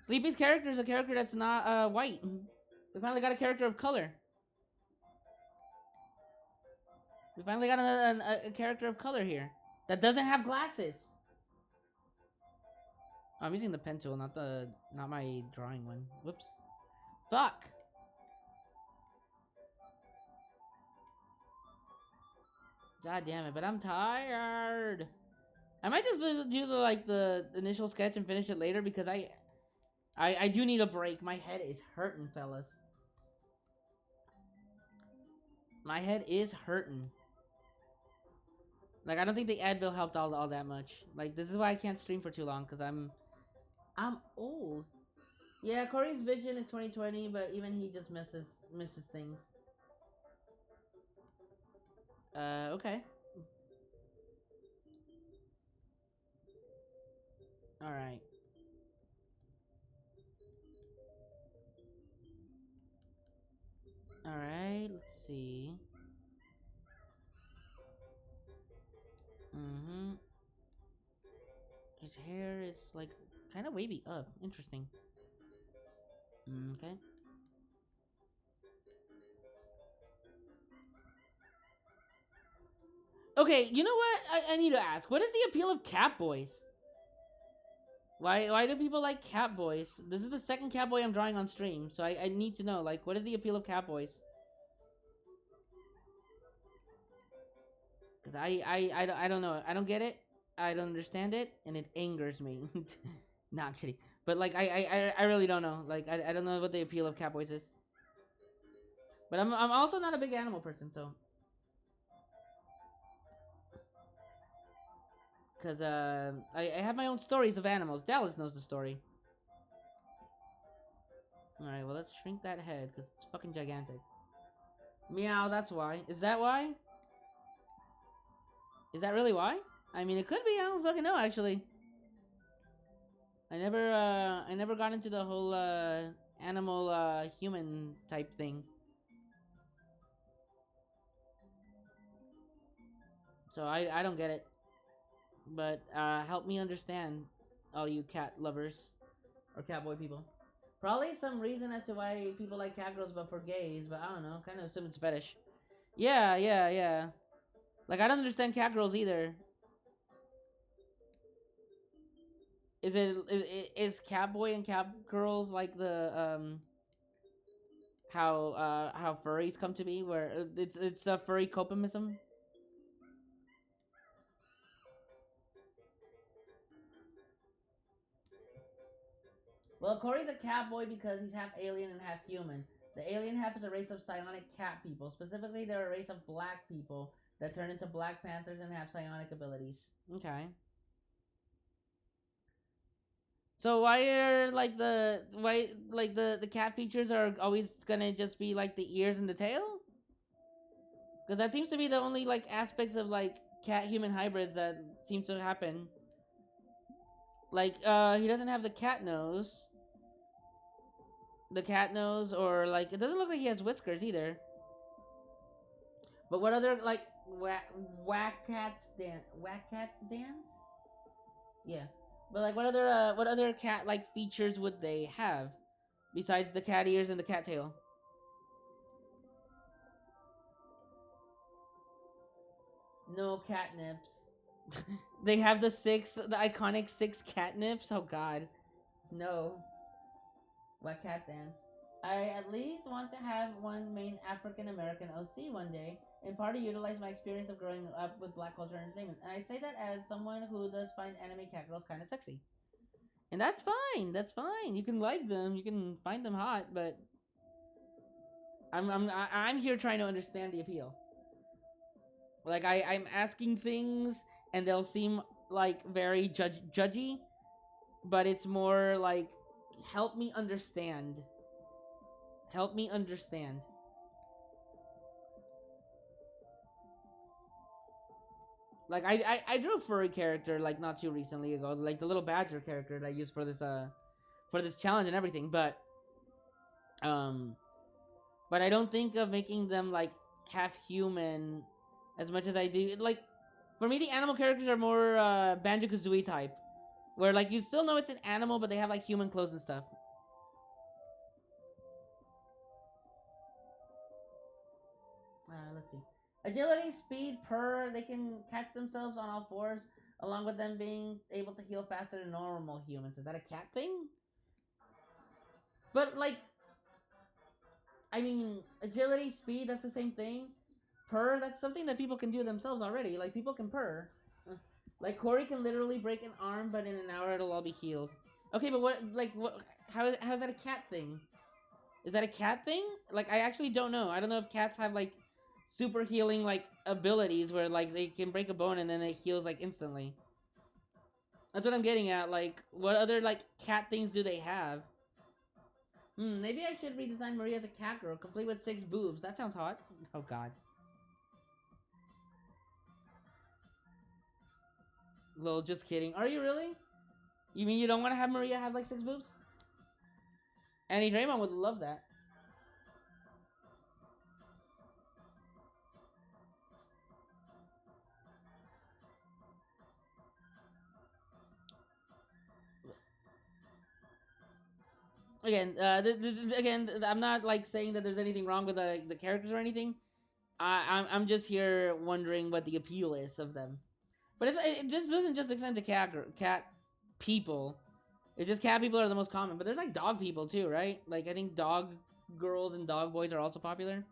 Sleepy's character is a character that's not white. We finally got a character of color. We finally got a character of color here that doesn't have glasses. Oh, I'm using the pen tool, not my drawing one. Whoops. Fuck. God damn it! But I'm tired. I might just do the initial sketch and finish it later because I do need a break. My head is hurting, fellas. My head is hurting. Like, I don't think the Advil helped all that much. Like, this is why I can't stream for too long, because I'm old. Yeah, Corey's vision is 20/20, but even he just misses things. Okay. Alright. Alright, let's see. His hair is like kind of wavy up. Interesting. Okay. Okay, you know what? I need to ask. What is the appeal of Catboys? Why do people like Catboys? This is the second Catboy I'm drawing on stream, so I need to know, like, what is the appeal of Catboys? Because I don't know. I don't get it. I don't understand it, and it angers me. Not actually. But, like, I really don't know. Like, I don't know what the appeal of Catboys is. But I'm also not a big animal person, so... Because, I have my own stories of animals. Dallas knows the story. Alright, well, let's shrink that head, because it's fucking gigantic. Meow, that's why. Is that why? Is that really why? I mean, it could be. I don't fucking know, actually. I never got into the whole, animal, human type thing. So, I don't get it. But, help me understand, all you cat lovers. Or catboy people. Probably some reason as to why people like cat girls but for gays, but I don't know. Kind of assume it's fetish. Yeah. Like, I don't understand cat girls either. Is catboy and cat girls like the, how furries come to be, where it's a furry copimism? Well, Corey's a cat boy because he's half alien and half human. The alien half is a race of psionic cat people. Specifically, they're a race of black people that turn into Black Panthers and have psionic abilities. Okay. So why are like the cat features are always gonna just be like the ears and the tail? Because that seems to be the only like aspects of like cat human hybrids that seem to happen. Like he doesn't have the cat nose. The cat nose, or like it doesn't look like he has whiskers either. But what other like whack cat dance? Yeah. But like what other cat like features would they have besides the cat ears and the cat tail? No catnips. They have the iconic 6 catnips. Oh god. No. What cat dance? I at least want to have one main African American OC one day, in part to utilize my experience of growing up with black culture and entertainment. And I say that as someone who does find anime cat girls kind of sexy. And that's fine. That's fine. You can like them. You can find them hot, but I'm here trying to understand the appeal. Like I'm asking things, and they'll seem like very judgy, but it's more like help me understand. Help me understand. Like I drew a furry character like not too recently ago, like the little badger character that I used for this challenge and everything, but I don't think of making them like half human as much as I do. Like for me, the animal characters are more Banjo-Kazooie type, where like you still know it's an animal, but they have like human clothes and stuff. Let's see. Agility, speed, purr. They can catch themselves on all fours, along with them being able to heal faster than normal humans. Is that a cat thing? But like, I mean, agility, speed. That's the same thing. Purr. That's something that people can do themselves already. Like people can purr. Like Corey can literally break an arm, but in an hour it'll all be healed. Okay, but what? Like what? How's that a cat thing? Is that a cat thing? Like I actually don't know. I don't know if cats have like super healing like abilities where like they can break a bone and then it heals like instantly. That's what I'm getting at. Like, what other like cat things do they have? Maybe I should redesign Maria as a cat girl, complete with 6 boobs. That sounds hot. Oh god. Lol, just kidding. Are you really? You mean you don't want to have Maria have like 6 boobs? Annie Draymond would love that. again, I'm not like saying that there's anything wrong with the characters or anything. I'm just here wondering what the appeal is of them. But it just doesn't just extend to cat people. It's just cat people are the most common, but there's like dog people too, right? Like I think dog girls and dog boys are also popular.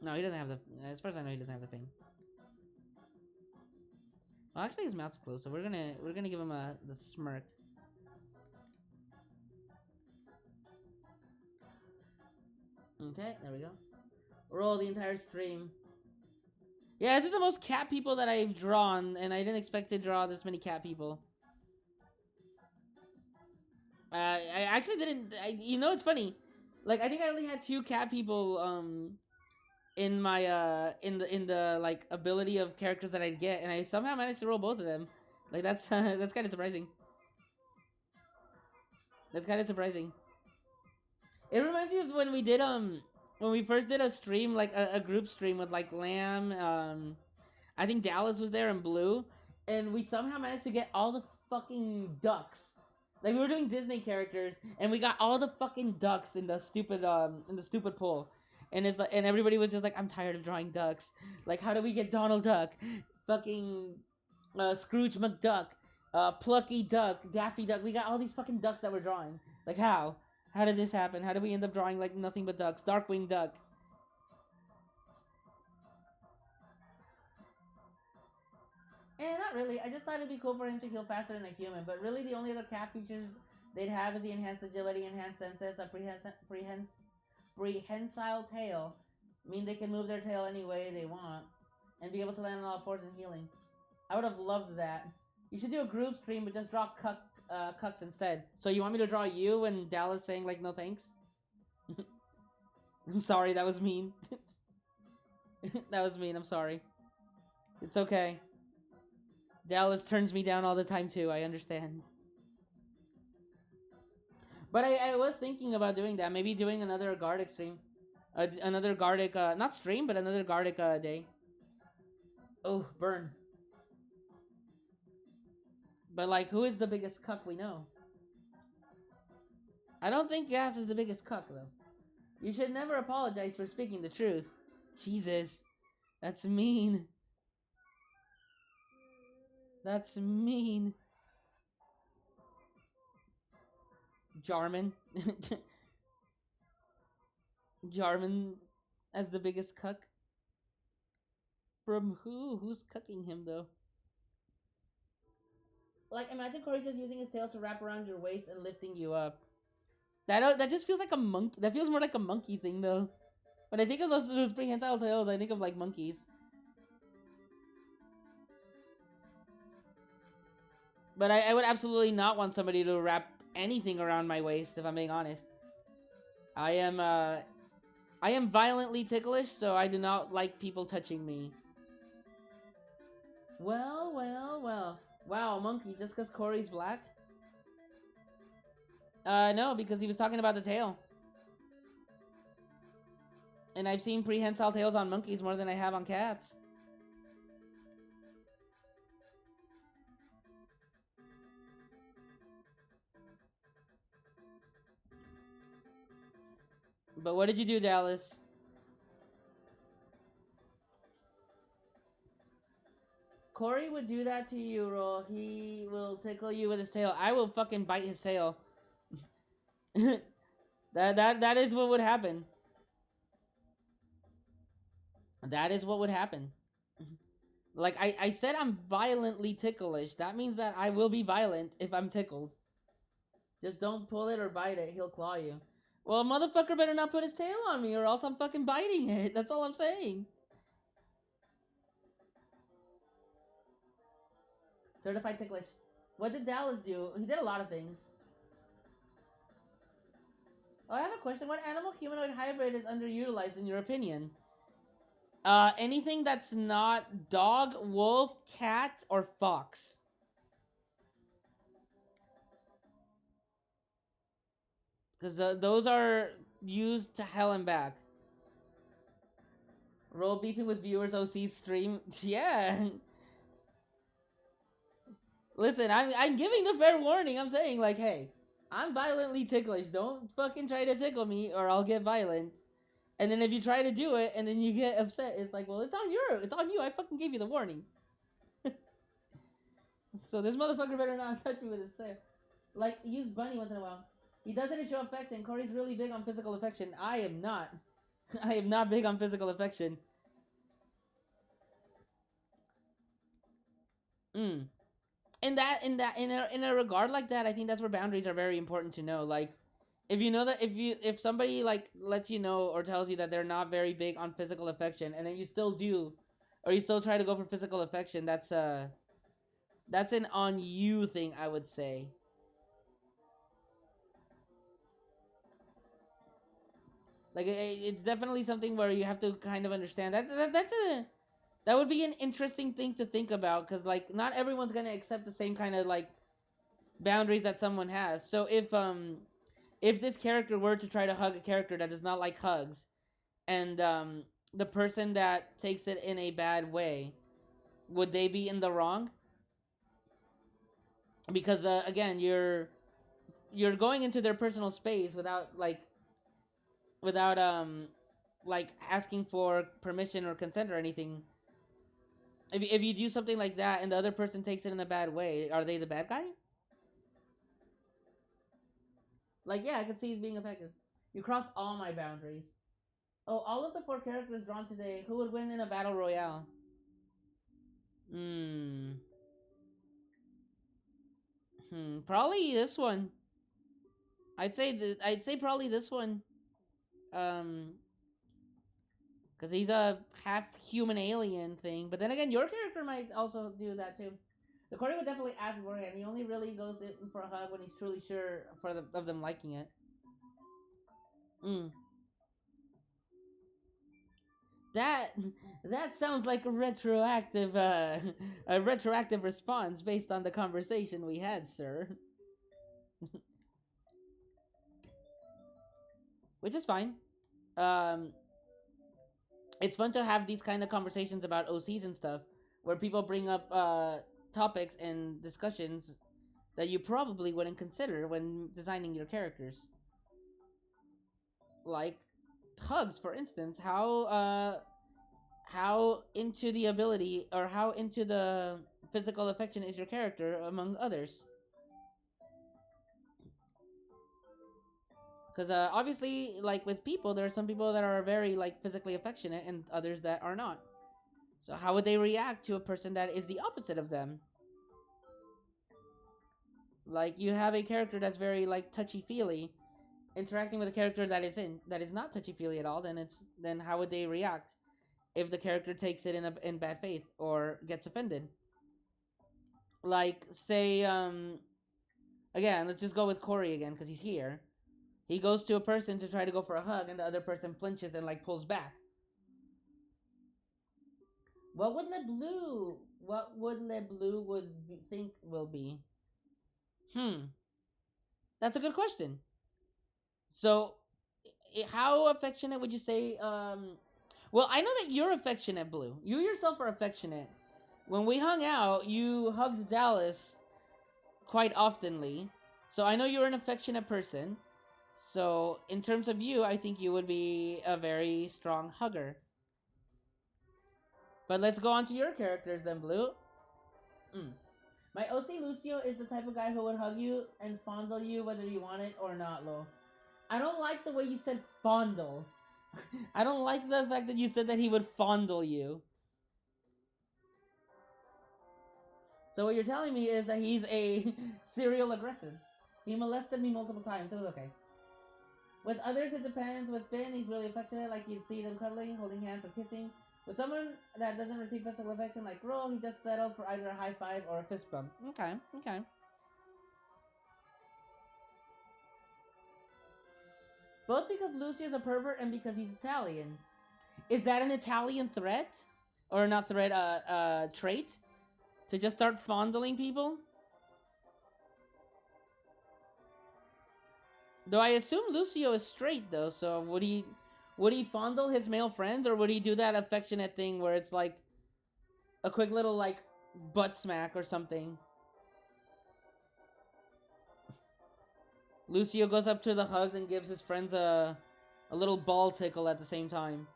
No, he doesn't have the. As far as I know, he doesn't have the thing. Well, actually, his mouth's closed, so we're gonna give him the smirk. Okay, there we go. Roll the entire stream. Yeah, this is the most cat people that I've drawn, and I didn't expect to draw this many cat people. I actually didn't. You know, it's funny. Like, I think I only had 2 cat people in my in the like ability of characters that I'd get, and I somehow managed to roll both of them. Like that's that's kind of surprising. That's kind of surprising. It reminds me of when we first did a stream, like a group stream with like Lamb, I think Dallas was there and Blue, and we somehow managed to get all the fucking ducks. Like we were doing Disney characters, and we got all the fucking ducks in the stupid poll. And it's like, and everybody was just like, I'm tired of drawing ducks. Like, how do we get Donald Duck, fucking Scrooge McDuck, Plucky Duck, Daffy Duck? We got all these fucking ducks that we're drawing. Like, how? How did this happen? How did we end up drawing like nothing but ducks? Darkwing Duck. And not really. I just thought it'd be cool for him to heal faster than a human. But really, the only other cat features they'd have is the enhanced agility, enhanced senses, a prehensile tail. Mean they can move their tail any way they want and be able to land on all fours and healing. I would have loved that. You should do a group stream, but just draw cucks instead. So you want me to draw you and Dallas saying like no thanks? I'm sorry, that was mean. That was mean. I'm sorry. It's okay. Dallas turns me down all the time too. I understand. But I was thinking about doing that. Maybe doing another Gardic stream. Another Gardic, not stream, but another Gardic day. Oh, burn. But like, who is the biggest cuck we know? I don't think Gas is the biggest cuck, though. You should never apologize for speaking the truth. Jesus. That's mean. That's mean. Jarman. Jarman as the biggest cuck? From who? Who's cucking him, though? Like, imagine Corey just using his tail to wrap around your waist and lifting you up. That just feels like a monkey. That feels more like a monkey thing, though. When I think of those prehensile tails, I think of, like, monkeys. But I would absolutely not want somebody to wrap anything around my waist, if I'm being honest. I am violently ticklish, so I do not like people touching me. Well, well, well. Wow, monkey, just because Corey's black? No, because he was talking about the tail. And I've seen prehensile tails on monkeys more than I have on cats. But what did you do, Dallas? Corey would do that to you, Ro. He will tickle you with his tail. I will fucking bite his tail. That is what would happen. That is what would happen. Like, I said I'm violently ticklish. That means that I will be violent if I'm tickled. Just don't pull it or bite it. He'll claw you. Well, a motherfucker better not put his tail on me or else I'm fucking biting it. That's all I'm saying. Certified ticklish. What did Dallas do? He did a lot of things. Oh, I have a question. What animal-humanoid hybrid is underutilized in your opinion? Anything that's not dog, wolf, cat, or fox. Because those are used to hell and back. Roll beefing with viewers OC stream. Yeah. Listen, I'm giving the fair warning. I'm saying like, hey, I'm violently ticklish. Don't fucking try to tickle me, or I'll get violent. And then if you try to do it, and then you get upset, it's like, well, it's on you. I fucking gave you the warning. So this motherfucker better not touch me with his tail. Like, use Bunny once in a while. He doesn't show affection. Corey's really big on physical affection. I am not. I am not big on physical affection. Mm. In a regard like that, I think that's where boundaries are very important to know. Like, if you know that if somebody like lets you know or tells you that they're not very big on physical affection, and then you still do, or you still try to go for physical affection, that's an on you thing, I would say. Like it's definitely something where you have to kind of understand that would be an interesting thing to think about, because like not everyone's gonna accept the same kind of like boundaries that someone has. So if this character were to try to hug a character that does not like hugs, and the person that takes it in a bad way, would they be in the wrong? Because again, you're going into their personal space without like asking for permission or consent or anything. If you do something like that and the other person takes it in a bad way, are they the bad guy? Like, yeah, I could see it being effective. You crossed all my boundaries. Oh, all of the 4 characters drawn today, who would win in a battle royale? Probably this one. I'd say probably this one. Because he's a half human alien thing. But then again, your character might also do that too. The Corey would definitely ask beforehand. He only really goes in for a hug when he's truly sure of them liking it. That that sounds like a retroactive response based on the conversation we had, sir. Which is fine. Um, it's fun to have these kind of conversations about OCs and stuff, where people bring up topics and discussions that you probably wouldn't consider when designing your characters. Like hugs, for instance. How into the ability, or how into the physical affection is your character, among others? Because obviously, like with people, there are some people that are very like physically affectionate, and others that are not. So how would they react to a person that is the opposite of them? Like, you have a character that's very like touchy feely, interacting with a character that is not touchy feely at all. Then how would they react if the character takes it in bad faith or gets offended? Like, say again, let's just go with Corey again because he's here. He goes to a person to try to go for a hug, and the other person flinches and like pulls back. What would LeBlue would think will be? That's a good question. So, how affectionate would you say? Well, I know that you're affectionate, Blue. You yourself are affectionate. When we hung out, you hugged Dallas quite oftenly. So I know you're an affectionate person. So, in terms of you, I think you would be a very strong hugger. But let's go on to your characters then, Blue. My OC Lucio is the type of guy who would hug you and fondle you whether you want it or not, Lo. I don't like the way you said fondle. I don't like the fact that you said that he would fondle you. So what you're telling me is that he's a serial aggressor. He molested me multiple times. It was okay. With others, it depends. With Finn, he's really affectionate, like you'd see them cuddling, holding hands, or kissing. With someone that doesn't receive physical affection, like Ro, he just settled for either a high five or a fist bump. Okay. Both because Lucio's a pervert and because he's Italian. Is that an Italian threat? Or not threat, trait? To just start fondling people? Though I assume Lucio is straight, though, so would he fondle his male friends, or would he do that affectionate thing where it's like a quick little like butt smack or something? Lucio goes up to the hugs and gives his friends a little ball tickle at the same time.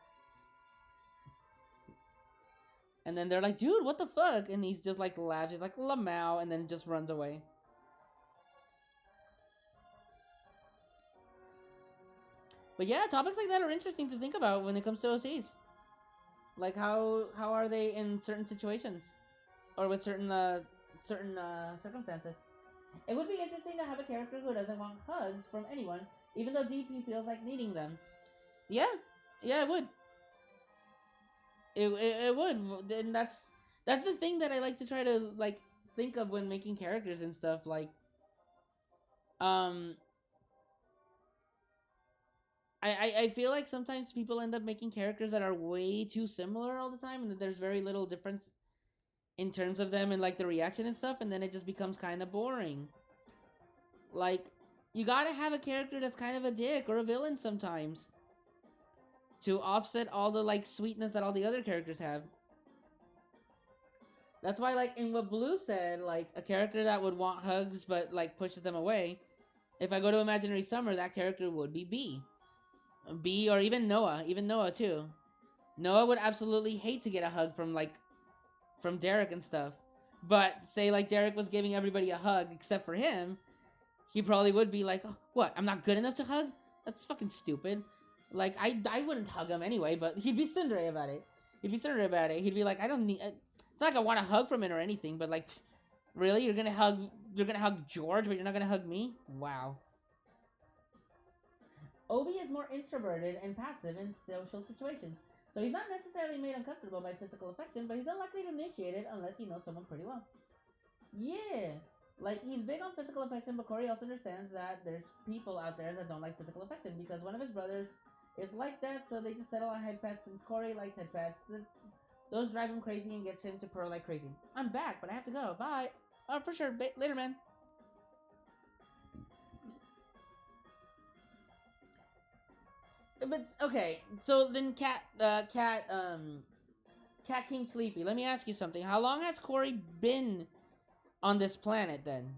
And then they're like, dude, what the fuck? And he's just like laughs. He's like, Lamau, and then just runs away. But yeah, topics like that are interesting to think about when it comes to OCs. Like how are they in certain situations, or with certain circumstances. It would be interesting to have a character who doesn't want hugs from anyone, even though DP feels like needing them. Yeah, it would. It would, and that's the thing that I like to try to like think of when making characters and stuff. Like, I feel like sometimes people end up making characters that are way too similar all the time, and that there's very little difference in terms of them and like the reaction and stuff, and then it just becomes kind of boring. Like, you gotta have a character that's kind of a dick or a villain sometimes to offset all the like sweetness that all the other characters have. That's why, like, in what Blue said, like, a character that would want hugs but like pushes them away, if I go to Imaginary Summer, that character would be B, or even Noah too. Noah would absolutely hate to get a hug from Derek and stuff. But say like Derek was giving everybody a hug except for him, he probably would be like, oh, what, I'm not good enough to hug? That's fucking stupid. Like, I wouldn't hug him anyway, but he'd be tsundere about it. He'd be like, I don't need... It's not like I want a hug from it or anything, but like, really? You're gonna hug George, but you're not gonna hug me? Wow. Obi is more introverted and passive in social situations, so he's not necessarily made uncomfortable by physical affection, but he's unlikely to initiate it unless he knows someone pretty well. Yeah! Like, he's big on physical affection, but Corey also understands that there's people out there that don't like physical affection, because one of his brothers is like that, so they just settle on head pets, since Corey likes head pets. Those drive him crazy and gets him to purr like crazy. I'm back, but I have to go. Bye! Oh, for sure. Later, man. But, okay, so then Cat King Sleepy, let me ask you something. How long has Corey been on this planet, then?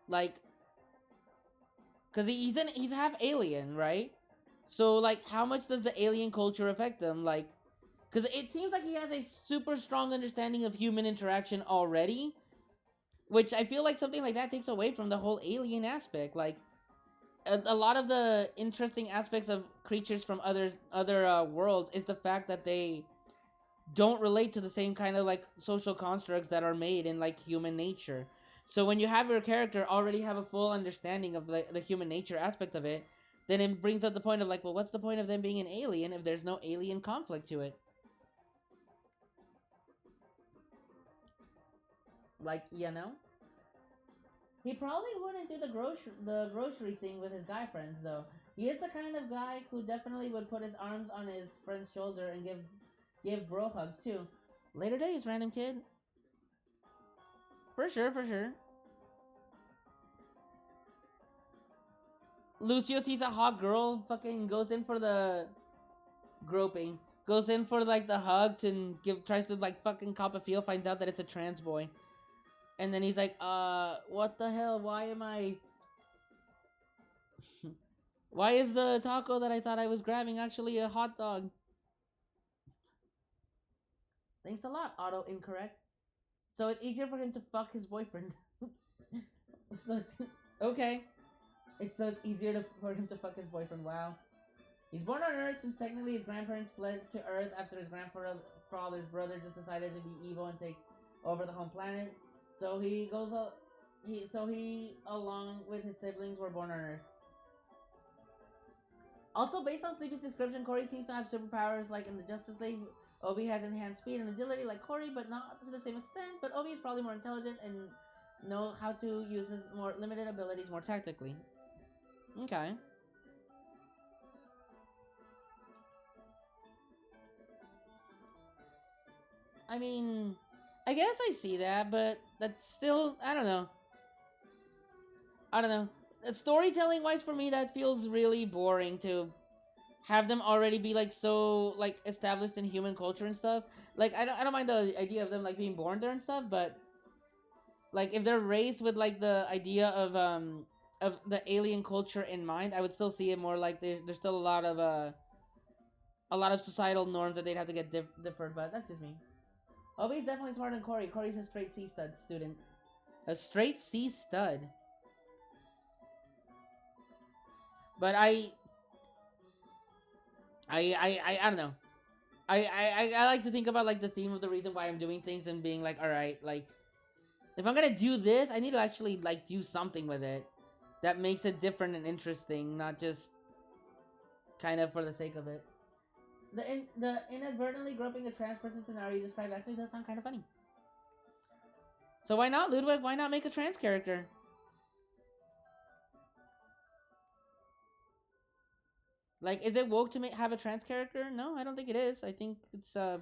Like, because he's half alien, right? So, like, how much does the alien culture affect him? Like, because it seems like he has a super strong understanding of human interaction already, which I feel like something like that takes away from the whole alien aspect. Like, a lot of the interesting aspects of creatures from other worlds is the fact that they don't relate to the same kind of like social constructs that are made in like human nature. So when you have your character already have a full understanding of the human nature aspect of it, then it brings up the point of like, well, what's the point of them being an alien if there's no alien conflict to it? Like, you know? He probably wouldn't do the grocery thing with his guy friends, though. He is the kind of guy who definitely would put his arms on his friend's shoulder and give bro hugs, too. Later days, random kid. For sure. Lucio sees a hot girl, fucking goes in for the groping. Goes in for, like, the hugs and tries to, like, fucking cop a feel, finds out that it's a trans boy. And then he's like, what the hell? Why am I... Why is the taco that I thought I was grabbing actually a hot dog? Thanks a lot, auto-incorrect. So it's easier for him to fuck his boyfriend. So it's... Okay. It's easier for him to fuck his boyfriend, wow. He's born on Earth, since technically his grandparents fled to Earth after his grandfather's brother just decided to be evil and take over the home planet. So he along with his siblings were born on Earth. Also, based on Sleepy's description, Corey seems to have superpowers like in the Justice League. Obi has enhanced speed and agility like Corey, but not to the same extent. But Obi is probably more intelligent and know how to use his more limited abilities more tactically. Okay. I mean, I guess I see that, but that's still, I don't know. Storytelling wise for me, that feels really boring to have them already be like so like established in human culture and stuff. Like I don't mind the idea of them like being born there and stuff, but like if they're raised with like the idea of of the alien culture in mind. I would still see it more like there's still a lot of societal norms that they'd have to get different, but that's just me. Obi's definitely smarter than Corey. Corey's a straight C stud student. A straight C stud. But I don't know. I like to think about like the theme of the reason why I'm doing things and being like, all right, like if I'm gonna do this, I need to actually like do something with it that makes it different and interesting, not just kind of for the sake of it. The inadvertently groping a trans person scenario you described actually does sound kind of funny. So why not, Ludwig? Why not make a trans character? Like, is it woke to have a trans character? No, I don't think it is. I think it's a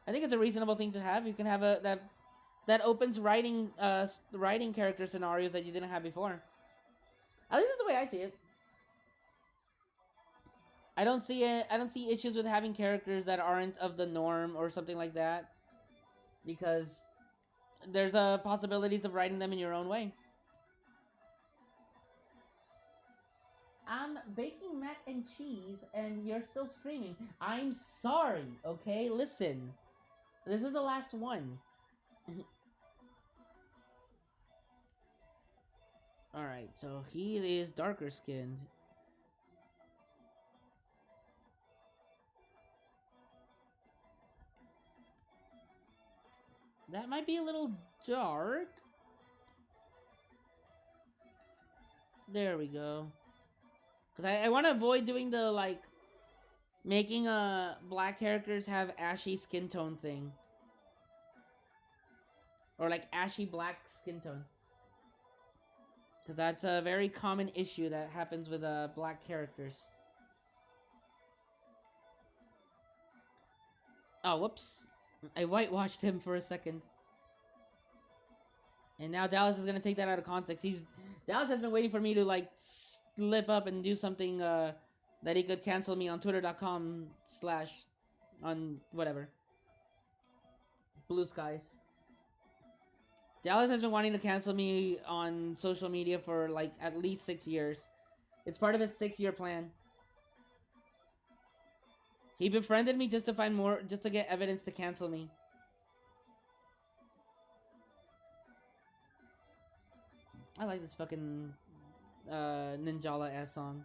reasonable thing to have. You can have that opens writing character scenarios that you didn't have before. At least that's the way I see it. I don't see issues with having characters that aren't of the norm or something like that, because there's possibilities of writing them in your own way. I'm baking mac and cheese and you're still streaming. I'm sorry, okay? Listen. This is the last one. Alright, so he is darker skinned. That might be a little dark. There we go. Because I want to avoid doing the, like, making black characters have ashy skin tone thing. Or, like, ashy black skin tone. Because that's a very common issue that happens with black characters. Oh, whoops. I whitewashed him for a second. And now Dallas is going to take that out of context. Dallas has been waiting for me to, like, slip up and do something that he could cancel me on twitter.com/ on whatever. Blue Skies. Dallas has been wanting to cancel me on social media for, like, at least 6 years. It's part of his 6-year plan. He befriended me just to get evidence to cancel me. I like this fucking Ninjala ass song.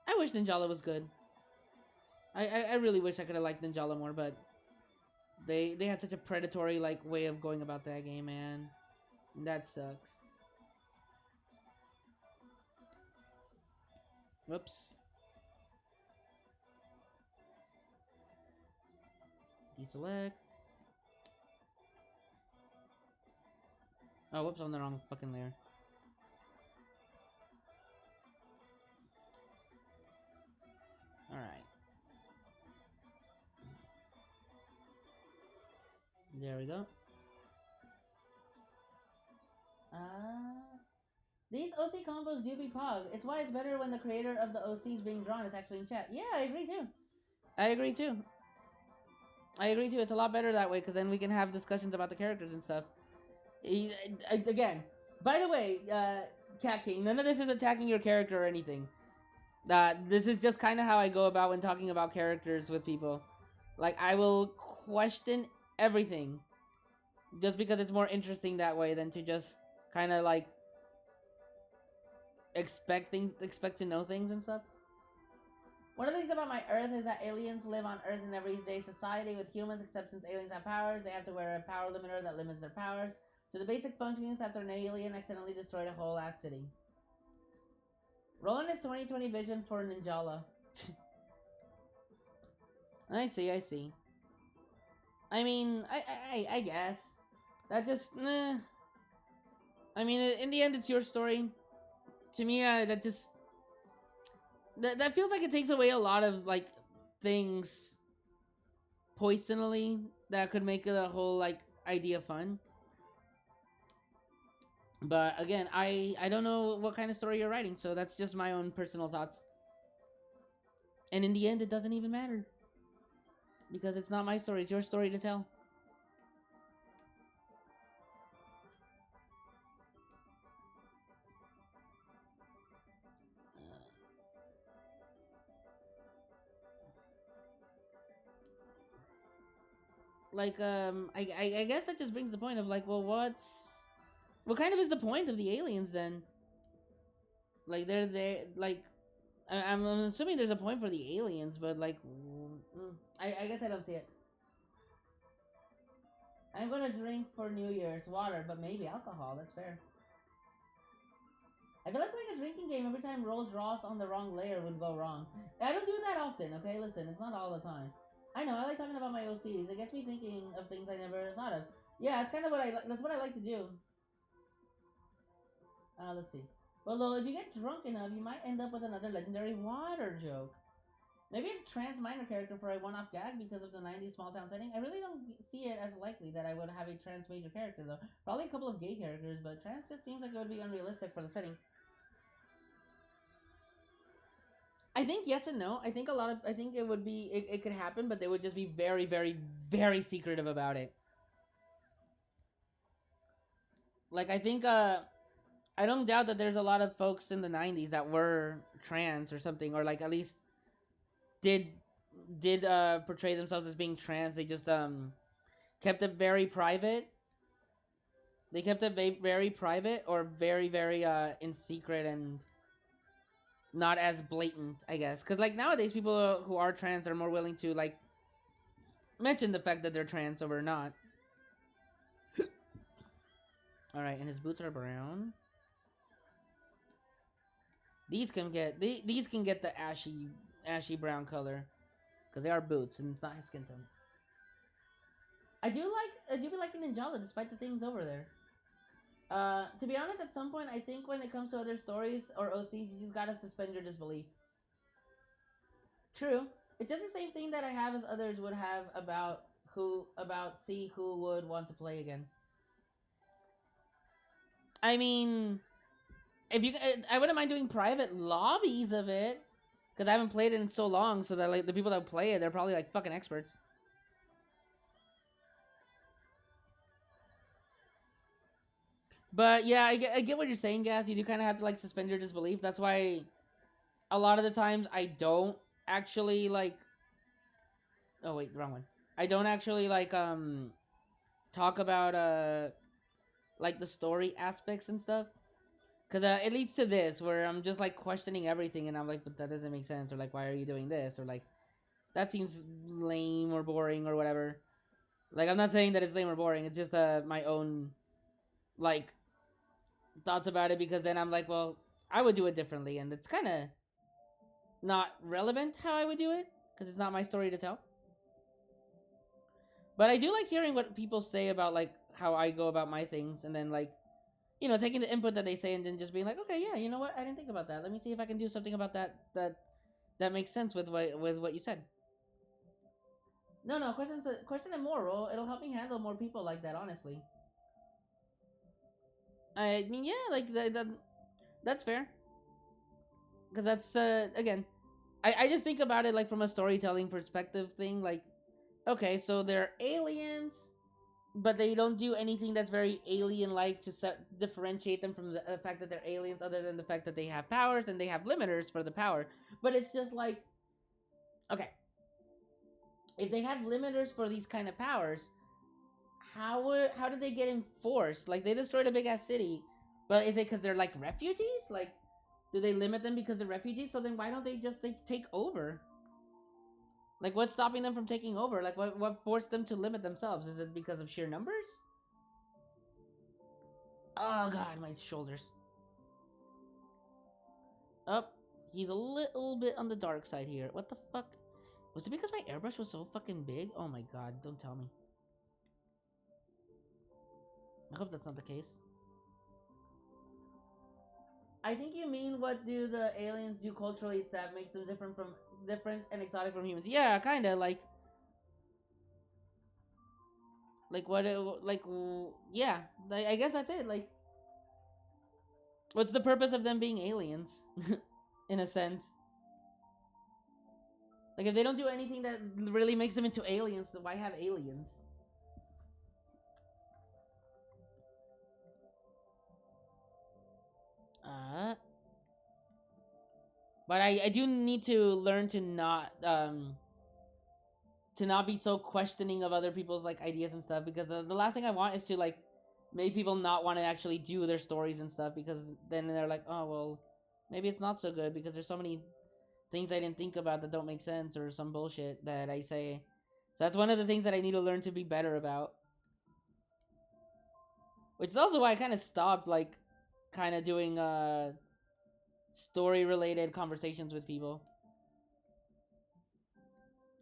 I wish Ninjala was good. I really wish I could have liked Ninjala more, but they had such a predatory like way of going about that game, man. And that sucks. Whoops. Deselect. Oh, whoops, I'm on the wrong fucking layer. Alright. There we go. These OC combos do be pog. It's why it's better when the creator of the OCs being drawn is actually in chat. Yeah, I agree too. It's a lot better that way, because then we can have discussions about the characters and stuff. Again, by the way, Cat King, none of this is attacking your character or anything. This is just kind of how I go about when talking about characters with people. Like, I will question everything just because it's more interesting that way than to just kind of like expect to know things and stuff. One of the things about my Earth is that aliens live on Earth in everyday society with humans, except since aliens have powers, they have to wear a power limiter that limits their powers. So the basic functionings after an alien accidentally destroyed a whole ass city. Rolling his 2020 vision for Ninjala. I see. I mean, I guess. That just, nah. I mean, in the end, it's your story. To me, that just... That feels like it takes away a lot of, like, things poisonally that could make the whole, like, idea fun. But, again, I don't know what kind of story you're writing, so that's just my own personal thoughts. And in the end, it doesn't even matter. Because it's not my story, it's your story to tell. I guess that just brings the point of like, well, what kind of is the point of the aliens then? Like they're there, like I'm assuming there's a point for the aliens, but like, I guess I don't see it. I'm gonna drink for New Year's water, but maybe alcohol. That's fair. I feel like playing a drinking game every time roll draws on the wrong layer would go wrong. I don't do that often, okay? Listen, it's not all the time. I know, I like talking about my OCs. It gets me thinking of things I never thought of. Yeah, it's kind of what that's what I like to do. Let's see. Although, if you get drunk enough, you might end up with another legendary water joke. Maybe a trans minor character for a one-off gag because of the 90s small-town setting. I really don't see it as likely that I would have a trans major character, though. Probably a couple of gay characters, but trans just seems like it would be unrealistic for the setting. I think yes and no. I think I think it would be, it could happen, but they would just be very, very, very secretive about it. Like, I think, I don't doubt that there's a lot of folks in the 90s that were trans or something, or like at least did portray themselves as being trans. They just kept it very private. They kept it very private or very, very in secret and not as blatant, I guess. Because like nowadays, people who are trans are more willing to like mention the fact that they're trans over not. All right, and his boots are brown. These can get the ashy brown color, because they are boots and it's not his skin tone. I do be liking Ninjala despite the things over there. To be honest, at some point, I think when it comes to other stories or OCs, you just gotta suspend your disbelief. True. It's just the same thing that I have as others would have about who would want to play again. I mean, if you, I wouldn't mind doing private lobbies of it, because I haven't played it in so long, so that like the people that play it, they're probably like fucking experts. But yeah, I get what you're saying, Gas. You do kind of have to like suspend your disbelief. That's why a lot of the times I don't actually like. Oh wait, the wrong one. I don't actually like talk about like the story aspects and stuff, because it leads to this where I'm just like questioning everything, and I'm like, but that doesn't make sense, or like, why are you doing this, or like, that seems lame or boring or whatever. Like, I'm not saying that it's lame or boring. It's just my own like thoughts about it, because then I'm like, well, I would do it differently, and it's kind of not relevant how I would do it because it's not my story to tell. But I do like hearing what people say about like how I go about my things, and then like, you know, taking the input that they say and then just being like, okay, yeah, you know what, I didn't think about that. Let me see if I can do something about that makes sense with what you said. No, question and more. It'll help me handle more people like that, honestly. I mean, yeah, like that's fair. Because that's again, I just think about it like from a storytelling perspective thing. Like, okay, so they're aliens, but they don't do anything that's very alien-like to differentiate them from the fact that they're aliens, other than the fact that they have powers and they have limiters for the power. But it's just like, okay, if they have limiters for these kind of powers, how did they get enforced? Like, they destroyed a big ass city, but is it because they're like refugees? Like, do they limit them because they're refugees? So then why don't they just take over? Like, what's stopping them from taking over? Like, what forced them to limit themselves? Is it because of sheer numbers? Oh god, my shoulders. Oh, he's a little bit on the dark side here. What the fuck? Was it because my airbrush was so fucking big? Oh my god, don't tell me. I hope that's not the case. I think you mean, what do the aliens do culturally that makes them different and exotic from humans? Yeah, kind of like what like yeah, like, I guess that's it. Like, what's the purpose of them being aliens? In a sense, like, if they don't do anything that really makes them into aliens, then why have aliens? But I do need to learn to not to not be so questioning of other people's like ideas and stuff, because the last thing I want is to like make people not want to actually do their stories and stuff, because then they're like, oh well, maybe it's not so good because there's so many things I didn't think about that don't make sense, or some bullshit that I say. So that's one of the things that I need to learn to be better about. Which is also why I kind of stopped like kind of doing story related conversations with people,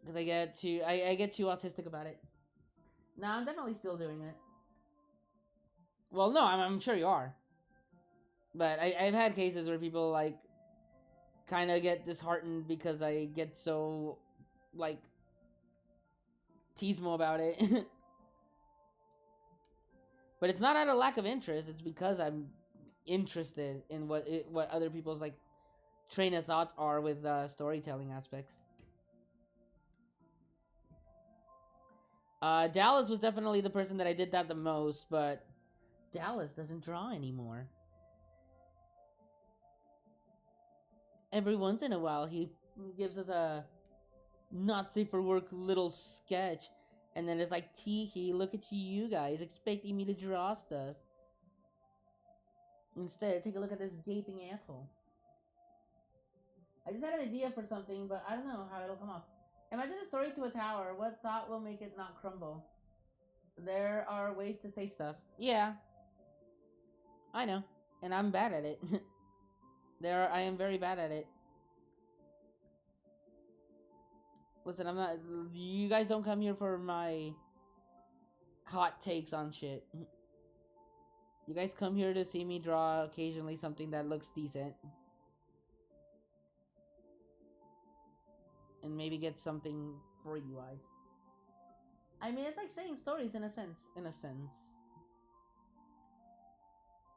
because I get too autistic about it. No, I'm definitely still doing it. Well, no, I'm sure you are. But I've had cases where people like kind of get disheartened because I get so like teasmo about it. But it's not out of lack of interest. It's because I'm interested in what other people's like train of thoughts are with storytelling aspects. Dallas was definitely the person that I did that the most, but Dallas doesn't draw anymore. Every once in a while, he gives us a not safe for work little sketch, and then it's like, teehee, look at you guys expecting me to draw stuff. Instead, take a look at this gaping asshole. I just had an idea for something, but I don't know how it'll come off. Imagine a story to a tower. What thought will make it not crumble? There are ways to say stuff. Yeah. I know. And I'm bad at it. I am very bad at it. Listen, I'm not... You guys don't come here for my hot takes on shit. You guys come here to see me draw occasionally something that looks decent. And maybe get something for you guys. I mean, it's like saying stories in a sense.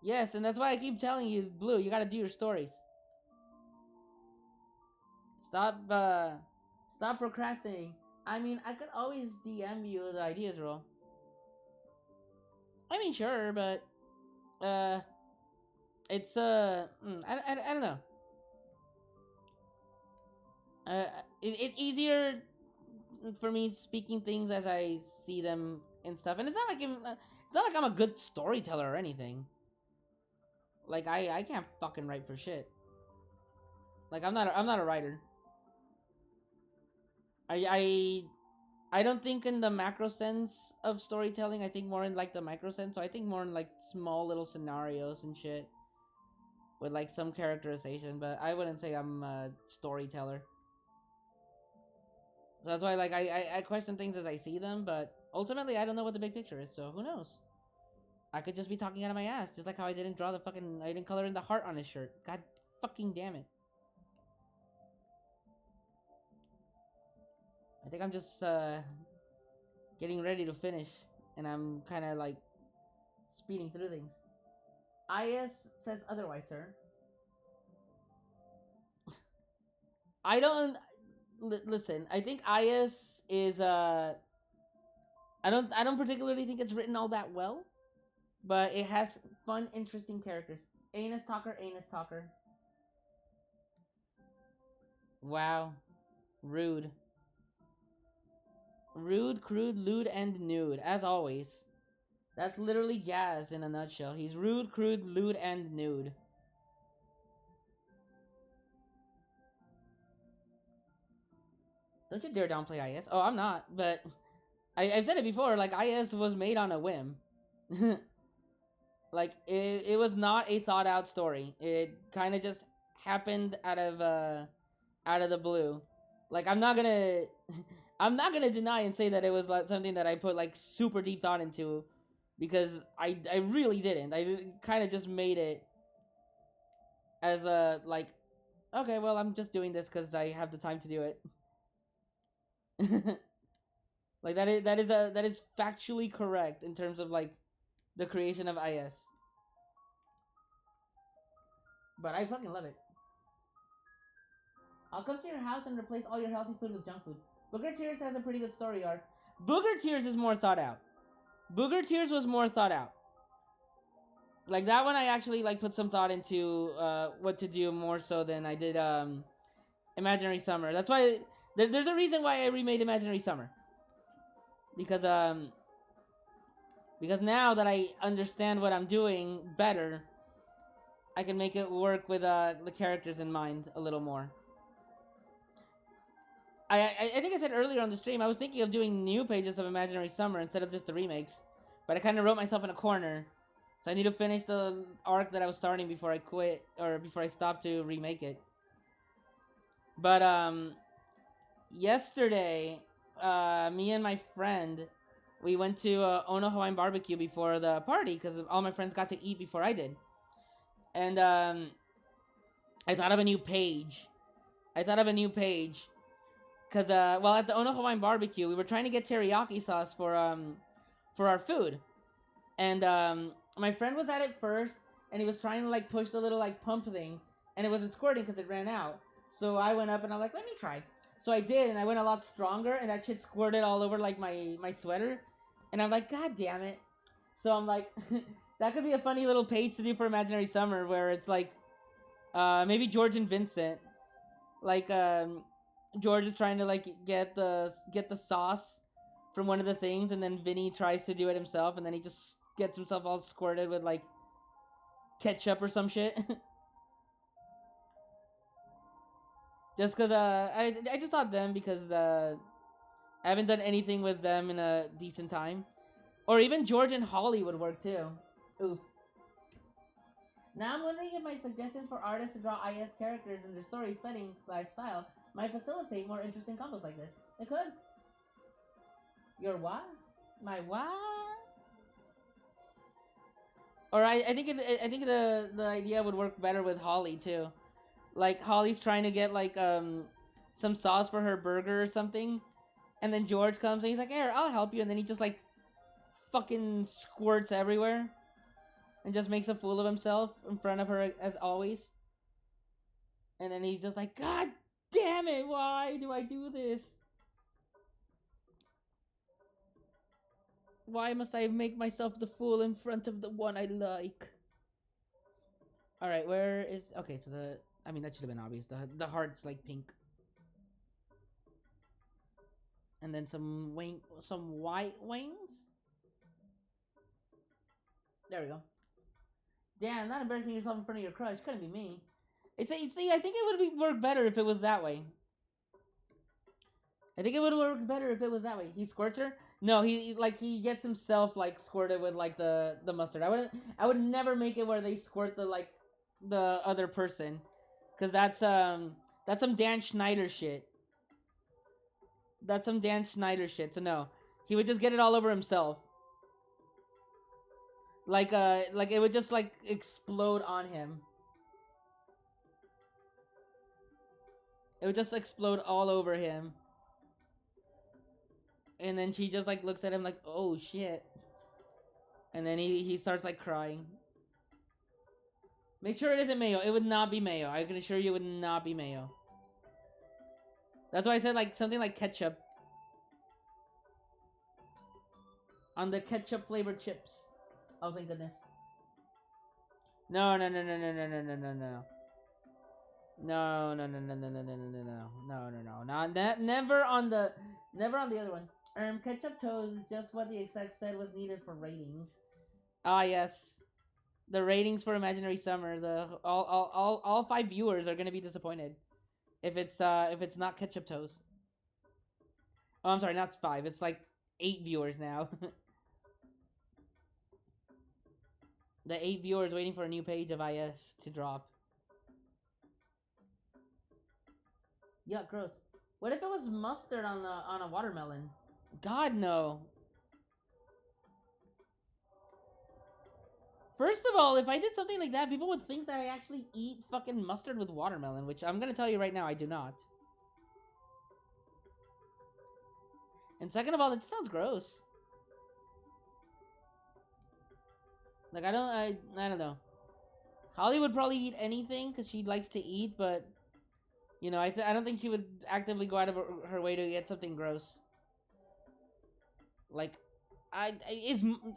Yes, and that's why I keep telling you, Blue, you gotta do your stories. Stop procrastinating. I mean, I could always DM you the ideas roll. I mean, sure, but it's I don't know. It's easier for me speaking things as I see them and stuff, and it's not like I'm a good storyteller or anything. Like I can't fucking write for shit. Like I'm not a writer. I don't think in the macro sense of storytelling. I think more in like the micro sense. So I think more in like small little scenarios and shit with like some characterization. But I wouldn't say I'm a storyteller. So that's why like I question things as I see them. But ultimately I don't know what the big picture is. So who knows? I could just be talking out of my ass, just like how I didn't color in the heart on his shirt. God fucking damn it. I think I'm just getting ready to finish, and I'm kind of like speeding through things. IS says otherwise, sir. I don't listen. I think IS is I don't particularly think it's written all that well, but it has fun, interesting characters. Anus talker. Wow, rude. Rude, crude, lewd, and nude, as always. That's literally Gaz in a nutshell. He's rude, crude, lewd, and nude. Don't you dare downplay IS. Oh, I'm not, but I've said it before, like, IS was made on a whim. Like, it was not a thought-out story. It kind of just happened out of the blue. Like, I'm not gonna deny and say that it was like something that I put like super deep thought into, because I really didn't. I kind of just made it as a like, okay, well, I'm just doing this because I have the time to do it. Like that is factually correct in terms of like the creation of IS. But I fucking love it. I'll come to your house and replace all your healthy food with junk food. Booger Tears has a pretty good story arc. Booger Tears is more thought out. Booger Tears was more thought out. Like that one I actually like put some thought into what to do more so than I did Imaginary Summer. That's why there's a reason why I remade Imaginary Summer. because now that I understand what I'm doing better, I can make it work with the characters in mind a little more. I think I said earlier on the stream I was thinking of doing new pages of Imaginary Summer instead of just the remakes, but I kind of wrote myself in a corner, so I need to finish the arc that I was starting before I quit or before I stopped to remake it. But yesterday, me and my friend, we went to Ono Hawaiian Barbecue before the party because all my friends got to eat before I did, and I thought of a new page. Because, well, at the Ono Hawaiian Barbecue, we were trying to get teriyaki sauce for our food. And, my friend was at it first, and he was trying to, like, push the little, like, pump thing, and it wasn't squirting because it ran out. So I went up, and I'm like, let me try. So I did, and I went a lot stronger, and that shit squirted all over, like, my sweater. And I'm like, God damn it. So I'm like, that could be a funny little page to do for Imaginary Summer, where it's, like, maybe George and Vincent. Like, George is trying to like get the sauce from one of the things, and then Vinny tries to do it himself, and then he just gets himself all squirted with like ketchup or some shit. Just because I just thought them because I haven't done anything with them in a decent time, or even George and Holly would work too. Oof. Now I'm wondering if my suggestions for artists to draw IS characters in their story, settings, lifestyle might facilitate more interesting combos like this. It could. Your what? My what? Or I think the idea would work better with Holly too. Like Holly's trying to get like some sauce for her burger or something, and then George comes and he's like, "Here, I'll help you," and then he just like fucking squirts everywhere, and just makes a fool of himself in front of her as always. And then he's just like, God damn it, why do I do this? Why must I make myself the fool in front of the one I like? Alright, where is... Okay, so I mean, that should have been obvious. The heart's like pink. And then some white wings? There we go. Damn, not embarrassing yourself in front of your crush. Couldn't be me. See, I think it would work better if it was that way. I think it would work better if it was that way. He squirts her? No, he gets himself like squirted with like the mustard. I would never make it where they squirt the other person, cause that's some Dan Schneider shit. That's some Dan Schneider shit. So no, he would just get it all over himself. Like it would just like explode on him. It would just explode all over him. And then she just like looks at him like, oh shit. And then he starts like crying. Make sure it isn't mayo. It would not be mayo. I can assure you it would not be mayo. That's why I said like something like ketchup. On the ketchup flavored chips. Oh thank goodness. No. No. Never on the other one. Ketchup toes is just what the exec said was needed for ratings. Ah yes, the ratings for Imaginary Summer. All 5 viewers are gonna be disappointed if it's not Ketchup Toes. Oh, I'm sorry, not 5. It's like 8 viewers now. The 8 viewers waiting for a new page of IS to drop. Yuck, gross. What if it was mustard on a watermelon? God, no. First of all, if I did something like that, people would think that I actually eat fucking mustard with watermelon, which I'm gonna tell you right now, I do not. And second of all, it sounds gross. Like, I don't know. Holly would probably eat anything because she likes to eat, but... You know, I don't think she would actively go out of her way to get something gross. Like, is mustard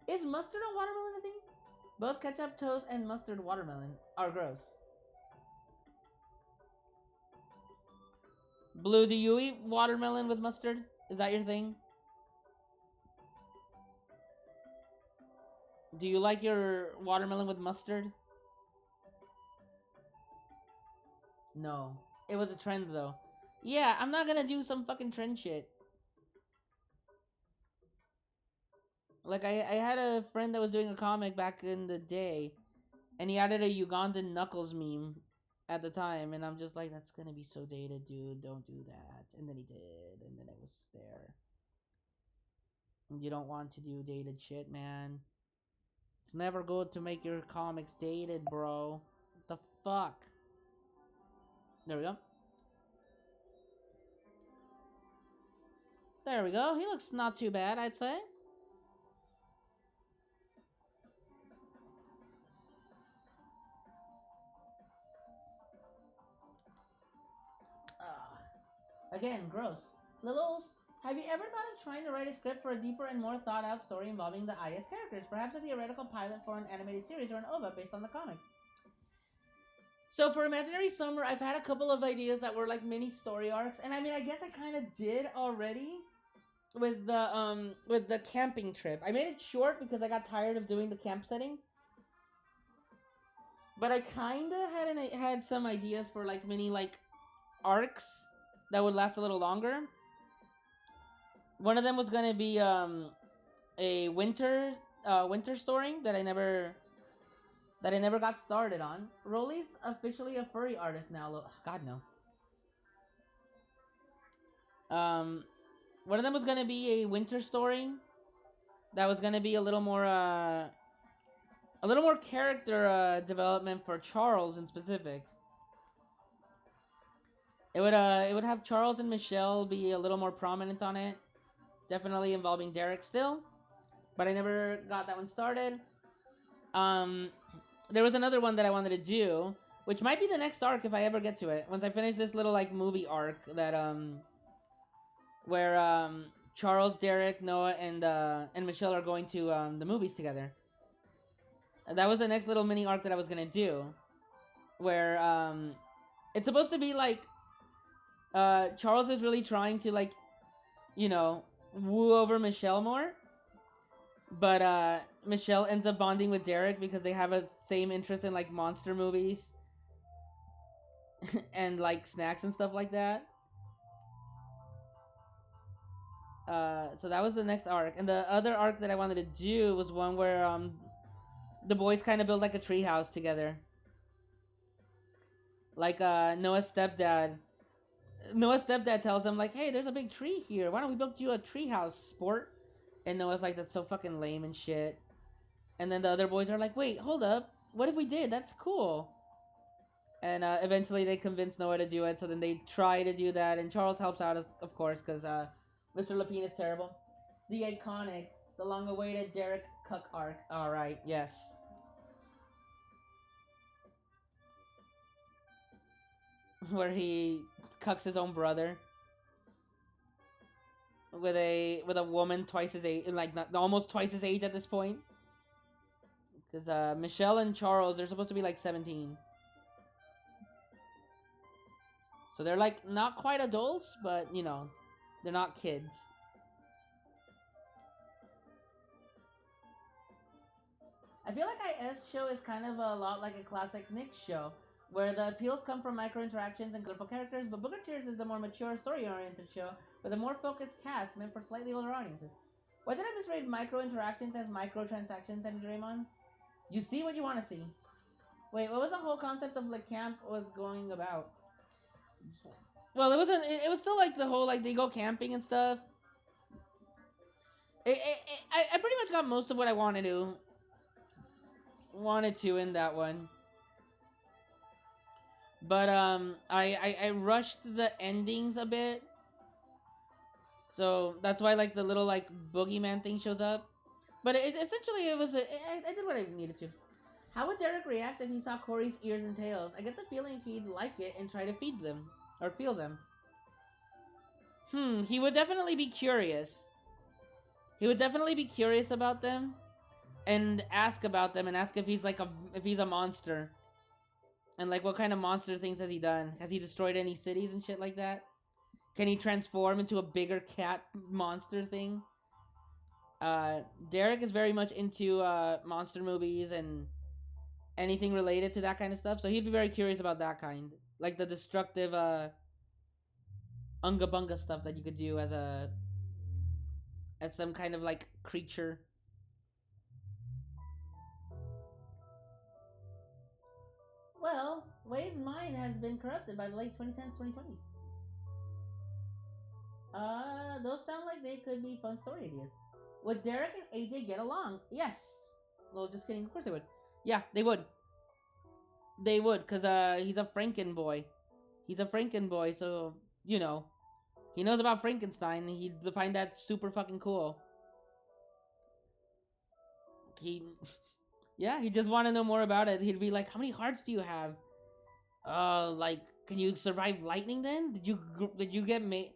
on watermelon a thing? Both ketchup toast and mustard watermelon are gross. Blue, do you eat watermelon with mustard? Is that your thing? Do you like your watermelon with mustard? No. It was a trend though. Yeah, I'm not gonna do some fucking trend shit. Like I had a friend that was doing a comic back in the day, and he added a Ugandan Knuckles meme at the time, and I'm just like, that's gonna be so dated, dude. Don't do that. And then he did, and then it was there. You don't want to do dated shit, man. It's never good to make your comics dated, bro. What the fuck? There we go. There we go. He looks not too bad, I'd say. Again, gross. Littles, have you ever thought of trying to write a script for a deeper and more thought out story involving the IS characters? Perhaps a theoretical pilot for an animated series or an OVA based on the comic? So for Imaginary Summer, I've had a couple of ideas that were like mini story arcs, and I mean, I guess I kind of did already with the camping trip. I made it short because I got tired of doing the camp setting. But I kind of had some ideas for like mini like arcs that would last a little longer. One of them was gonna be a winter story that I never got started on. Rolly's officially a furry artist now. God no. One of them was gonna be a winter story that was gonna be a little more character development for Charles in specific. It would have Charles and Michelle be a little more prominent on it. Definitely involving Derek still, but I never got that one started. There was another one that I wanted to do, which might be the next arc if I ever get to it. Once I finish this little like movie arc that where Charles, Derek, Noah, and Michelle are going to the movies together. That was the next little mini arc that I was gonna do, where it's supposed to be like Charles is really trying to like, you know, woo over Michelle more, but Michelle ends up bonding with Derek because they have a same interest in like monster movies and like snacks and stuff like that. So that was the next arc, and the other arc that I wanted to do was one where the boys kind of build like a treehouse together, like Noah's stepdad tells him like, hey, there's a big tree here, why don't we build you a treehouse, sport? And Noah's like, that's so fucking lame and shit. And then the other boys are like, wait, hold up, what if we did? That's cool. And eventually they convince Noah to do it, so then they try to do that, and Charles helps out, of course, because Mr. Lapine is terrible. The iconic, the long-awaited Derek Cuck arc. Alright, yes. Where he cucks his own brother with a woman twice his age, like almost twice his age at this point. Because Michelle and Charles, they're supposed to be like 17. So they're like not quite adults, but you know, they're not kids. I feel like IS show is kind of a lot like a classic Nick show, where the appeals come from micro-interactions and colorful characters, but Booker Tears is the more mature, story-oriented show with a more focused cast meant for slightly older audiences. Why did I misread micro-interactions as micro-transactions, Eddie Draymond? You see what you want to see. Wait, what was the whole concept of the camp was going about? Well, it wasn't. It was still like the whole like they go camping and stuff. I pretty much got most of what I wanted to in that one. But I rushed the endings a bit. So that's why like the little like boogeyman thing shows up. But essentially it was I did what I needed to. How would Derek react if he saw Corey's ears and tails? I get the feeling he'd like it and try to feed them. Or feel them. He would definitely be curious. He would definitely be curious about them. And ask about them and ask if he's like if he's a monster. And like what kind of monster things has he done? Has he destroyed any cities and shit like that? Can he transform into a bigger cat monster thing? Derek is very much into monster movies and anything related to that kind of stuff, so he'd be very curious about that kind, like the destructive unga bunga stuff that you could do as some kind of like creature. Well, Way's mind has been corrupted by the late 2010s, 2020s. Those sound like they could be fun story ideas. Would Derek and AJ get along? Yes. Well, just kidding. Of course they would. Yeah, they would. They would, cause he's a Franken boy. He's a Franken boy, so you know, he knows about Frankenstein. He'd find that super fucking cool. He, yeah, he just want to know more about it. He'd be like, "How many hearts do you have? Like, can you survive lightning? Then did you get made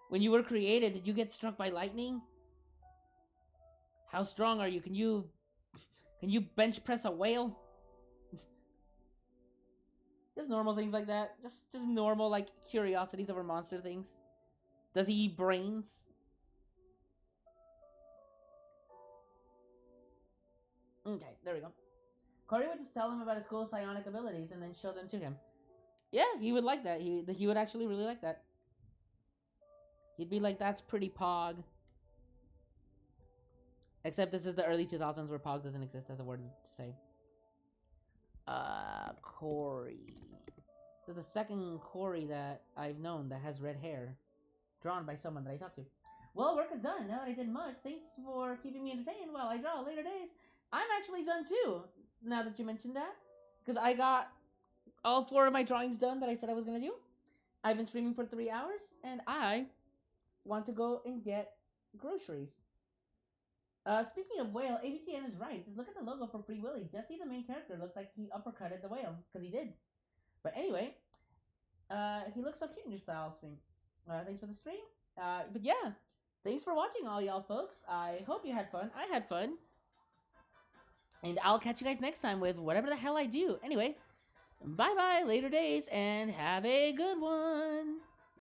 when you were created? Did you get struck by lightning? How strong are you? Can you bench press a whale?" Just normal things like that. Just normal like curiosities over monster things. Does he eat brains? Okay, there we go. Corey would just tell him about his cool psionic abilities and then show them to him. Yeah, he would like that. He would actually really like that. He'd be like, "That's pretty pog." Except this is the early 2000s where pog doesn't exist as a word to say. Corey. So the second Corey that I've known that has red hair, drawn by someone that I talked to. Well, work is done. Now that I did much, thanks for keeping me entertained while I draw later days. I'm actually done too, now that you mentioned that. Because I got all 4 of my drawings done that I said I was going to do. I've been streaming for 3 hours, and I want to go and get groceries. Speaking of whale, ABTN is right. Just look at the logo for Free Willy. Jesse, the main character, looks like he uppercutted the whale, because he did. But anyway, he looks so cute in your style stream. Thanks for the stream. But yeah, thanks for watching, all y'all folks. I hope you had fun. I had fun. And I'll catch you guys next time with whatever the hell I do. Anyway, bye-bye, later days, and have a good one.